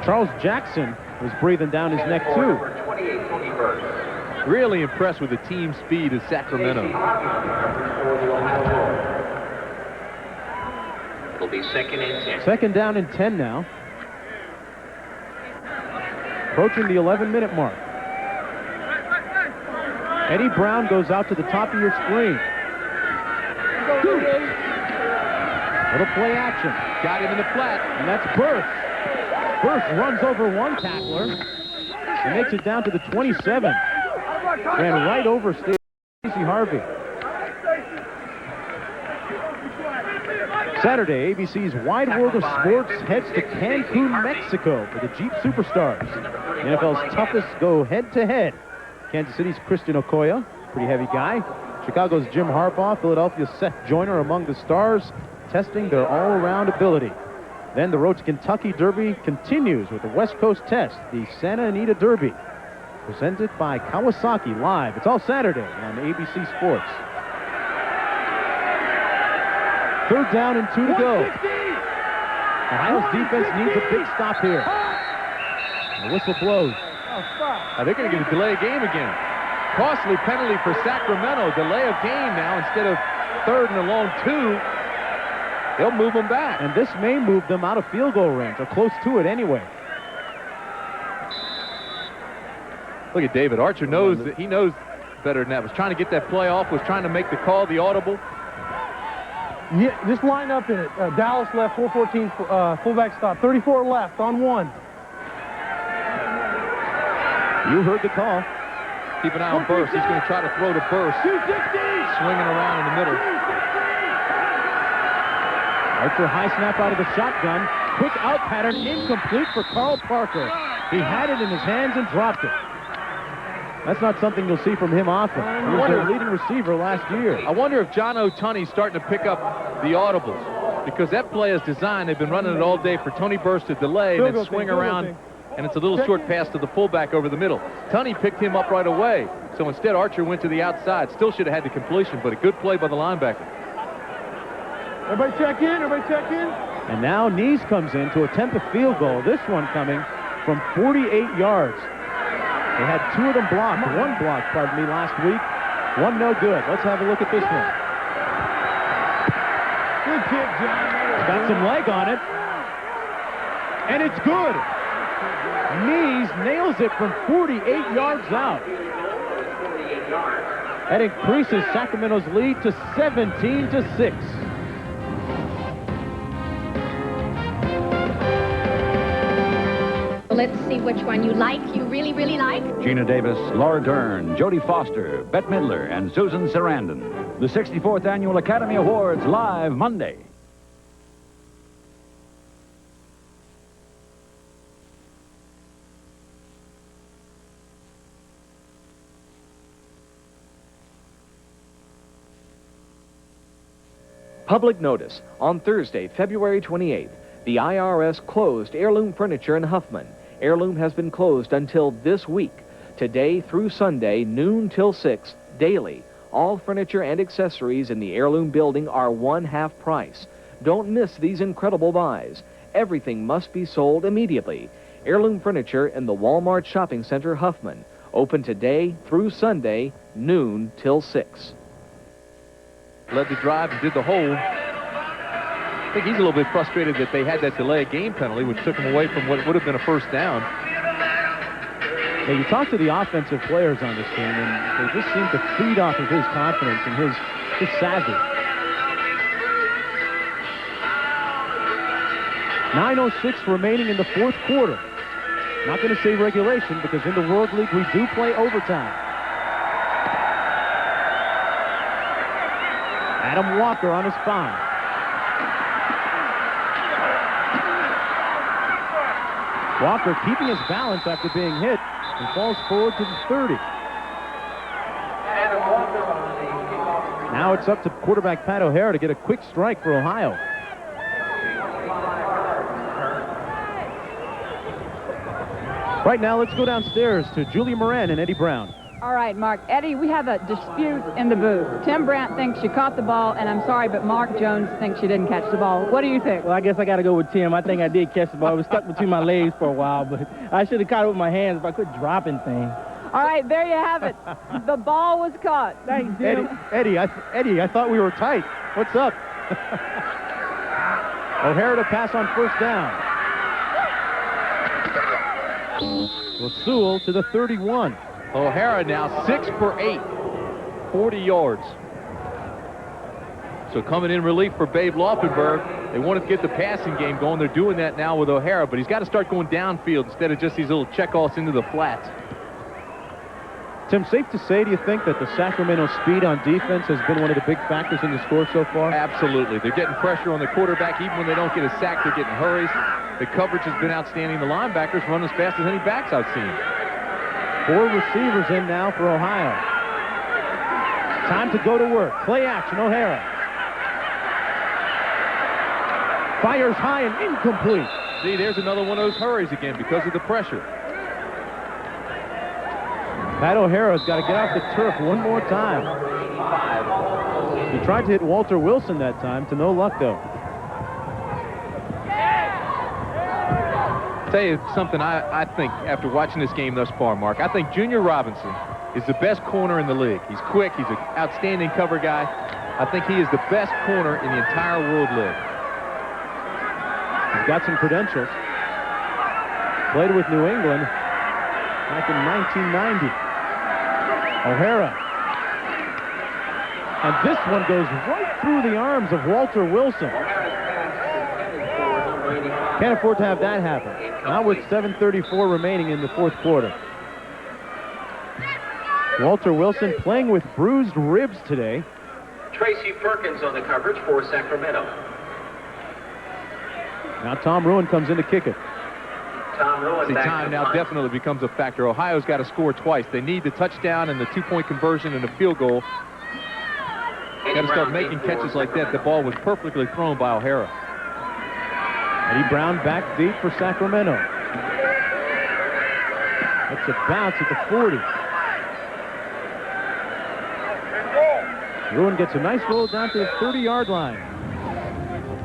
Speaker 4: Charles Jackson was breathing down his neck, too.
Speaker 2: Really impressed with the team speed of Sacramento.
Speaker 13: It'll be second and 10.
Speaker 4: Second down and 10 now. Approaching the 11-minute mark. Eddie Brown goes out to the top of your screen. Little play action.
Speaker 2: Got him in the flat.
Speaker 4: And that's Burse. Burse runs over one tackler and makes it down to the 27. Ran right over Stacy Harvey. Saturday, ABC's Wide World of Sports heads to Cancun, Mexico for the Jeep Superstars. The NFL's toughest go head-to-head. Kansas City's Christian Okoye, pretty heavy guy. Chicago's Jim Harbaugh, Philadelphia's Seth Joyner among the stars, testing their all-around ability. Then the road to Kentucky Derby continues with the West Coast Test, the Santa Anita Derby, presented by Kawasaki live. It's all Saturday on ABC Sports. Third down and 2 to go. Ohio's defense needs a big stop here. The whistle blows.
Speaker 2: They're going to get a delay of game again. Costly penalty for Sacramento. Delay of game now instead of third and a long 2. They'll move them back.
Speaker 4: And this may move them out of field goal range, or close to it anyway.
Speaker 2: Look at David. Archer knows that he knows better than that. Was trying to get that play off, was trying to make the call, the audible.
Speaker 11: Yeah, just line up in it. Dallas left, 414 fullback stop. 34 left on 1.
Speaker 4: You heard the call.
Speaker 2: Keep an eye on Burse. He's going to try to throw to Burse. Swinging around in the middle.
Speaker 4: Archer high snap out of the shotgun. Quick out pattern, incomplete for Carl Parker. He had it in his hands and dropped it. That's not something you'll see from him often. He was their leading receiver last year.
Speaker 2: I wonder if John O'Tunney's starting to pick up the audibles, because that play is designed. They've been running it all day for Tony Burse to delay and then swing around, and it's a little short pass to the fullback over the middle. Tunney picked him up right away, so instead Archer went to the outside. Still should have had the completion, but a good play by the linebacker.
Speaker 11: Everybody check in, everybody check in.
Speaker 4: And now Nees comes in to attempt a field goal. This one coming from 48 yards. They had 2 of them blocked. 1 blocked, pardon me, last week. 1 no good. Let's have a look at this one.
Speaker 11: Good kick, John.
Speaker 4: It's got some leg on it. And it's good. Nees nails it from 48 yards out. That increases Sacramento's lead to 17-6.
Speaker 9: Let's see which one you like, you really, really like.
Speaker 20: Gina Davis, Laura Dern, Jodie Foster, Bette Midler, and Susan Sarandon. The 64th Annual Academy Awards live Monday.
Speaker 10: Public notice. On Thursday, February 28th, the IRS closed Heirloom Furniture in Huffman. Heirloom has been closed until this week. Today through Sunday, noon till 6, daily. All furniture and accessories in the Heirloom building are 1/2 price. Don't miss these incredible buys. Everything must be sold immediately. Heirloom Furniture in the Walmart Shopping Center, Huffman. Open today through Sunday, noon till 6.
Speaker 2: led the drive and did the hold. I think he's a little bit frustrated that they had that delay of game penalty, which took him away from what would have been a first down.
Speaker 4: Yeah, you talk to the offensive players on this team, and they just seem to feed off of his confidence and his savvy. 9:06 remaining in the fourth quarter. Not going to say regulation because in the World League we do play overtime. Adam Walker on his 5. Walker keeping his balance after being hit and falls forward to the 30. Now it's up to quarterback Pat O'Hara to get a quick strike for Ohio. Right now, let's go downstairs to Julia Moran and Eddie Brown.
Speaker 5: All right, Mark. Eddie, we have a dispute in the booth. Tim Brandt thinks she caught the ball, and I'm sorry, but Mark Jones thinks she didn't catch the ball. What do you think?
Speaker 16: Well, I guess I got to go with Tim. I think I did catch the ball. It was stuck between my legs for a while, but I should have caught it with my hands if I quit dropping things.
Speaker 5: All right, there you have it. The ball was caught.
Speaker 16: Thanks, Tim.
Speaker 4: Eddie, I thought we were tight. What's up? O'Hara to pass on first down. Sewell to the 31.
Speaker 2: O'Hara now 6 for 8, 40 yards. So coming in relief for Babe Laufenberg. They wanted to get the passing game going. They're doing that now with O'Hara, but he's got to start going downfield instead of just these little check-offs into the flats.
Speaker 4: Tim, safe to say, do you think that the Sacramento speed on defense has been one of the big factors in the score so far?
Speaker 2: Absolutely. They're getting pressure on the quarterback. Even when they don't get a sack, they're getting hurries. The coverage has been outstanding. The linebackers run as fast as any backs I've seen.
Speaker 4: 4 receivers in now for Ohio. Time to go to work. Play action, O'Hara. Fires high and incomplete.
Speaker 2: See, there's another one of those hurries again because of the pressure.
Speaker 4: Pat O'Hara's got to get off the turf one more time. He tried to hit Walter Wilson that time, to no luck, though.
Speaker 2: I'll tell you something I think after watching this game thus far, Mark. I think Junior Robinson is the best corner in the league. He's quick. He's an outstanding cover guy. I think he is the best corner in the entire World League.
Speaker 4: He's got some credentials. Played with New England back in 1990. O'Hara. And this one goes right through the arms of Walter Wilson. Can't afford to have that happen. Now with 7:34 remaining in the fourth quarter. Walter Wilson playing with bruised ribs today.
Speaker 13: Tracy Perkins on the coverage for Sacramento.
Speaker 4: Now Tom Ruin comes in to kick it.
Speaker 13: Tom Ruin
Speaker 2: See,
Speaker 13: back
Speaker 2: time now definitely becomes a factor. Ohio's got to score twice. They need the touchdown and the 2-point conversion and the field goal. Got to start making catches like that. The ball was perfectly thrown by O'Hara.
Speaker 4: Eddie Brown back deep for Sacramento. That's a bounce at the 40. Ruin gets a nice roll down to the 30-yard line.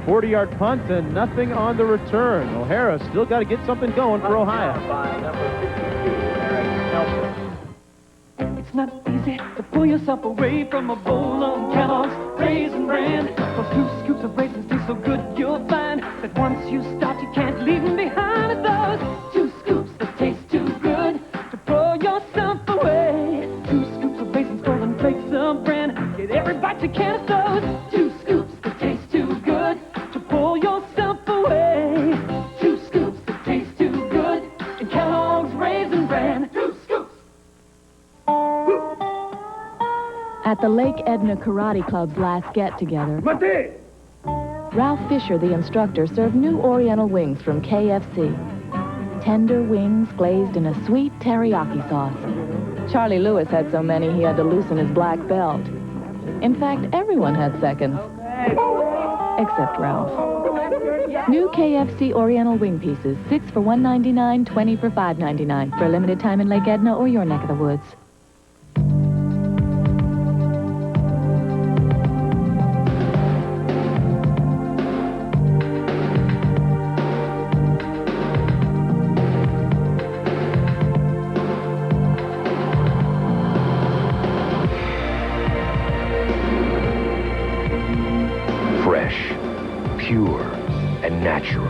Speaker 4: 40-yard punt and nothing on the return. O'Hara still got to get something going for Ohio.
Speaker 18: It's not easy to pull yourself away from a bowl of Kellogg's Raisin Bran. Those 2 scoops of raisins taste so good, you'll find that once you start, you can't leave them behind. Those 2 scoops that taste too good to throw yourself away. 2 scoops of raisins, golden flakes of bran. Get every bite you can of those 2 scoops that taste too good to pull yourself away. 2 scoops that taste too good in Kellogg's Raisin Bran. 2 scoops.
Speaker 15: At the Lake Edna Karate Club's last get-together, Ralph Fisher, the instructor, served new Oriental wings from KFC. Tender wings glazed in a sweet teriyaki sauce. Charlie Lewis had so many he had to loosen his black belt. In fact, everyone had seconds, except Ralph. New KFC Oriental wing pieces, 6 for $1.99, 20 for $5.99, for a limited time in Lake Edna or your neck of the woods.
Speaker 7: pure and natural.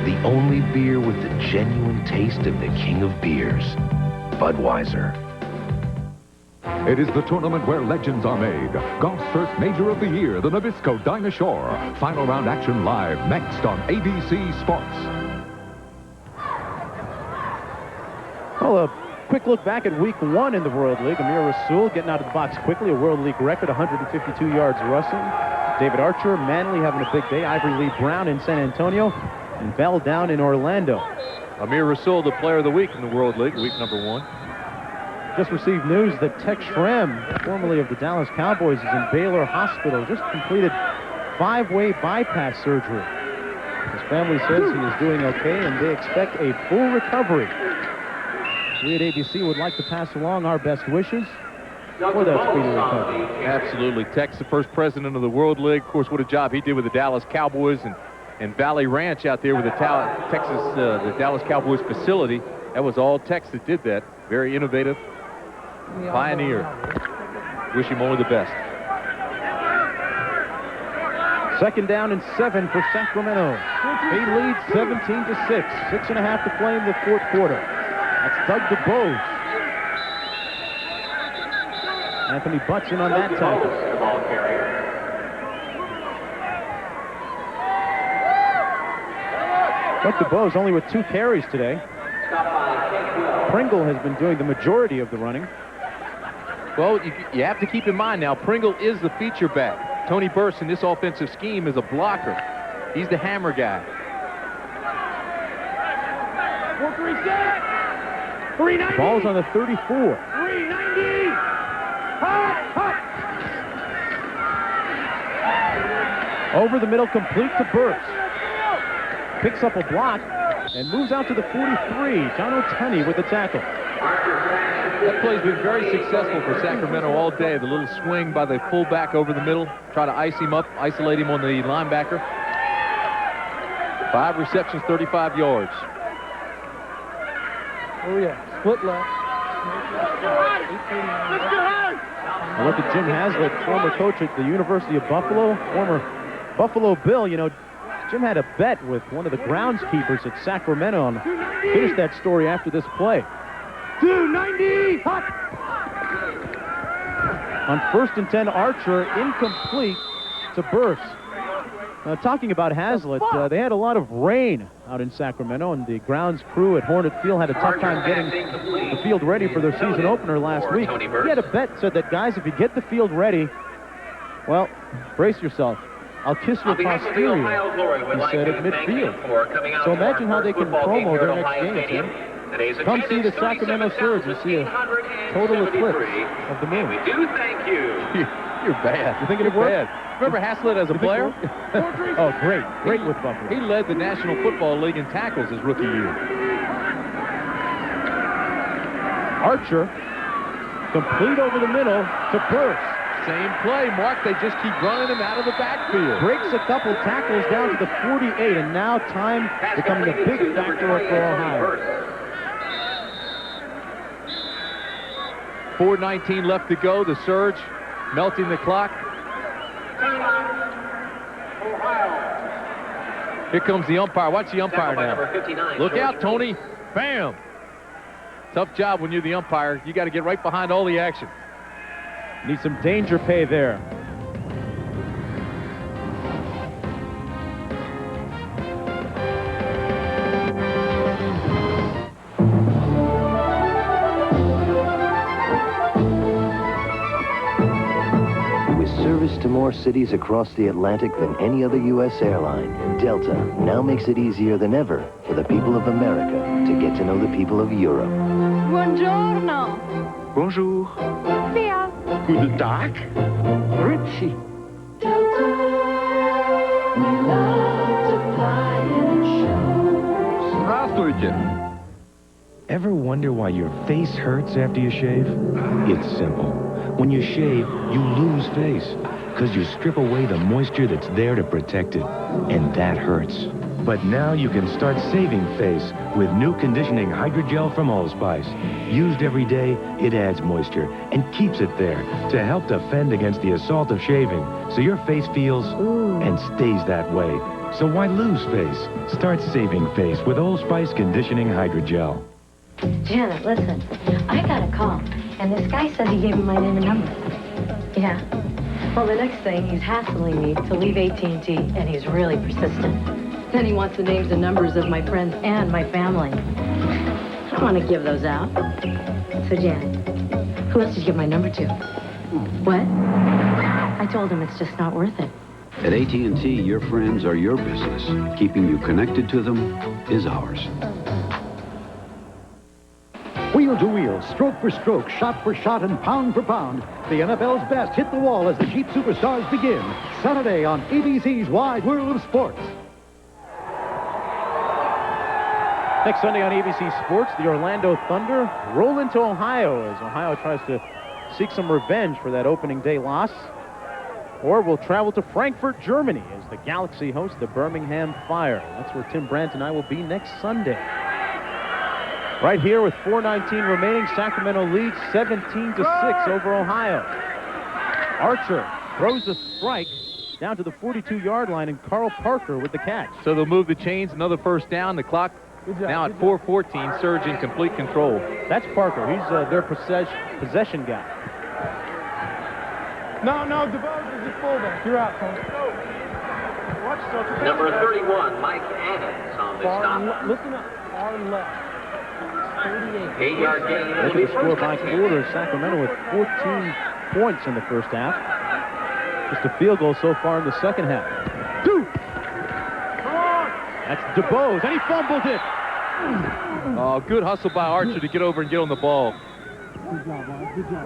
Speaker 7: The only beer with the genuine taste of the king of beers, Budweiser.
Speaker 6: It is the tournament where legends are made. Golf's first major of the year, the Nabisco Dinah Shore. Final round action live next on ABC Sports.
Speaker 4: Well, a quick look back at week 1 in the World League. Amir Rasul getting out of the box quickly, a World League record, 152 yards rushing. David Archer, Manley having a big day. Ivory Lee Brown in San Antonio. And Bell down in Orlando.
Speaker 2: Amir Rasul, the player of the week in the World League, week number 1.
Speaker 4: Just received news that Tex Schramm, formerly of the Dallas Cowboys, is in Baylor Hospital. Just completed 5-way bypass surgery. His family says he is doing okay, and they expect a full recovery. We at ABC would like to pass along our best wishes for that speedy recovery.
Speaker 2: Absolutely. Tex, the first president of the World League. Of course, what a job he did with the Dallas Cowboys and Valley Ranch out there with the the Dallas Cowboys facility. That was all Tex that did that. Very innovative. Pioneer. Wish him only the best.
Speaker 4: 2nd down and 7 for Sacramento. They lead 17-6. 6.5 to play in the 4th quarter. That's Doug DeBose. Anthony Butts in on that tackle. Doug DeBose only with 2 carries today. Pringle has been doing the majority of the running.
Speaker 2: Well, you have to keep in mind now, Pringle is the feature back. Tony Burst in this offensive scheme is a blocker. He's the hammer guy.
Speaker 18: 390.
Speaker 4: Ball's on the 34.
Speaker 18: 390. Hot.
Speaker 4: Over the middle, complete to Burst. Picks up a block and moves out to the 43. John Otani with the tackle.
Speaker 2: That play's been very successful for Sacramento all day. The little swing by the fullback over the middle. Try to ice him up, isolate him on the linebacker. 5 receptions, 35 yards.
Speaker 11: Oh, yeah. Split left.
Speaker 4: I look at Jim Haslett, former coach at the University of Buffalo, former Buffalo Bill. You know, Jim had a bet with one of the groundskeepers at Sacramento and finished that story after this play.
Speaker 18: 290. Hot.
Speaker 4: On 1st and 10, Archer incomplete to Burst. Talking about Haslett, they had a lot of rain out in Sacramento, and the grounds crew at Hornet Field had a tough time getting the field ready for their season opener last week. He had a bet, said that, guys, if you get the field ready, well, brace yourself. I'll kiss your posterior, he said, at midfield. So imagine how they can promo their next game, Tim. Come see the Sacramento Surge and see a total eclipse of the moon.
Speaker 13: We do thank you.
Speaker 2: You're bad.
Speaker 4: You think it'd work?
Speaker 2: Remember Haslett as a player?
Speaker 4: Oh, great with Buffalo.
Speaker 2: He led the National Football League in tackles his rookie year.
Speaker 4: Archer, complete over the middle to Burst.
Speaker 2: Same play, Mark. They just keep running him out of the backfield.
Speaker 4: Breaks a couple tackles down to the 48, and now time becoming a big factor for Ohio.
Speaker 2: 4:19 left to go. The Surge melting the clock. Here comes the umpire. Watch the umpire now. Look out, Tony. Bam. Tough job when you're the umpire. You got to get right behind all the action.
Speaker 4: Need some danger pay there.
Speaker 7: Service to more cities across the Atlantic than any other U.S. airline, Delta now makes it easier than ever for the people of America to get to know the people of Europe.
Speaker 18: Buongiorno.
Speaker 7: Bonjour.
Speaker 18: Sia.
Speaker 7: Guten Tag.
Speaker 18: Grüezi. Delta. We love to fly and it shows.
Speaker 17: Здравствуйте. Ever wonder why your face hurts after you shave? It's simple. When you shave, you lose face because you strip away the moisture that's there to protect it, and that hurts. But now you can start saving face with new conditioning hydrogel from Allspice. Used every day, it adds moisture and keeps it there to help defend against the assault of shaving, so your face feels and stays that way. So why lose face? Start saving face with Allspice Conditioning Hydrogel.
Speaker 14: Janet, listen. I got a call, and this guy said he gave me my name and number. Yeah. Well, the next thing, he's hassling me to leave AT&T, and he's really persistent. Then he wants the names and numbers of my friends and my family. I don't want to give those out. So, Janet, who else did you give my number to? What? I told him it's just not worth it.
Speaker 19: At AT&T, your friends are your business. Keeping you connected to them is ours.
Speaker 21: Wheel to wheel, stroke for stroke, shot for shot, and pound for pound, the NFL's best hit the wall as the Jeep Superstars begin. Saturday on ABC's Wide World of Sports.
Speaker 4: Next Sunday on ABC Sports, the Orlando Thunder roll into Ohio as Ohio tries to seek some revenge for that opening day loss. Or we'll travel to Frankfurt, Germany as the Galaxy host the Birmingham Fire. That's where Tim Brandt and I will be next Sunday. Right here with 4:19 remaining, Sacramento leads 17-6 over Ohio. Archer throws a strike down to the 42-yard line, and Carl Parker with the catch.
Speaker 2: So they'll move the chains, another first down. The clock now at 4:14, Surge in complete control.
Speaker 4: That's Parker. He's their possession guy.
Speaker 11: No, DeBose is the fullback. You're out, Tony.
Speaker 13: Number 31, Mike Adams on the stop.
Speaker 11: Listen up. Far left.
Speaker 13: 8-yard gain.
Speaker 4: Look at the score by quarter. Sacramento with 14 points in the first half. Just a field goal so far in the second half. That's DeBose, and he fumbled it.
Speaker 2: Oh, good hustle by Archer to get over and get on the ball.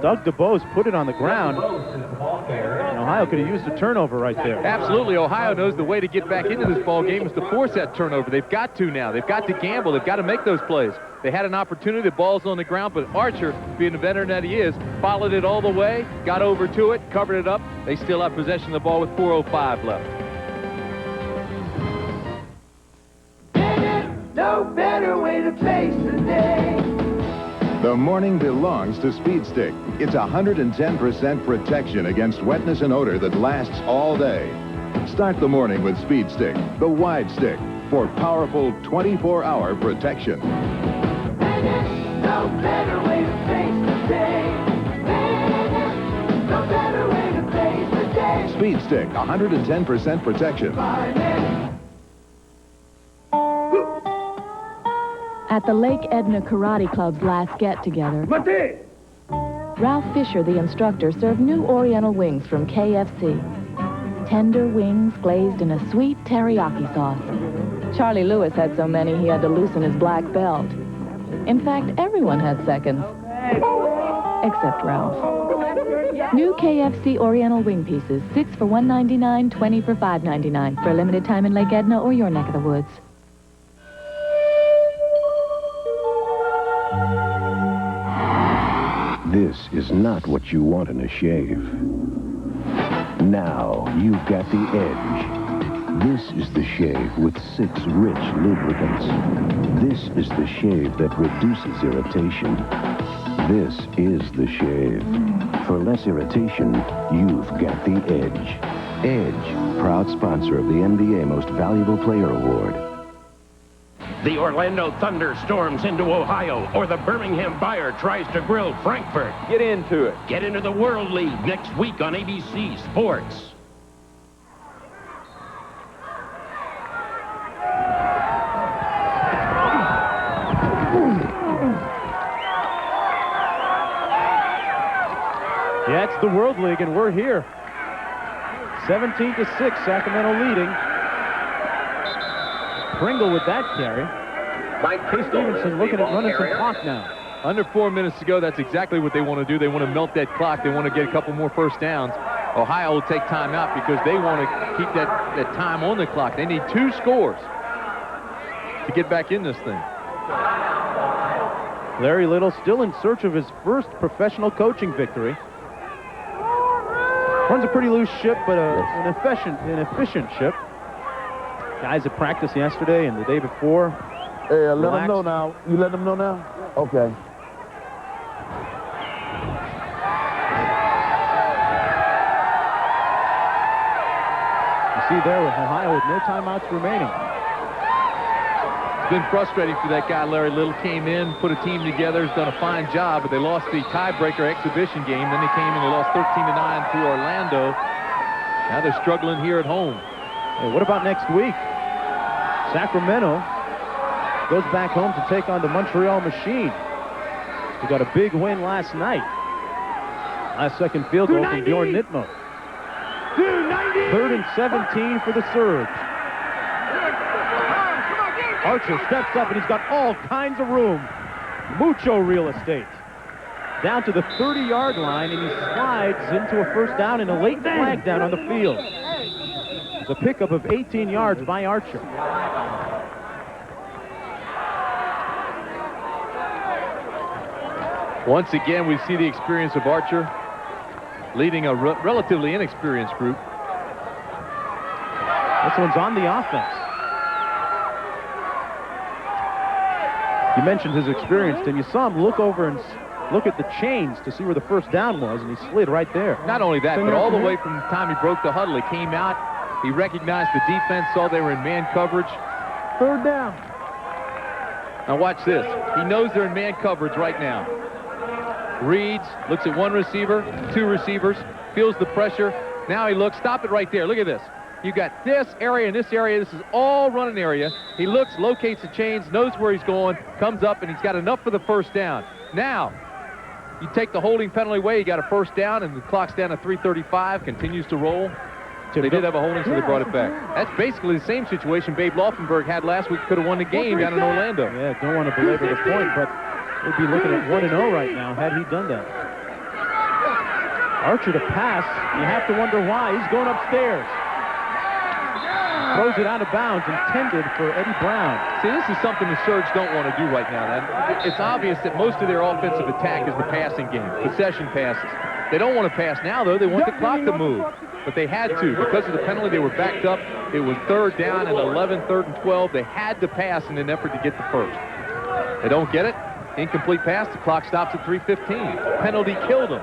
Speaker 4: Doug DeBose put it on the ground. And Ohio could have used a turnover right there.
Speaker 2: Absolutely. Ohio knows the way to get back into this ball game is to force that turnover. They've got to now. They've got to gamble. They've got to make those plays. They had an opportunity. The ball's on the ground, but Archer, being the veteran that he is, followed it all the way, got over to it, covered it up. They still have possession of the ball with 4:05 left.
Speaker 18: No better way to face the day.
Speaker 24: The morning belongs to Speed Stick. It's 110% protection against wetness and odor that lasts all day. Start the morning with Speed Stick, the wide stick, for powerful 24-hour protection.
Speaker 18: No better way to face the day. No better way to face the day.
Speaker 24: Speed Stick, 110% protection.
Speaker 15: At the Lake Edna Karate Club's last get-together, Ralph Fisher, the instructor, served new Oriental wings from KFC. Tender wings glazed in a sweet teriyaki sauce. Charlie Lewis had so many he had to loosen his black belt. In fact, everyone had seconds, except Ralph. New KFC Oriental wing pieces, 6 for $1.99, 20 for $5.99, for a limited time in Lake Edna or your neck of the woods.
Speaker 25: This is not what you want in a shave. Now you've got the edge. This is the shave with 6 rich lubricants. This is the shave that reduces irritation. This is the shave. For less irritation, you've got the edge. Edge, proud sponsor of the NBA Most Valuable Player Award.
Speaker 26: The Orlando Thunder storms into Ohio, or the Birmingham Fire tries to grill Frankfurt.
Speaker 2: Get into it.
Speaker 26: Get into the World League next week on ABC Sports.
Speaker 4: Yeah, it's the World League, and we're here. 17-6, Sacramento leading. Pringle with that carry. Case Stevenson looking at running some clock now.
Speaker 2: Under 4 minutes to go, that's exactly what they want to do. They want to melt that clock. They want to get a couple more first downs. Ohio will take time out because they want to keep that time on the clock. They need 2 scores to get back in this thing.
Speaker 4: Larry Little still in search of his first professional coaching victory. Runs a pretty loose ship, but an efficient ship. Guys at practice yesterday and the day before.
Speaker 1: Hey, let them
Speaker 4: relaxed.
Speaker 1: know now. You let them know now? Okay.
Speaker 4: You see there with Ohio with no timeouts remaining.
Speaker 2: It's been frustrating for that guy. Larry Little came in, put a team together, has done a fine job, but they lost the tiebreaker exhibition game. Then they came in and lost 13-9 to Orlando. Now they're struggling here at home.
Speaker 4: Hey, what about next week? Sacramento goes back home to take on the Montreal Machine. They got a big win last night. Last second field goal from Bjorn Nitmo. 3rd and 17 for the Surge. Archer steps up and he's got all kinds of room. Mucho real estate. Down to the 30-yard line and he slides into a first down and a late flag down on the field. It's a pickup of 18 yards by Archer.
Speaker 2: Once again, we see the experience of Archer leading a relatively inexperienced group.
Speaker 4: This one's on the offense. You mentioned his experience, and you saw him look over and look at the chains to see where the first down was, and he slid right there.
Speaker 2: Not only that, but all the way from the time he broke the huddle, he came out, he recognized the defense, saw they were in man coverage.
Speaker 1: 3rd down.
Speaker 2: Now watch this. He knows they're in man coverage right now. Reads, looks at one receiver, 2 receivers, feels the pressure. Now he looks, stop it right there. Look at this. You got this area and this area. This is all running area. He looks, locates the chains, knows where he's going, comes up, and he's got enough for the first down. Now, you take the holding penalty away, you got a first down, and the clock's down to 3:35, continues to roll. They did have a holding, so they brought it back. That's basically the same situation Babe Laufenberg had last week. Could have won the game down in Orlando.
Speaker 4: Yeah, don't want to belabor the point, but we'd be looking at 1-0 right now had he done that. Archer to pass. You have to wonder why. He's going upstairs. Throws it out of bounds, intended for Eddie Brown.
Speaker 2: See, this is something the Surge don't want to do right now. It's obvious that most of their offensive attack is the passing game, possession passes. They don't want to pass now, though. They want the clock to move. But they had to. Because of the penalty, they were backed up. It was 3rd down and 11, 3rd and 12. They had to pass in an effort to get the first. They don't get it. Incomplete pass. The clock stops at 3:15. Penalty killed them.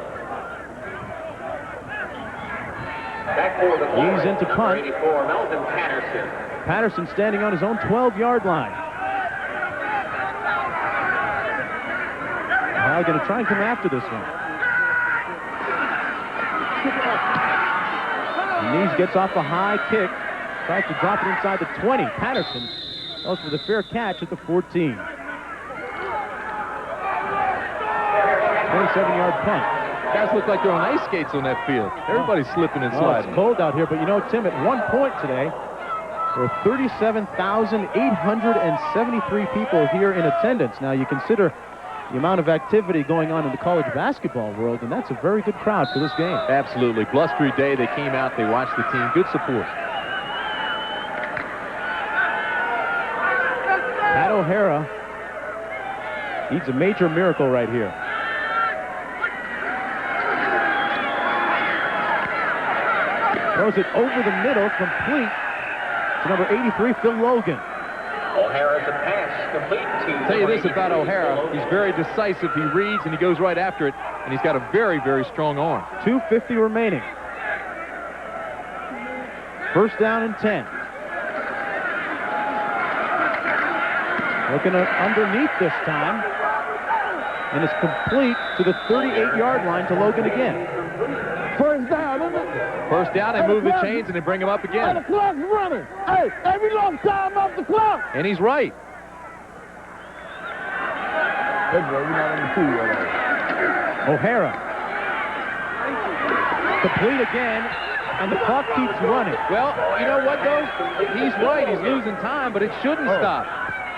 Speaker 4: He's into punt.
Speaker 13: Melvin Patterson.
Speaker 4: Patterson standing on his own 12-yard line. Now going to try and come after this one. Nees gets off a high kick. Tries to drop it inside the 20. Patterson goes for the fair catch at the 14. 27-yard punt.
Speaker 2: Guys look like they're on ice skates on that field. Everybody's slipping and sliding.
Speaker 4: It's cold out here, but you know, Tim, at one point today, there were 37,873 people here in attendance. Now, you consider the amount of activity going on in the college basketball world, and that's a very good crowd for this game.
Speaker 2: Absolutely. Blustery day. They came out. They watched the team. Good support.
Speaker 4: Pat O'Hara needs a major miracle right here. Throws it over the middle, complete to number 83, Phil Logan.
Speaker 13: O'Hara's a pass complete to...
Speaker 2: I'll tell you this about O'Hara. He's very decisive. He reads and he goes right after it, and he's got a very, very strong arm.
Speaker 4: 2:50 remaining. First down and 10. Looking underneath this time, and it's complete to the 38-yard line to Logan again.
Speaker 1: First down, isn't it?
Speaker 2: First down, they move the chains and they bring him up again.
Speaker 1: The clock's running. Hey, every long time off the clock.
Speaker 2: And he's right.
Speaker 4: O'Hara. Complete again, and the clock keeps running.
Speaker 2: Well, you know what, though? He's right. He's losing time, but it shouldn't stop.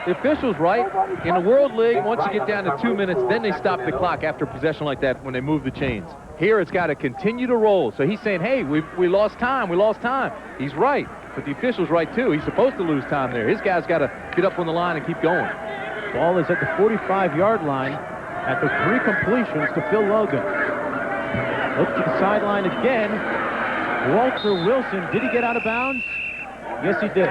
Speaker 2: The official's right. In the World League, once you get down to 2 minutes, then they stop the clock after possession like that when they move the chains. Here, it's got to continue to roll. So he's saying, hey, we lost time. We lost time. He's right. But the official's right, too. He's supposed to lose time there. His guy's got to get up on the line and keep going.
Speaker 4: Ball is at the 45-yard line after 3 completions to Phil Logan. Look to the sideline again. Walter Wilson. Did he get out of bounds? Yes, he did.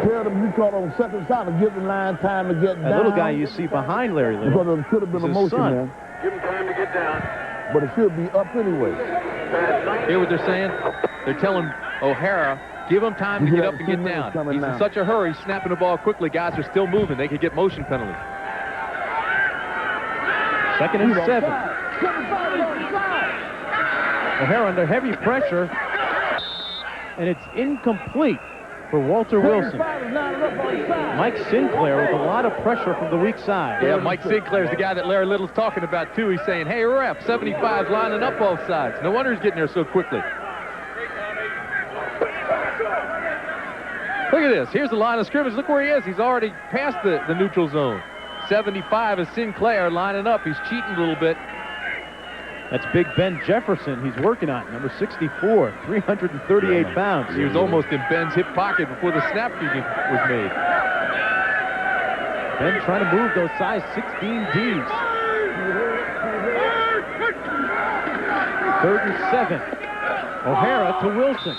Speaker 1: Tell them you caught on second shot and give him line time to get down.
Speaker 4: That little guy you see behind Larry Little.
Speaker 1: Because it could have been a motion there.
Speaker 13: Give him time to get down.
Speaker 1: But it should be up anyway.
Speaker 2: Hear what they're saying? They're telling O'Hara, give him time to get up and get down. He's in such a hurry, snapping the ball quickly. Guys are still moving. They could get motion penalties.
Speaker 4: 2nd and 7. O'Hara under heavy pressure, and it's incomplete for Walter Wilson. Mike Sinclair with a lot of pressure from the weak side.
Speaker 2: Yeah, Mike Sinclair's the guy that Larry Little's talking about, too. He's saying, hey, ref, 75's lining up both sides. No wonder he's getting there so quickly. Look at this. Here's the line of scrimmage. Look where he is. He's already past the neutral zone. 75 is Sinclair lining up. He's cheating a little bit.
Speaker 4: That's Big Ben Jefferson he's working on, number 64, 338 pounds.
Speaker 2: He was almost in Ben's hip pocket before the snap was made.
Speaker 4: Ben trying to move those size 16 Ds. 3rd and 7. O'Hara to Wilson.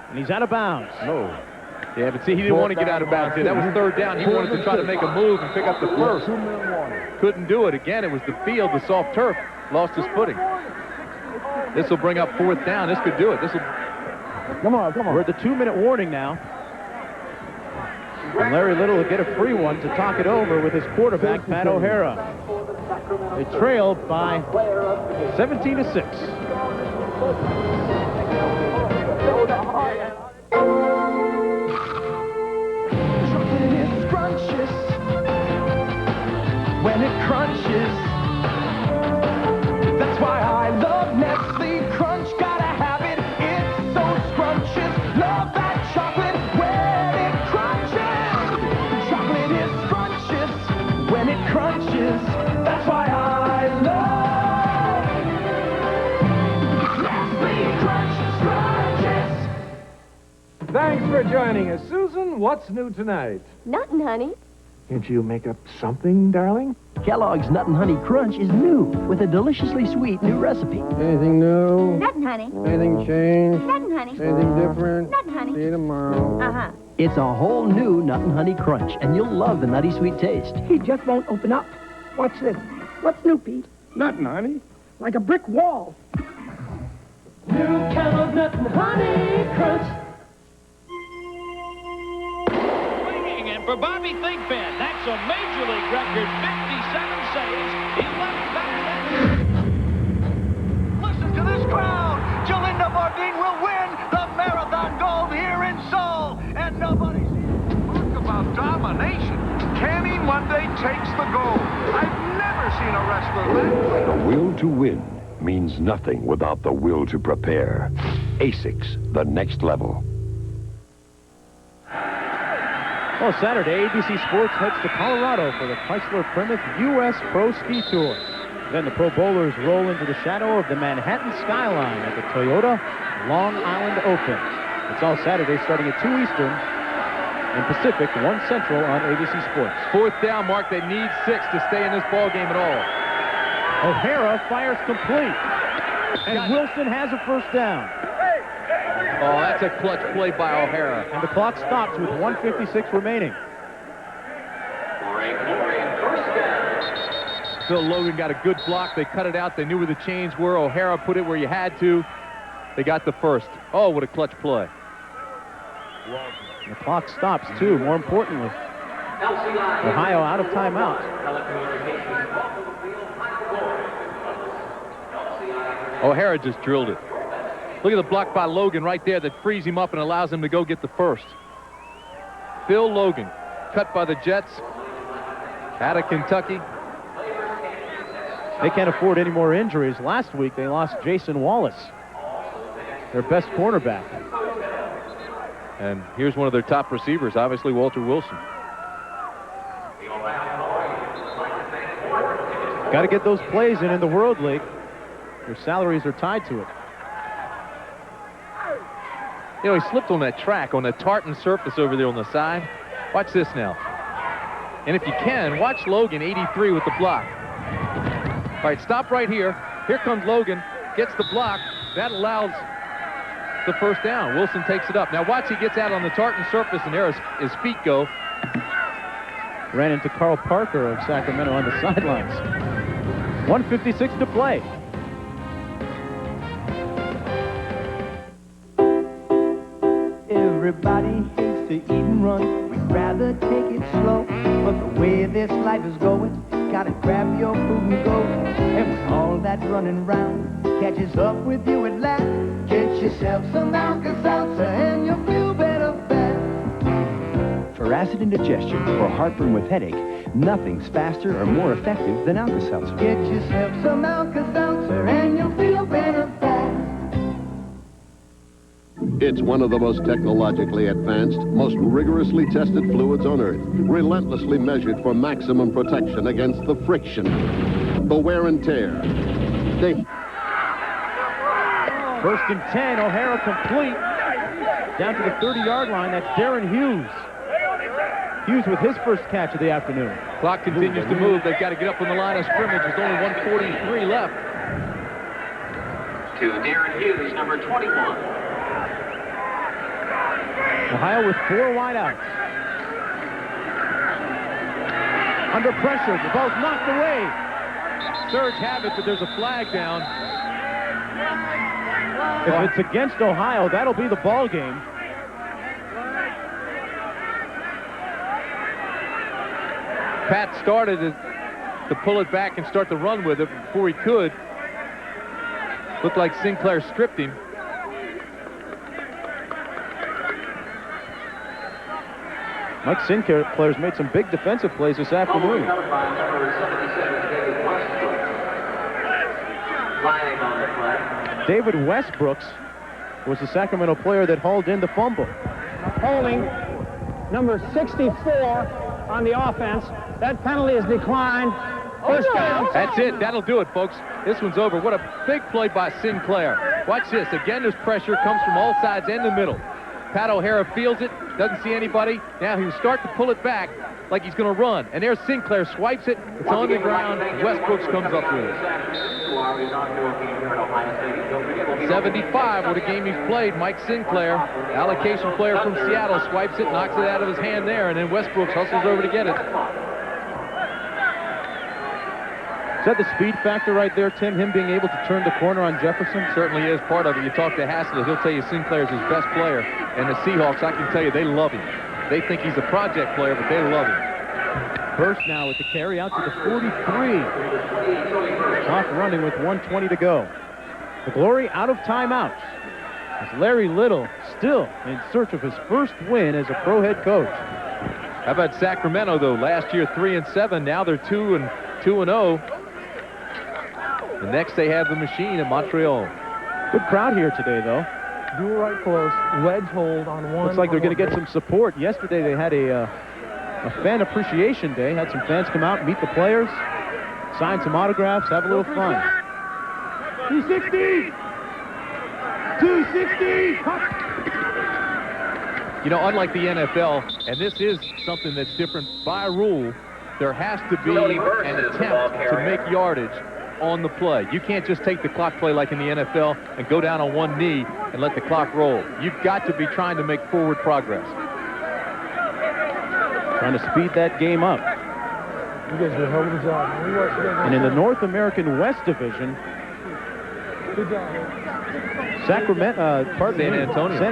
Speaker 4: And he's out of bounds.
Speaker 2: No. Yeah, but see, he didn't want to get out of bounds here. That was 3rd down. He wanted to try to make a move and pick up the first. Couldn't do it. Again, it was the field, the soft turf. Lost his footing. This will bring up 4th down. This could do it. This will.
Speaker 1: Come on.
Speaker 4: We're at the 2-minute warning now. And Larry Little will get a free one to talk it over with his quarterback, Pat O'Hara. They trail by 17-6.
Speaker 18: When it crunches, that's why I love Nestle Crunch. Gotta have it, it's so scrumptious. Love that chocolate when it crunches. Chocolate is scrumptious when it crunches. That's why I love Nestle Crunch Scrunches.
Speaker 3: Thanks for joining us. Susan, what's new tonight?
Speaker 8: Nothing, honey.
Speaker 3: Can't you make up something, darling?
Speaker 9: Kellogg's Nut and Honey Crunch is new with a deliciously sweet new recipe.
Speaker 11: Anything new?
Speaker 8: Nothing, honey.
Speaker 11: Anything changed?
Speaker 8: Nothing, honey.
Speaker 11: Anything different?
Speaker 8: Nothing, honey.
Speaker 11: See you tomorrow.
Speaker 8: Uh-huh.
Speaker 9: It's a whole new Nut and Honey Crunch, and you'll love the nutty sweet taste.
Speaker 12: He just won't open up. Watch this. What's new, Pete?
Speaker 11: Nothing, honey.
Speaker 12: Like a brick wall.
Speaker 18: New Kellogg's Nut and Honey Crunch.
Speaker 22: And for Bobby Thigpen, that's a Major League record, 57 saves, 11 back.
Speaker 18: Listen to this crowd. Jalinda Bardeen will win the marathon gold here in Seoul. And nobody's...
Speaker 23: Talk about domination. Kenny Monday takes the gold. I've never seen a wrestler win.
Speaker 25: The will to win means nothing without the will to prepare. ASICS, the next level.
Speaker 4: Well, Saturday, ABC Sports heads to Colorado for the Chrysler Plymouth U.S. Pro Ski Tour. Then the Pro Bowlers roll into the shadow of the Manhattan skyline at the Toyota Long Island Open. It's all Saturday starting at 2 Eastern and Pacific, 1 Central on ABC Sports.
Speaker 2: 4th down, Mark. They need 6 to stay in this ball game at all.
Speaker 4: O'Hara fires complete. And Wilson has a 1st down.
Speaker 2: Oh, that's a clutch play by O'Hara.
Speaker 4: And the clock stops with 1:56 remaining.
Speaker 2: Phil Logan got a good block. They cut it out. They knew where the chains were. O'Hara put it where you had to. They got the 1st. Oh, what a clutch play.
Speaker 4: The clock stops, too, more importantly. Ohio out of timeout.
Speaker 2: O'Hara just drilled it. Look at the block by Logan right there that frees him up and allows him to go get the 1st. Phil Logan, cut by the Jets out of Kentucky.
Speaker 4: They can't afford any more injuries. Last week, they lost Jason Wallace, their best cornerback.
Speaker 2: And here's one of their top receivers, obviously Walter Wilson.
Speaker 4: Got to get those plays in the World League. Their salaries are tied to it.
Speaker 2: You know, he slipped on that track, on that tartan surface over there on the side. Watch this now. And if you can, watch Logan, 83, with the block. All right, stop right here. Here comes Logan, gets the block. That allows the first down. Wilson takes it up. Now watch, he gets out on the tartan surface, and there his feet go.
Speaker 4: Ran into Carl Parker of Sacramento on the sidelines. 1:56 to play.
Speaker 18: Everybody hates to eat and run. We'd rather take it slow. But the way this life is going, gotta grab your food and go. And when all that running round catches up with you at last, get yourself some Alka-Seltzer and you'll feel better fast.
Speaker 9: For acid indigestion or heartburn with headache, nothing's faster or more effective than Alka-Seltzer.
Speaker 18: Get yourself some Alka-Seltzer and you'll feel better fast.
Speaker 5: It's one of the most technologically advanced, most rigorously tested fluids on Earth, relentlessly measured for maximum protection against the friction, the wear and tear.
Speaker 4: First and 10, O'Hara complete. Down to the 30-yard line, that's Darren Hughes. Hughes with his first catch of the afternoon.
Speaker 2: Clock continues to move. They've got to get up on the line of scrimmage. There's only 1:43 left.
Speaker 13: To Darren Hughes, number 21.
Speaker 4: Ohio with 4 wideouts. Under pressure, the ball's knocked away.
Speaker 2: Surge have it, but there's a flag down.
Speaker 4: If it's against Ohio, that'll be the ball game.
Speaker 2: Pat started to pull it back and start to run with it before he could. Looked like Sinclair stripped him.
Speaker 4: Mike Sinclair's made some big defensive plays this afternoon. David Westbrooks was the Sacramento player that hauled in the fumble.
Speaker 11: Holding number 64 on the offense. That penalty is declined. First down.
Speaker 2: That's it. That'll do it, folks. This one's over. What a big play by Sinclair. Watch this. Again, there's pressure. Comes from all sides and the middle. Pat O'Hara feels it. Doesn't see anybody. Now he'll start to pull it back like he's going to run. And there's Sinclair. Swipes it. It's on the ground. Westbrooks comes up with it. 75, what a game he's played. Mike Sinclair, allocation player from Seattle, swipes it, knocks it out of his hand there, and then Westbrooks hustles over to get it.
Speaker 4: Is that the speed factor right there, Tim? Him being able to turn the corner on Jefferson?
Speaker 2: Certainly is part of it. You talk to Haslett, he'll tell you Sinclair's his best player. And the Seahawks, I can tell you, they love him. They think he's a project player, but they love him.
Speaker 4: Burst now with the carry out to the 43. Off running with 1:20 to go. The Glory out of timeouts. As Larry Little still in search of his first win as a pro head coach.
Speaker 2: How about Sacramento, though? Last year 3-7. Now they're 2-0. And next they have the Machine in Montreal.
Speaker 4: Good crowd here today, though.
Speaker 11: Dual right close, wedge hold on one.
Speaker 4: Looks like they're going to get some support. Yesterday they had a fan appreciation day. Had some fans come out, meet the players, sign some autographs, have a little fun.
Speaker 18: 260! 260!
Speaker 2: You know, unlike the NFL, and this is something that's different by rule, there has to be an attempt to make yardage on the play. You can't just take the clock play like in the NFL and go down on one knee and let the clock roll. You've got to be trying to make forward progress.
Speaker 4: Trying to speed that game up.
Speaker 11: You guys did a hell of a job.
Speaker 4: And in the North American West Division,
Speaker 11: good job.
Speaker 4: San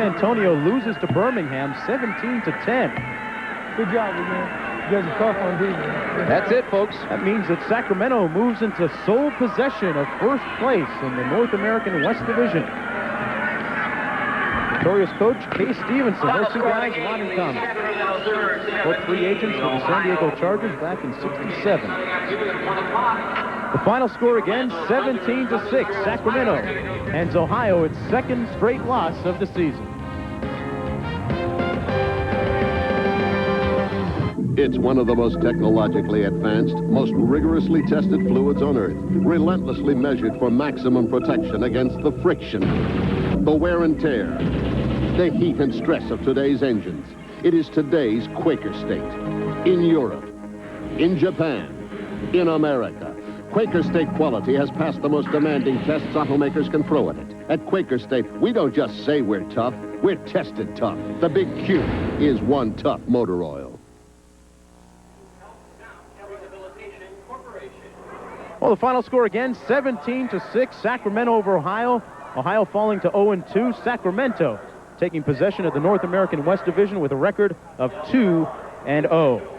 Speaker 4: Antonio loses to Birmingham 17-10.
Speaker 11: Good job, man. You guys are tough on defense.
Speaker 2: That's it, folks.
Speaker 4: That means that Sacramento moves into sole possession of first place in the North American West Division. Victorious coach Case Stevenson. Those two guys, a lot in common. Both free agents for the San Diego Chargers back in '67. The final score again, 17-6. Sacramento ends Ohio its second straight loss of the season.
Speaker 5: It's one of the most technologically advanced, most rigorously tested fluids on Earth, relentlessly measured for maximum protection against the friction, the wear and tear, the heat and stress of today's engines. It is today's Quaker State. In Europe, in Japan, in America, Quaker State quality has passed the most demanding tests automakers can throw at it. At Quaker State, we don't just say we're tough, we're tested tough. The big Q is one tough motor oil.
Speaker 4: Well, the final score again, 17-6, Sacramento over Ohio. Ohio falling to 0-2. Sacramento taking possession of the North American West Division with a record of 2-0.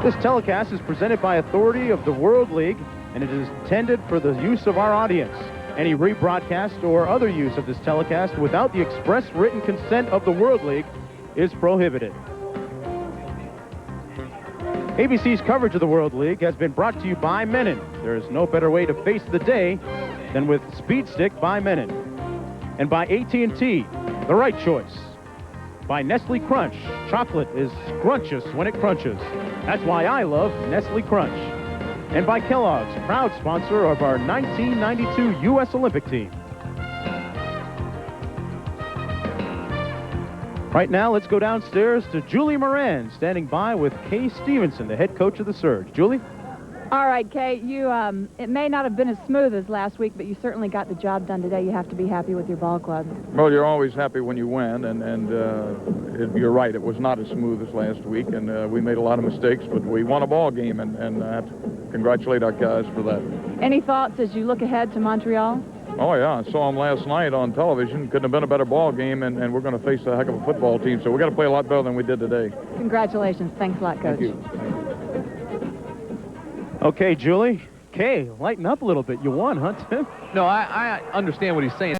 Speaker 4: This telecast is presented by authority of the World League, and it is intended for the use of our audience. Any rebroadcast or other use of this telecast without the express written consent of the World League is prohibited. ABC's coverage of the World League has been brought to you by Menon. There is no better way to face the day than with Speed Stick by Menon. And by AT&T, the right choice. By Nestle Crunch, chocolate is scrumptious when it crunches. That's why I love Nestle Crunch. And by Kellogg's, proud sponsor of our 1992 U.S. Olympic team. Right now, let's go downstairs to Julie Moran, standing by with Kay Stevenson, the head coach of the Surge. Julie?
Speaker 6: All right, Kay, it may not have been as smooth as last week, but you certainly got the job done today. You have to be happy with your ball club.
Speaker 7: Well, you're always happy when you win, and you're right. It was not as smooth as last week, and we made a lot of mistakes, but we won a ball game, and I have to congratulate our guys for that.
Speaker 6: Any thoughts as you look ahead to Montreal?
Speaker 7: Oh, yeah. I saw them last night on television. Couldn't have been a better ball game, and we're going to face a heck of a football team, so we've got to play a lot better than we did today.
Speaker 6: Congratulations. Thanks a lot, Coach.
Speaker 7: Thank you.
Speaker 4: Okay, Julie. Kay, lighten up a little bit. You won, huh, Tim?
Speaker 2: No, I understand what he's saying.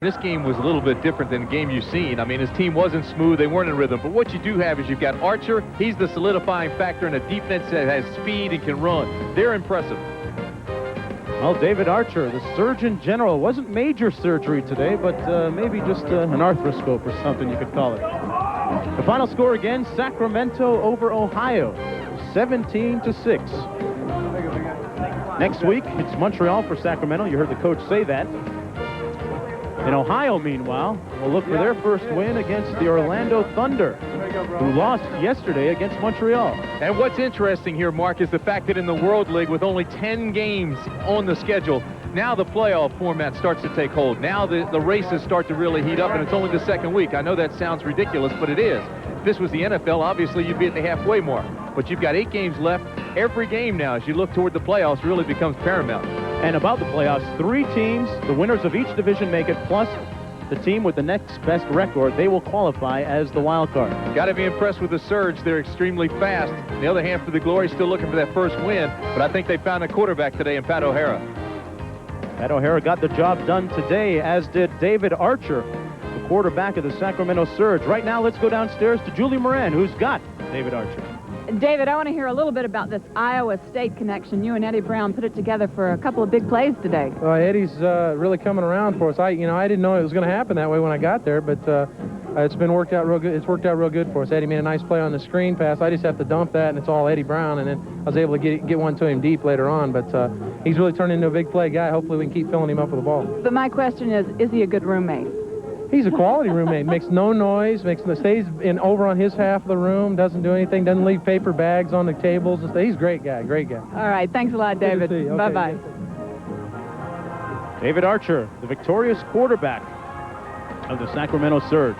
Speaker 2: This game was a little bit different than the game you've seen. I mean, his team wasn't smooth. They weren't in rhythm. But what you do have is you've got Archer. He's the solidifying factor in a defense that has speed and can run. They're impressive.
Speaker 4: Well, David Archer, the Surgeon General. It wasn't major surgery today, but maybe just an arthroscope or something you could call it. The final score again, Sacramento over Ohio, 17-6. Next week, it's Montreal for Sacramento. You heard the coach say that. In Ohio, meanwhile, will look for their first win against the Orlando Thunder, who lost yesterday against Montreal.
Speaker 2: And what's interesting here, Mark, is the fact that in the World League, with only 10 games on the schedule, now the playoff format starts to take hold. Now the races start to really heat up, and it's only the second week. I know that sounds ridiculous, but it is. If this was the NFL, obviously you'd be at the halfway mark. But you've got 8 games left. Every game now, as you look toward the playoffs, really becomes paramount.
Speaker 4: And about the playoffs, 3 teams, the winners of each division make it, plus the team with the next best record, they will qualify as the wild card.
Speaker 2: Got to be impressed with the Surge. They're extremely fast. On the other hand, for the Glory, still looking for that first win, but I think they found a quarterback today in Pat O'Hara.
Speaker 4: Pat O'Hara got the job done today, as did David Archer, the quarterback of the Sacramento Surge. Right now, let's go downstairs to Julie Moran, who's got David Archer.
Speaker 6: David, I want to hear a little bit about this Iowa State connection. You and Eddie Brown put it together for a couple of big plays today.
Speaker 11: Well, Eddie's really coming around for us. I didn't know it was going to happen that way when I got there, but it's worked out real good. It's worked out real good for us. Eddie made a nice play on the screen pass. I just have to dump that, and it's all Eddie Brown. And then I was able to get one to him deep later on. But he's really turned into a big play guy. Hopefully, we can keep filling him up with the ball.
Speaker 6: But my question is he a good roommate?
Speaker 11: He's a quality roommate. Makes no noise. Stays over on his half of the room. Doesn't do anything. Doesn't leave paper bags on the tables. He's a great guy. Great guy.
Speaker 6: All right. Thanks a lot, David.
Speaker 11: Okay.
Speaker 6: Bye-bye.
Speaker 4: David Archer, the victorious quarterback of the Sacramento Surge.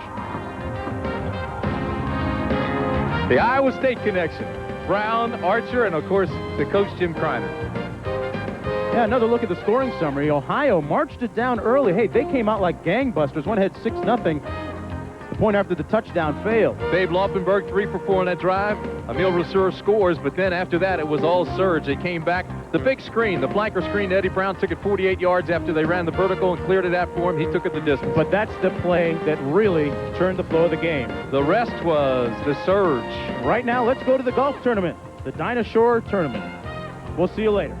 Speaker 2: The Iowa State connection. Brown, Archer, and, of course, the coach, Jim Kreiner.
Speaker 4: Yeah, another look at the scoring summary. Ohio marched it down early. Hey, they came out like gangbusters. One had 6-0. The point after the touchdown failed.
Speaker 2: Dave Laufenberg, 3 for 4 on that drive. Emil Reserve scores, but then after that, it was all Surge. They came back. The big screen, the flanker screen, Eddie Brown took it 48 yards after they ran the vertical and cleared it out for him. He took it the distance.
Speaker 4: But that's the play that really turned the flow of the game.
Speaker 2: The rest was the Surge.
Speaker 4: Right now, let's go to the golf tournament, the Dinah Shore tournament. We'll see you later.